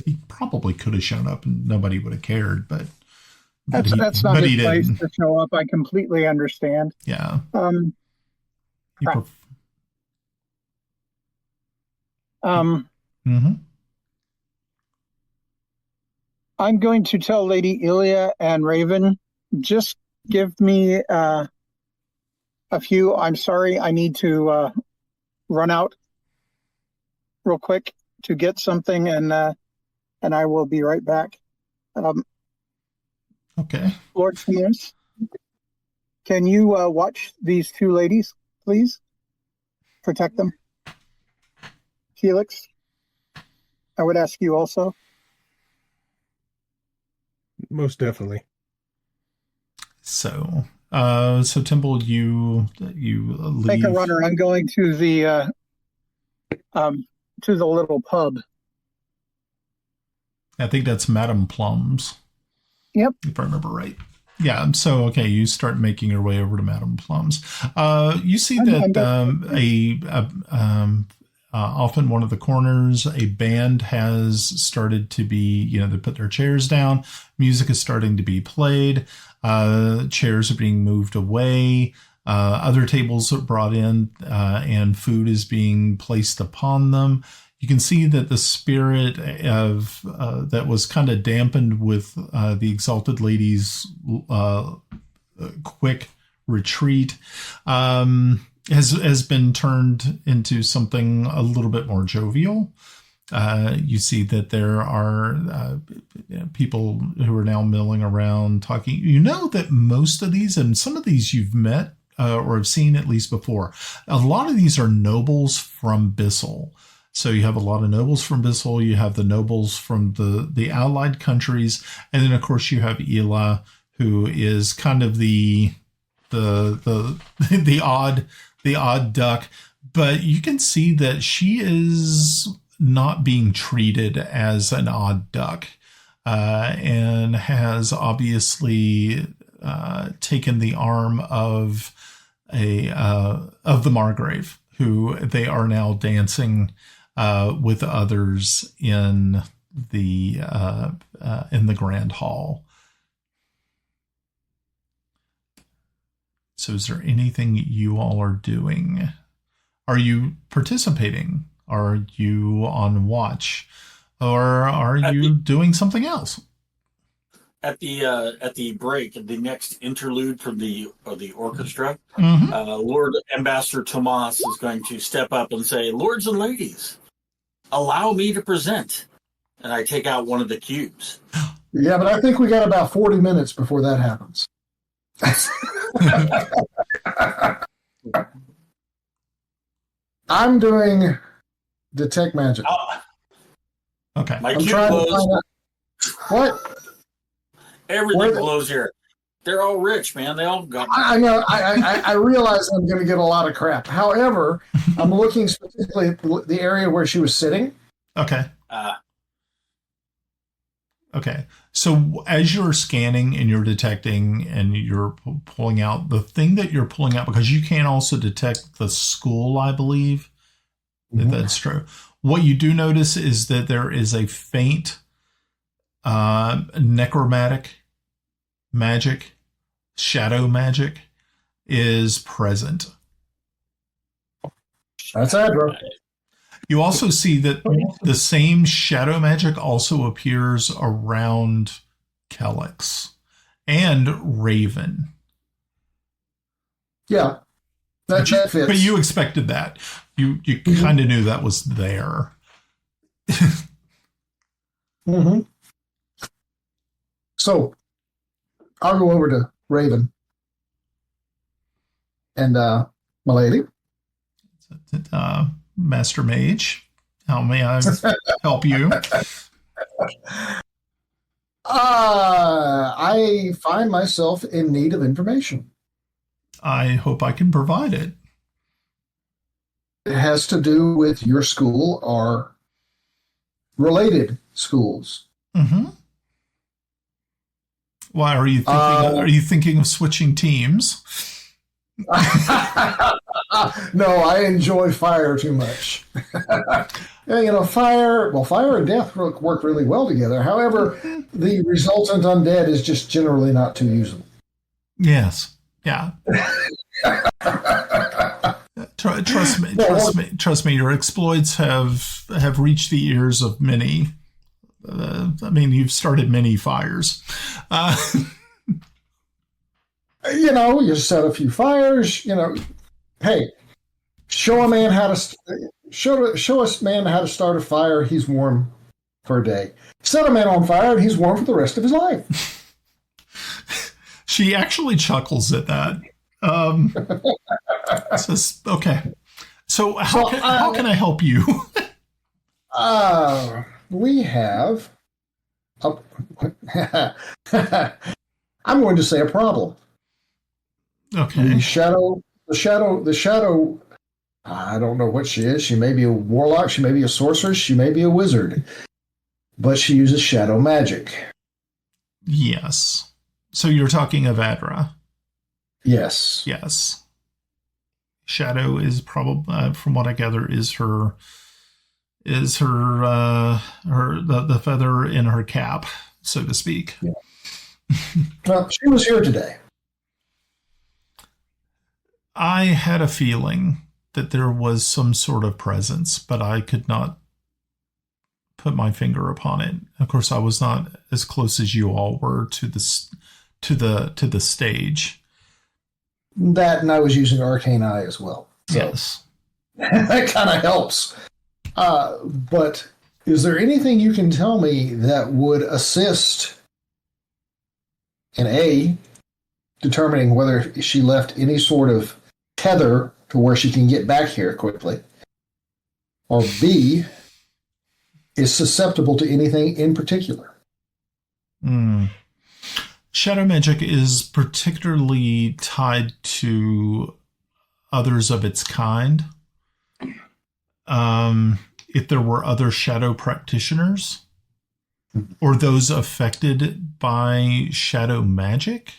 he probably could have shown up and nobody would have cared, but that's not his place to show up. I completely understand. Yeah. I'm going to tell Lady Ilya and Raven, just give me a few. I'm sorry, I need to run out real quick to get something, and I will be right back. Okay. Lord Smith, can you watch these two ladies, please? Protect them. Kelex, I would ask you also. Most definitely. So Timble, you leave. Take a runner. I'm going to the little pub. I think that's Madame Plum's. Yep. If I remember right. Yeah. So, okay, you start making your way over to Madame Plum's. You see that often one of the corners, a band has started to be, they put their chairs down. Music is starting to be played. Chairs are being moved away. Other tables are brought in, and food is being placed upon them. You can see that the spirit of that was kind of dampened with the Exalted Lady's quick retreat has been turned into something a little bit more jovial. You see that there are people who are now milling around talking. You know that most of these, and some of these you've met or have seen at least before, a lot of these are nobles from Bissel. So you have a lot of nobles from Bissel. You have the nobles from the allied countries. And then, of course, you have Ela, who is kind of the odd duck. But you can see that she is not being treated as an odd duck, and has obviously taken the arm of the Margrave, who they are now dancing with others in the grand hall. So is there anything you all are doing? Are you participating? Are you on watch? Or are you doing something else? At the break, the next interlude from the orchestra, Lord Ambassador Tomas is going to step up and say, "Lords and ladies, allow me to present." And I take out one of the cubes. Yeah, but I think we got about 40 minutes before that happens. I'm doing detect magic. Okay. My cube glows. What? Everything glows here. They're all rich, man. They all got. I know. I realize I'm going to get a lot of crap. However, I'm looking specifically at the area where she was sitting. Okay. Okay. So as you're scanning and you're detecting and you're pulling out, the thing that you're pulling out, because you can also detect the school, I believe, if that's true. What you do notice is that there is a faint necromantic magic, shadow magic is present. That's Adra. You also see that the same shadow magic also appears around Kelex and Raven. Yeah. That fits. But you expected that. You kind of knew that was there. Mm-hmm. So I'll go over to Raven and my lady. Master Mage, how may I help you? I find myself in need of information. I hope I can provide it. It has to do with your school or related schools. Mm-hmm. Why are you thinking? Are you thinking of switching teams? No, I enjoy fire too much. Fire and death work really well together. However, the resultant undead is just generally not too usable. Yes. Yeah. Trust me. Your exploits have reached the ears of many. You've started many fires. You set a few fires. Hey, show a man how to start a fire. He's warm for a day. Set a man on fire, and he's warm for the rest of his life. She actually chuckles at that. Says, "Okay, so how can I help you?" We have. I'm going to say a problem. Okay. The shadow. I don't know what she is. She may be a warlock. She may be a sorceress. She may be a wizard. But she uses shadow magic. Yes. So you're talking of Adra. Yes. Yes. Shadow is probably, from what I gather, is her the feather in her cap, so to speak. Yeah. Well, she was here today. I had a feeling that there was some sort of presence, but I could not put my finger upon it. Of course, I was not as close as you all were to the stage. That, and I was using Arcane Eye as well. So yes, that kind of helps. But is there anything you can tell me that would assist in determining whether she left any sort of tether to where she can get back here quickly, or B, is susceptible to anything in particular? Shadow magic is particularly tied to others of its kind. If there were other shadow practitioners or those affected by shadow magic,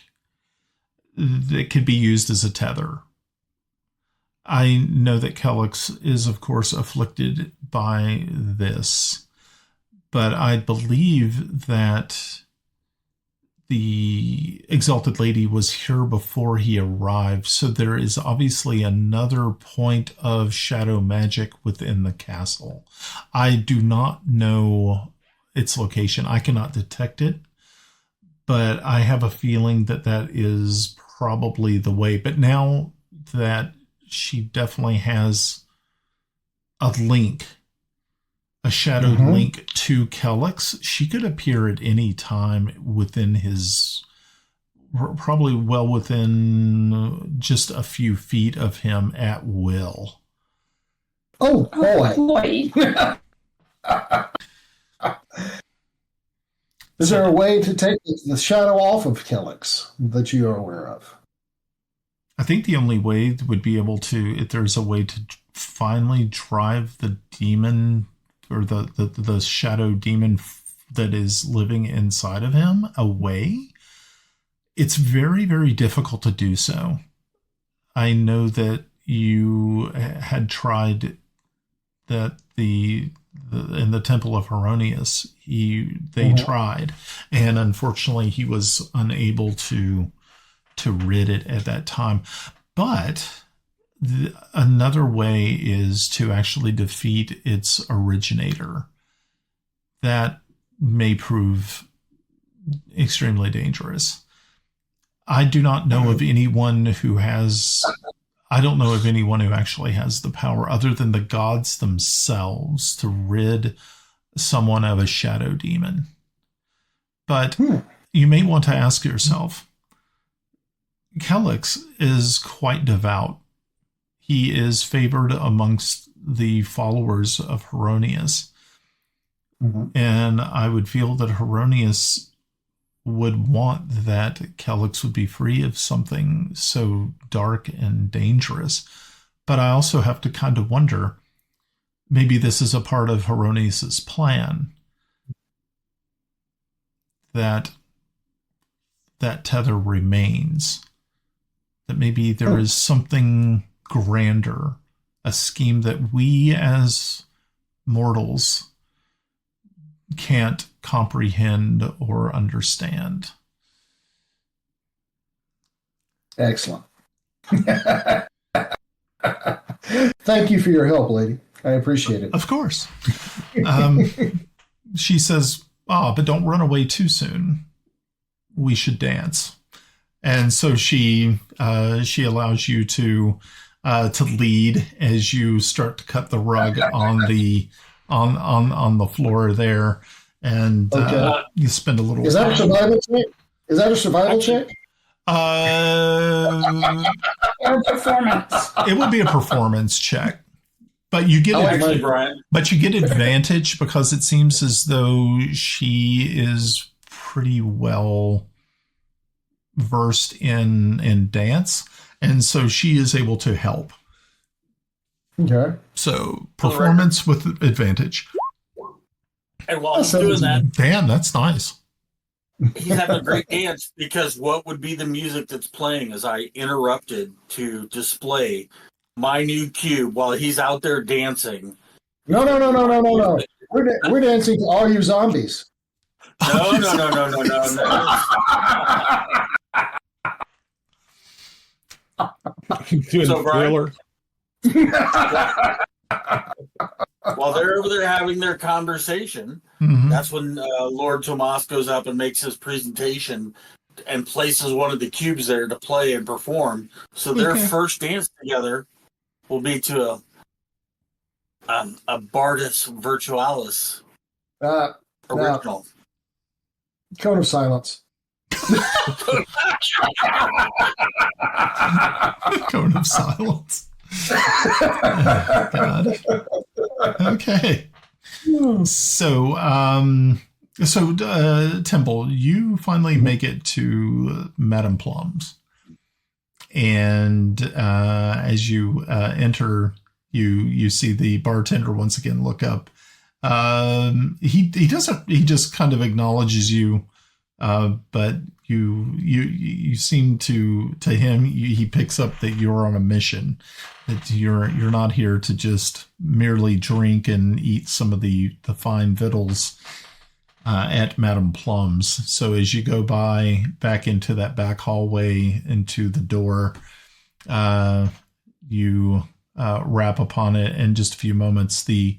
that could be used as a tether. I know that Kelex is, of course, afflicted by this, but I believe that the Exalted Lady was here before he arrived, so there is obviously another point of shadow magic within the castle. I do not know its location. I cannot detect it, but I have a feeling that that is probably the way. But now that she definitely has a link, a shadowed link to Kelex, she could appear at any time within his, probably well within just a few feet of him at will. Oh boy. Is there a way to take the shadow off of Kelex that you are aware of? I think the only way would be able to, if there's a way to finally drive the demon or the shadow demon that is living inside of him away. It's very, very difficult to do so. I know that you had tried that in the Temple of Heironious, they tried, and unfortunately he was unable to rid it at that time. But another way is to actually defeat its originator. That may prove extremely dangerous. I do not know of anyone who has. I don't know of anyone who actually has the power other than the gods themselves to rid someone of a shadow demon. But you may want to ask yourself, Kelex is quite devout. He is favored amongst the followers of Heironious. And I would feel that Heironious would want that Kelex would be free of something so dark and dangerous. But I also have to kind of wonder, maybe this is a part of Heironious' plan, that tether remains, that maybe there is something grander, a scheme that we as mortals can't comprehend or understand. Excellent. Thank you for your help, lady. I appreciate it. Of course. She says, but don't run away too soon. We should dance. And so she allows you to lead as you start to cut the rug on the floor there, and you spend a little. Is that a survival check? Is that a survival check? Or performance. It would be a performance check, but you get advantage because it seems as though she is pretty well versed in dance, and so she is able to help. Okay. So performance with advantage. And while he's doing that, damn, that's nice. He's having a great dance because what would be the music that's playing as I interrupted to display my new cube while he's out there dancing. No. We're dancing to All You Zombies. No. Doing So, Thriller. While they're over there having their conversation, that's when Lord Tomas goes up and makes his presentation and places one of the cubes there to play and perform. So their first dance together will be to a Bardus Virtualis original. Cone of Silence. Cone of Silence. Oh, God. Okay. So, Timble, you finally make it to Madame Plum's, and as you enter, you see the bartender once again look up. He doesn't. He just kind of acknowledges you, but you seem to him. He picks up that you're on a mission. That you're not here to just merely drink and eat some of the fine victuals at Madame Plum's. So as you go back into that back hallway into the door, you rap upon it in just a few moments. The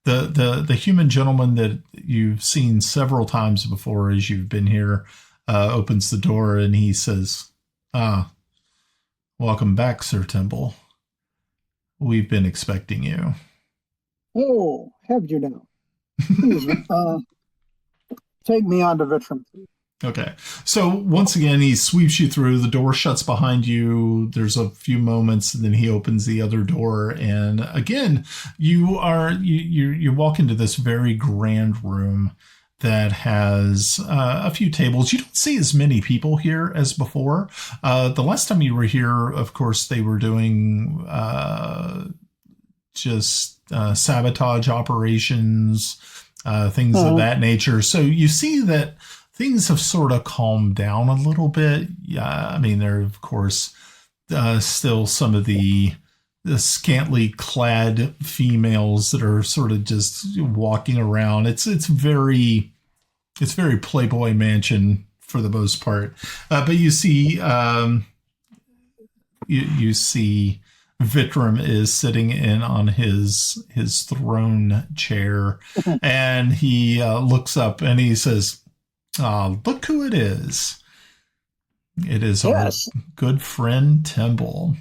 human gentleman that you've seen several times before as you've been here opens the door and he says, welcome back, Sir Timble. We've been expecting you. Oh, have you now? Please, take me on to Vitrum. Okay. So once again, he sweeps you through. The door shuts behind you. There's a few moments, and then he opens the other door. And again, you walk into this very grand room that has a few tables. You don't see as many people here as before. The last time you were here, of course, they were doing just sabotage operations, things of that nature. So you see that things have sort of calmed down a little bit. Yeah, I mean, there are, of course, still some of the scantily clad females that are sort of just walking around. It's very Playboy Mansion for the most part. But you see, you see Vitram is sitting in on his throne chair, and he looks up and he says, "Look who it is! It is our good friend Timble.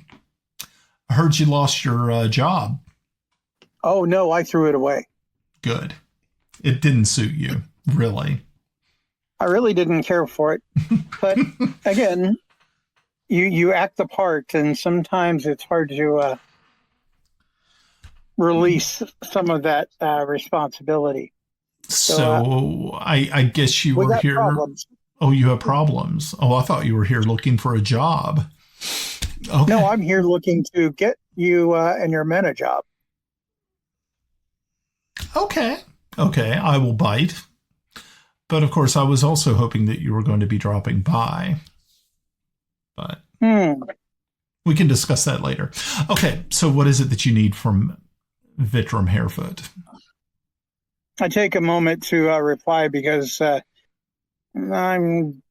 I heard you lost your job." Oh no, I threw it away. Good. It didn't suit you, really. I really didn't care for it, but again, you act the part, and sometimes it's hard to release some of that responsibility. So I guess you were here. Problems. Oh, you have problems. Oh, I thought you were here looking for a job. Okay. No, I'm here looking to get you and your men a job. Okay, I will bite. But of course, I was also hoping that you were going to be dropping by. But we can discuss that later. Okay, so what is it that you need from Vitram Harefoot? I take a moment to reply because I'm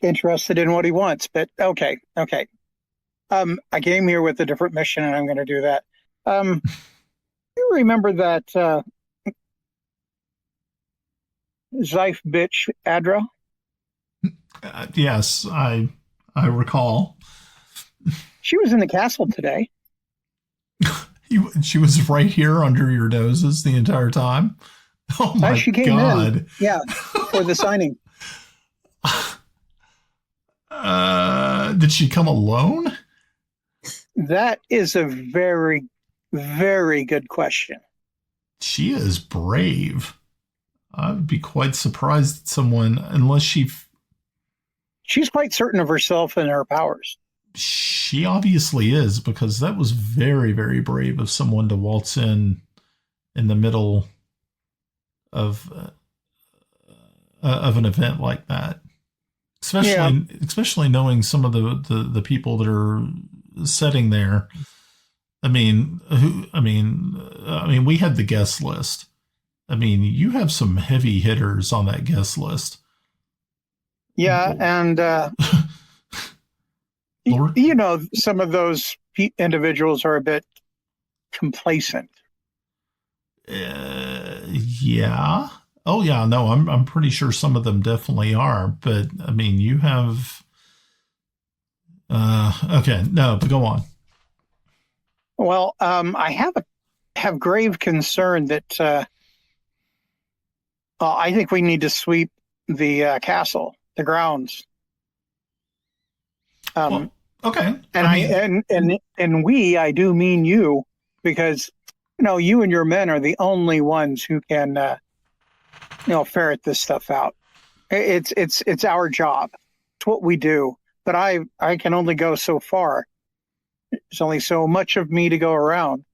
interested in what he wants. But okay. I came here with a different mission, and I'm going to do that. You remember that Zeif bitch, Adra? Yes, I recall. She was in the castle today. She was right here under your noses the entire time? Oh my she came God. in. Yeah, for the signing. Did she come alone? That is a very, very good question. She is brave. I would be quite surprised that someone, unless she's quite certain of herself and her powers. She obviously is, because that was very, very brave of someone to waltz in the middle of an event like that. Especially knowing some of the people that are sitting there. I mean, we had the guest list. I mean, you have some heavy hitters on that guest list. Yeah, and some of those individuals are a bit complacent. Yeah. Oh, yeah. No, I'm pretty sure some of them definitely are. But I mean, you have. Okay. No, but go on. Well, I have grave concern that I think we need to sweep the castle, the grounds. Okay. And I do mean you, because you and your men are the only ones who can ferret this stuff out. It's our job. It's what we do. But I can only go so far. There's only so much of me to go around.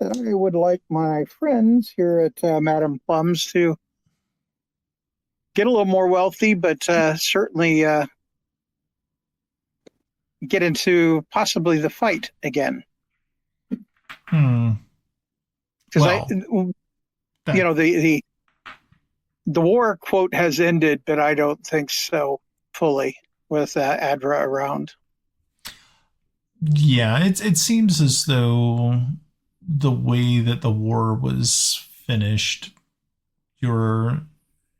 I would like my friends here at Madame Plum's to get a little more wealthy, but certainly get into possibly the fight again. Because the war, quote, has ended, but I don't think so fully with Adra around. Yeah, it seems as though the way that the war was finished, your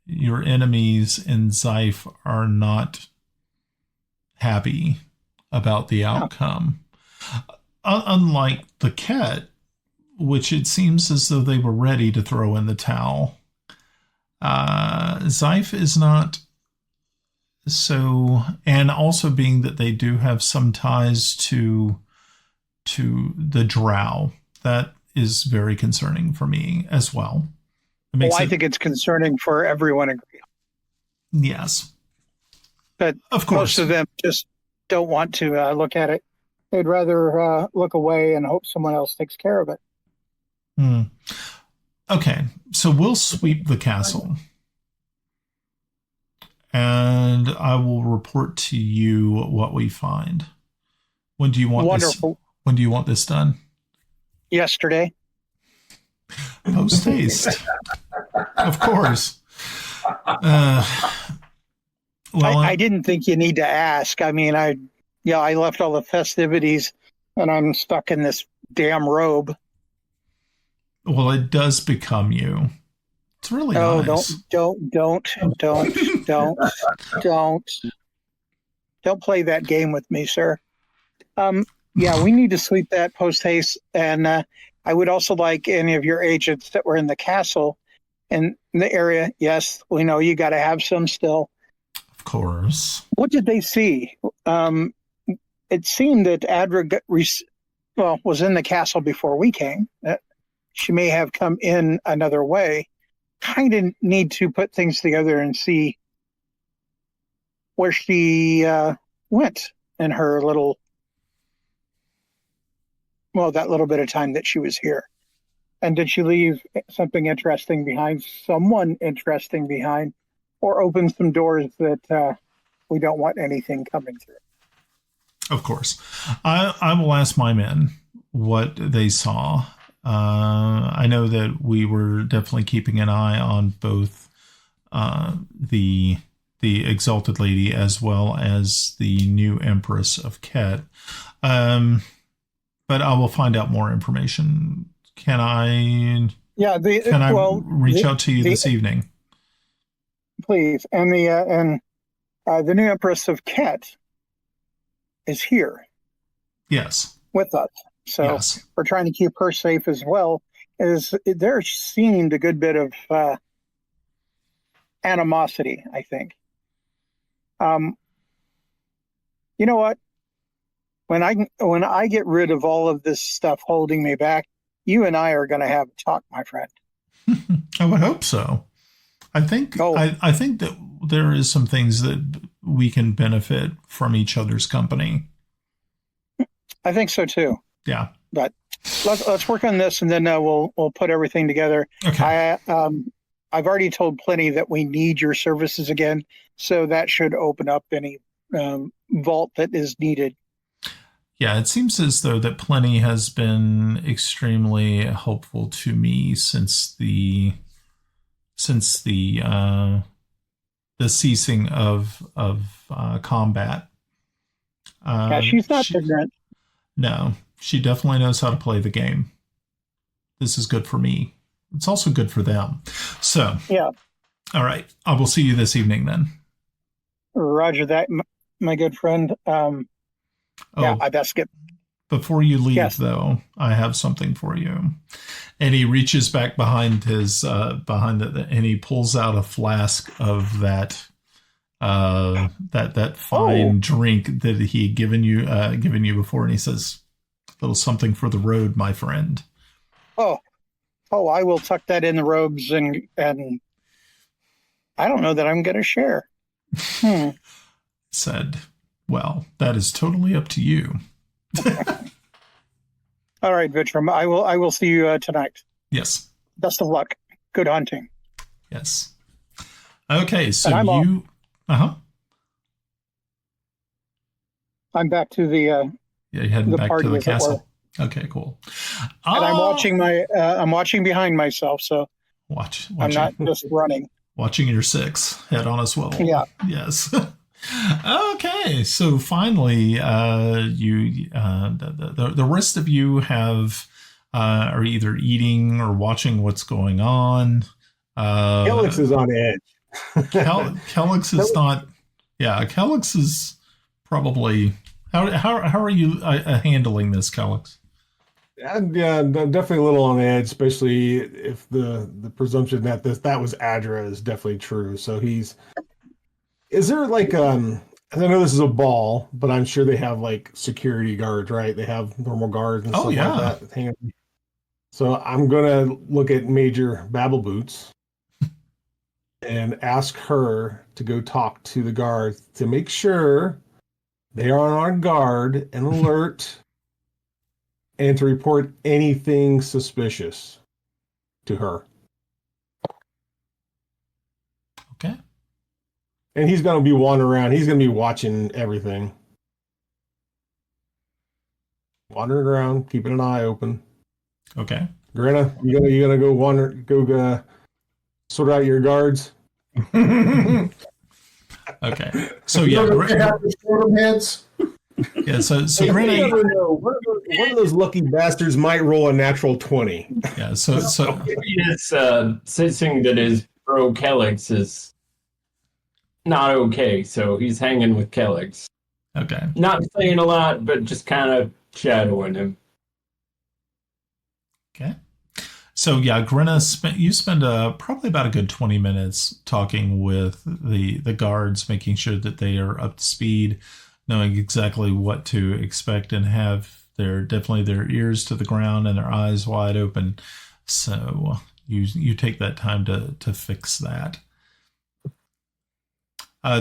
enemies in Zeif are not happy about the outcome. Unlike the Ket, which it seems as though they were ready to throw in the towel. Zeif is not so, and also being that they do have some ties to the Drow, that is very concerning for me as well. makes I think it's concerning for everyone. Yes. But of course, most of them just don't want to look at it. They'd rather look away and hope someone else takes care of it. Okay, so we'll sweep the castle. And I will report to you what we find. When do you want Wonderful. this? When do you want this done? Yesterday. Post haste. Of course. Well, I didn't think you need to ask. I mean, I left all the festivities and I'm stuck in this damn robe. Well, it does become you. It's really nice. Don't play that game with me, sir. Yeah, we need to sweep that post haste, and I would also like any of your agents that were in the castle and in the area. Yes, we know you got to have some still. Of course. What did they see? It seemed that Adra was in the castle before we came. She may have come in another way. Kind of need to put things together and see where she went in her that little bit of time that she was here. And did she leave something interesting behind, someone interesting behind, or open some doors that we don't want anything coming through? Of course. I will ask my men what they saw. I know that we were definitely keeping an eye on both the Exalted Lady as well as the new Empress of Ket. But I will find out more information. Can I? Yeah. Reach out to you this evening? Please. And the new Empress of Ket is here. Yes. With us. So we're trying to keep her safe as well. There seemed a good bit of animosity, I think. You know what? When I get rid of all of this stuff holding me back, you and I are going to have a talk, my friend. I would hope so. I think I think that there is some things that we can benefit from each other's company. I think so too. Yeah. But let's work on this, and then we'll put everything together. Okay. I've already told Plenty that we need your services again, so that should open up any vault that is needed. Yeah, it seems as though that Plenty has been extremely helpful to me since the ceasing of combat. Yeah, she's not ignorant. No, she definitely knows how to play the game. This is good for me. It's also good for them. So, yeah. All right. I will see you this evening then. Roger that, my good friend. Yeah, I best get. Before you leave, though, I have something for you. And he reaches back behind his and he pulls out a flask of that fine drink that he had given you before, and he says, "A little something for the road, my friend." Oh, I will tuck that in the robes, and I don't know that I'm going to share. Said, "Well, that is totally up to you." All right, Vitram. I will see you tonight. Yes. Best of luck. Good hunting. Yes. Okay, so I'm back to the you're heading back to the castle. Okay, cool. And I'm watching behind myself, so I'm not just running. Watching your six head on a swivel. Yeah. Yes. Okay, so finally, the rest of you are either eating or watching what's going on. Kelex is on edge. Kelex is not. Yeah, Kelex is probably. How are you handling this, Kelex? Yeah, definitely a little on edge, especially if the presumption that that was Adra is definitely true. So he's. Is there like I know this is a ball, but I'm sure they have like security guards, right? They have normal guards and stuff like that. So I'm gonna look at Major Babbleboots and ask her to go talk to the guards to make sure they are on guard and alert and to report anything suspicious to her. Okay. And he's going to be wandering around. He's going to be watching everything. Wandering around, keeping an eye open. Okay. Grenna, you gonna go sort out your guards? Okay. So yeah, heads. Yeah. So You Grenna. never know. One of those lucky bastards might roll a natural 20. Yeah. So He is sensing that his bro Kelex is not okay, so he's hanging with Kelex. okay. Not saying a lot, but just kind of shadowing him. Okay. So yeah, Grenna you spend probably about a good 20 minutes talking with the guards, making sure that they are up to speed, knowing exactly what to expect, and have definitely their ears to the ground and their eyes wide open. So you take that time to fix that.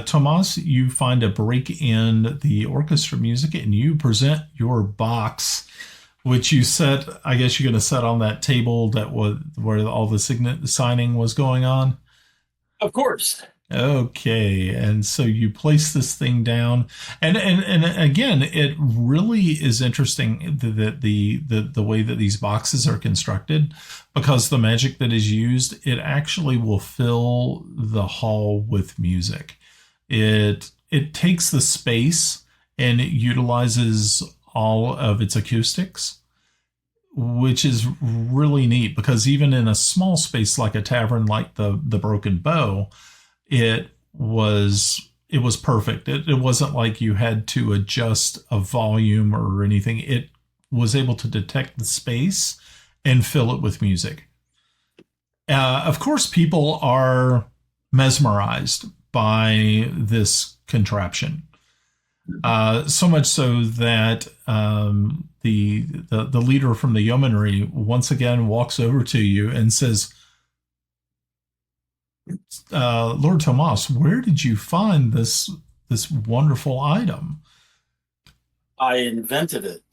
Tomas, you find a break in the orchestra music and you present your box, which you set, I guess you're going to set on that table where all the signing was going on. Of course. Okay. And so you place this thing down and again, it really is interesting that the way that these boxes are constructed, because the magic that is used, it actually will fill the hall with music. It takes the space and it utilizes all of its acoustics, which is really neat, because even in a small space like a tavern like the Broken Bow, it was perfect. It wasn't like you had to adjust a volume or anything. It was able to detect the space and fill it with music. Of course, people are mesmerized by this contraption. So much so that the leader from the yeomanry once again walks over to you and says, Lord Tomas, where did you find this wonderful item? I invented it.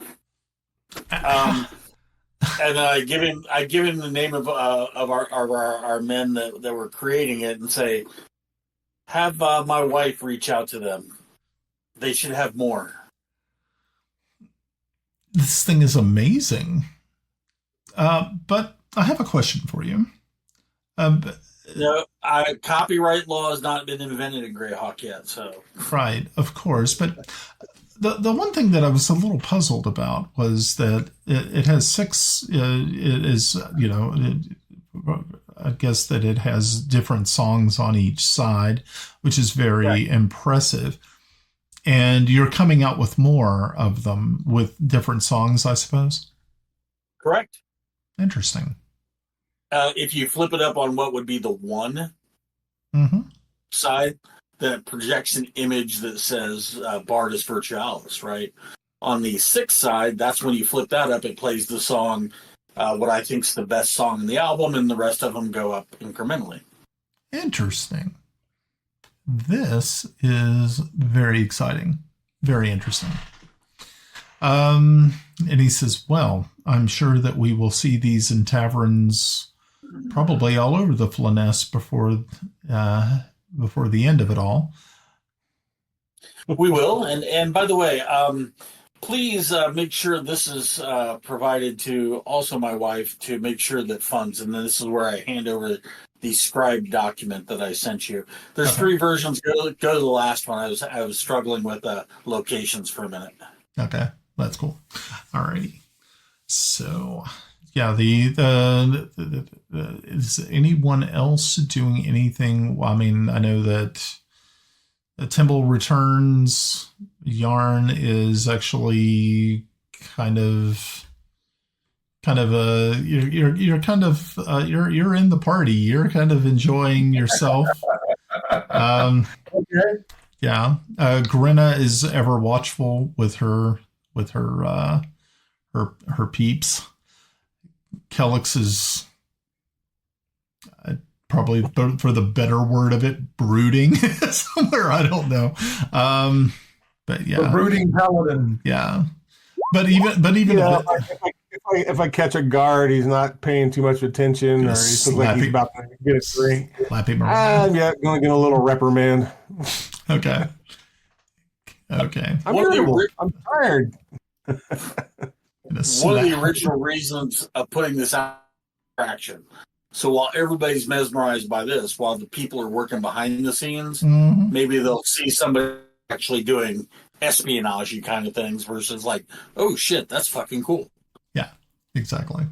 And I give him the name of our men that were creating it and say, have my wife reach out to them. They should have more. This thing is amazing. But I have a question for you. No, copyright law has not been invented in Greyhawk yet, so. Right, of course. But the one thing that I was a little puzzled about was that it has 6, it is, I guess that it has different songs on each side, which is very impressive. And you're coming out with more of them with different songs, I suppose? Correct. Interesting. If you flip it up on what would be the one side, that projects an image that says Bardus Virtualis, right? On the 6th side, that's when you flip that up, it plays the song, what I think is the best song in the album, and the rest of them go up incrementally. Interesting. This is very exciting. Very interesting. And he says, well, I'm sure that we will see these in taverns probably all over the Flanness before the end of it all. We will. And by the way, please make sure this is provided to also my wife to make sure that funds, and then this is where I hand over the scribe document that I sent you. There's 3 versions. Go to the last one. I was struggling with locations for a minute. Okay, that's cool. All righty. So, yeah, is anyone else doing anything? Well, I mean, I know that Timble returns. Yarn is actually kind of you're in the party. You're kind of enjoying yourself. Okay. Yeah. Grenna is ever watchful with her peeps. Kelex is probably for the better word of it, brooding somewhere. I don't know. But yeah, The brooding paladin. yeah. But even if I catch a guard, he's not paying too much attention, or he looks like he's about to get a drink. Slap him around. I'm going to get a little reprimand. Okay. I'm irritable. I'm tired. One of the original reasons of putting this out action. So while everybody's mesmerized by this, while the people are working behind the scenes, maybe they'll see somebody actually doing espionage kind of things versus like, oh shit, that's fucking cool. Yeah, exactly.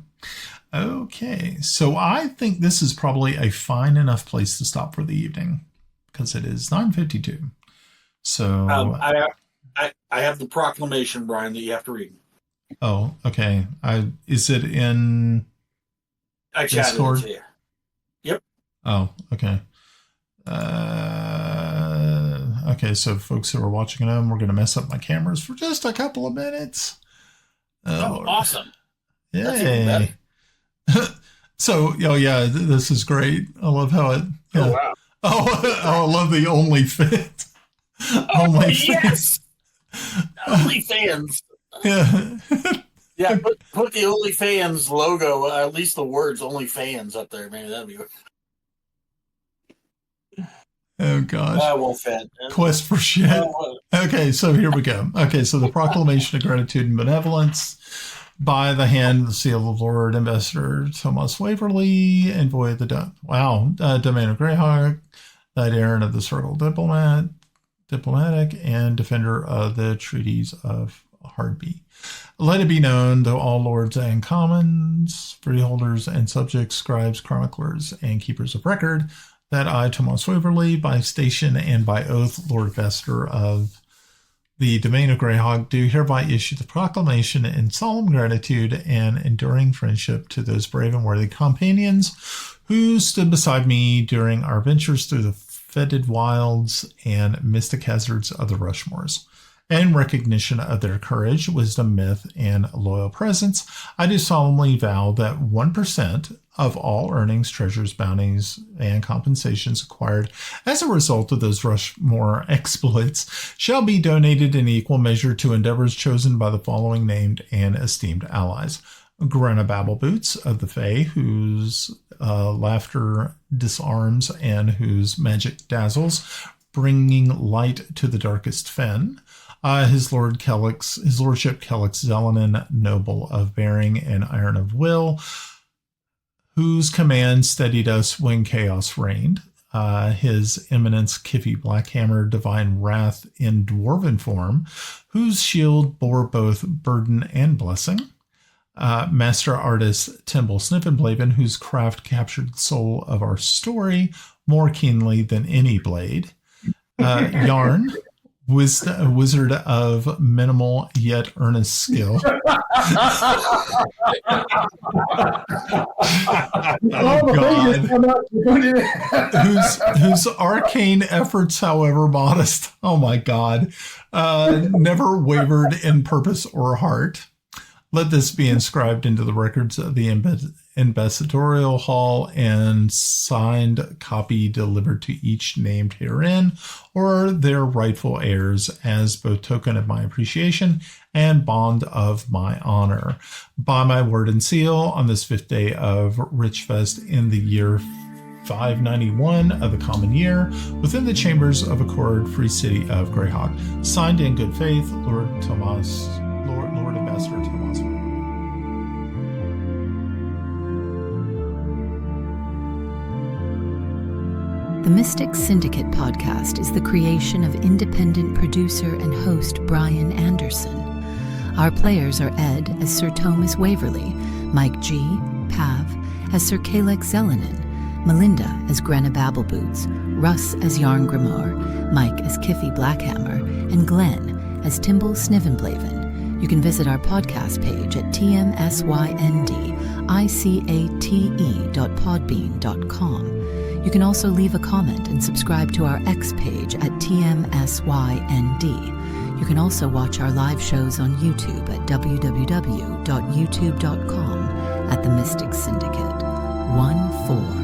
Okay, so I think this is probably a fine enough place to stop for the evening because it is 9:52. So I have the proclamation, Brian, that you have to read. Oh, okay. Is it in I chatted Discord? it to you. Yep. Oh, okay. Okay, so folks who are watching at home, we're going to mess up my cameras for just a couple of minutes. Oh, awesome. Yay. So, yeah, this is great. I love how it... Yeah. Oh, wow. Oh, I love the OnlyFans. Oh, yes! OnlyFans. Yeah. Yeah, put the OnlyFans logo, at least the words OnlyFans up there. Maybe that'd be good. Oh, gosh. I won't fit. Quest for shit. Okay, so here we go. Okay, so the Proclamation of Gratitude and Benevolence by the hand of the seal of Lord Ambassador Thomas Waverly, Envoy of the Domain of Greyhawk, Knight Errant of the Circle Diplomatic, and Defender of the Treaties of Hardby. Let it be known, though all lords and commons, freeholders and subjects, scribes, chroniclers, and keepers of record, that I, Thomas Waverly, by station and by oath, Lord Ambassador of the Domain of Greyhawk, do hereby issue the proclamation in solemn gratitude and enduring friendship to those brave and worthy companions who stood beside me during our ventures through the fetid wilds and mystic hazards of the Rushmores. In recognition of their courage, wisdom, myth, and loyal presence, I do solemnly vow that 1% of all earnings, treasures, bounties, and compensations acquired as a result of those Rushmore exploits shall be donated in equal measure to endeavors chosen by the following named and esteemed allies. Grenna Babbleboots of the Fae, whose laughter disarms and whose magic dazzles, bringing light to the darkest fen. His lordship Kelex Zelenen, noble of bearing and iron of will, whose command steadied us when chaos reigned. His eminence Kiffi Blackhammer, divine wrath in dwarven form, whose shield bore both burden and blessing. Master artist Timble Snivenblaven, whose craft captured the soul of our story more keenly than any blade. Yarn, wizard of minimal yet earnest skill. Whose arcane efforts, however modest, oh my God, never wavered in purpose or heart. Let this be inscribed into the records of the ambassadorial hall and signed copy delivered to each named herein or their rightful heirs as both token of my appreciation and bond of my honor. By my word and seal on this 5th day of Richfest in the year 591 of the common year, within the chambers of Accord, free city of Greyhawk, signed in good faith, Lord Ambassador Thomas. The Mystic Syndicate podcast is the creation of independent producer and host Brian Anderson. Our players are Ed as Sir Thomas Waverly, Mike G. Pav as Sir Kelex Zelenen, Melinda as Grenna Babbleboots, Russ as Járngrímur, Mike as Kiffi Blackhammer, and Glenn as Timble Snivenblaven. You can visit our podcast page at tmsyndicate.podbean.com. You can also leave a comment and subscribe to our X page at TMSYND. You can also watch our live shows on YouTube at www.youtube.com at The Mystic Syndicate. 1-4.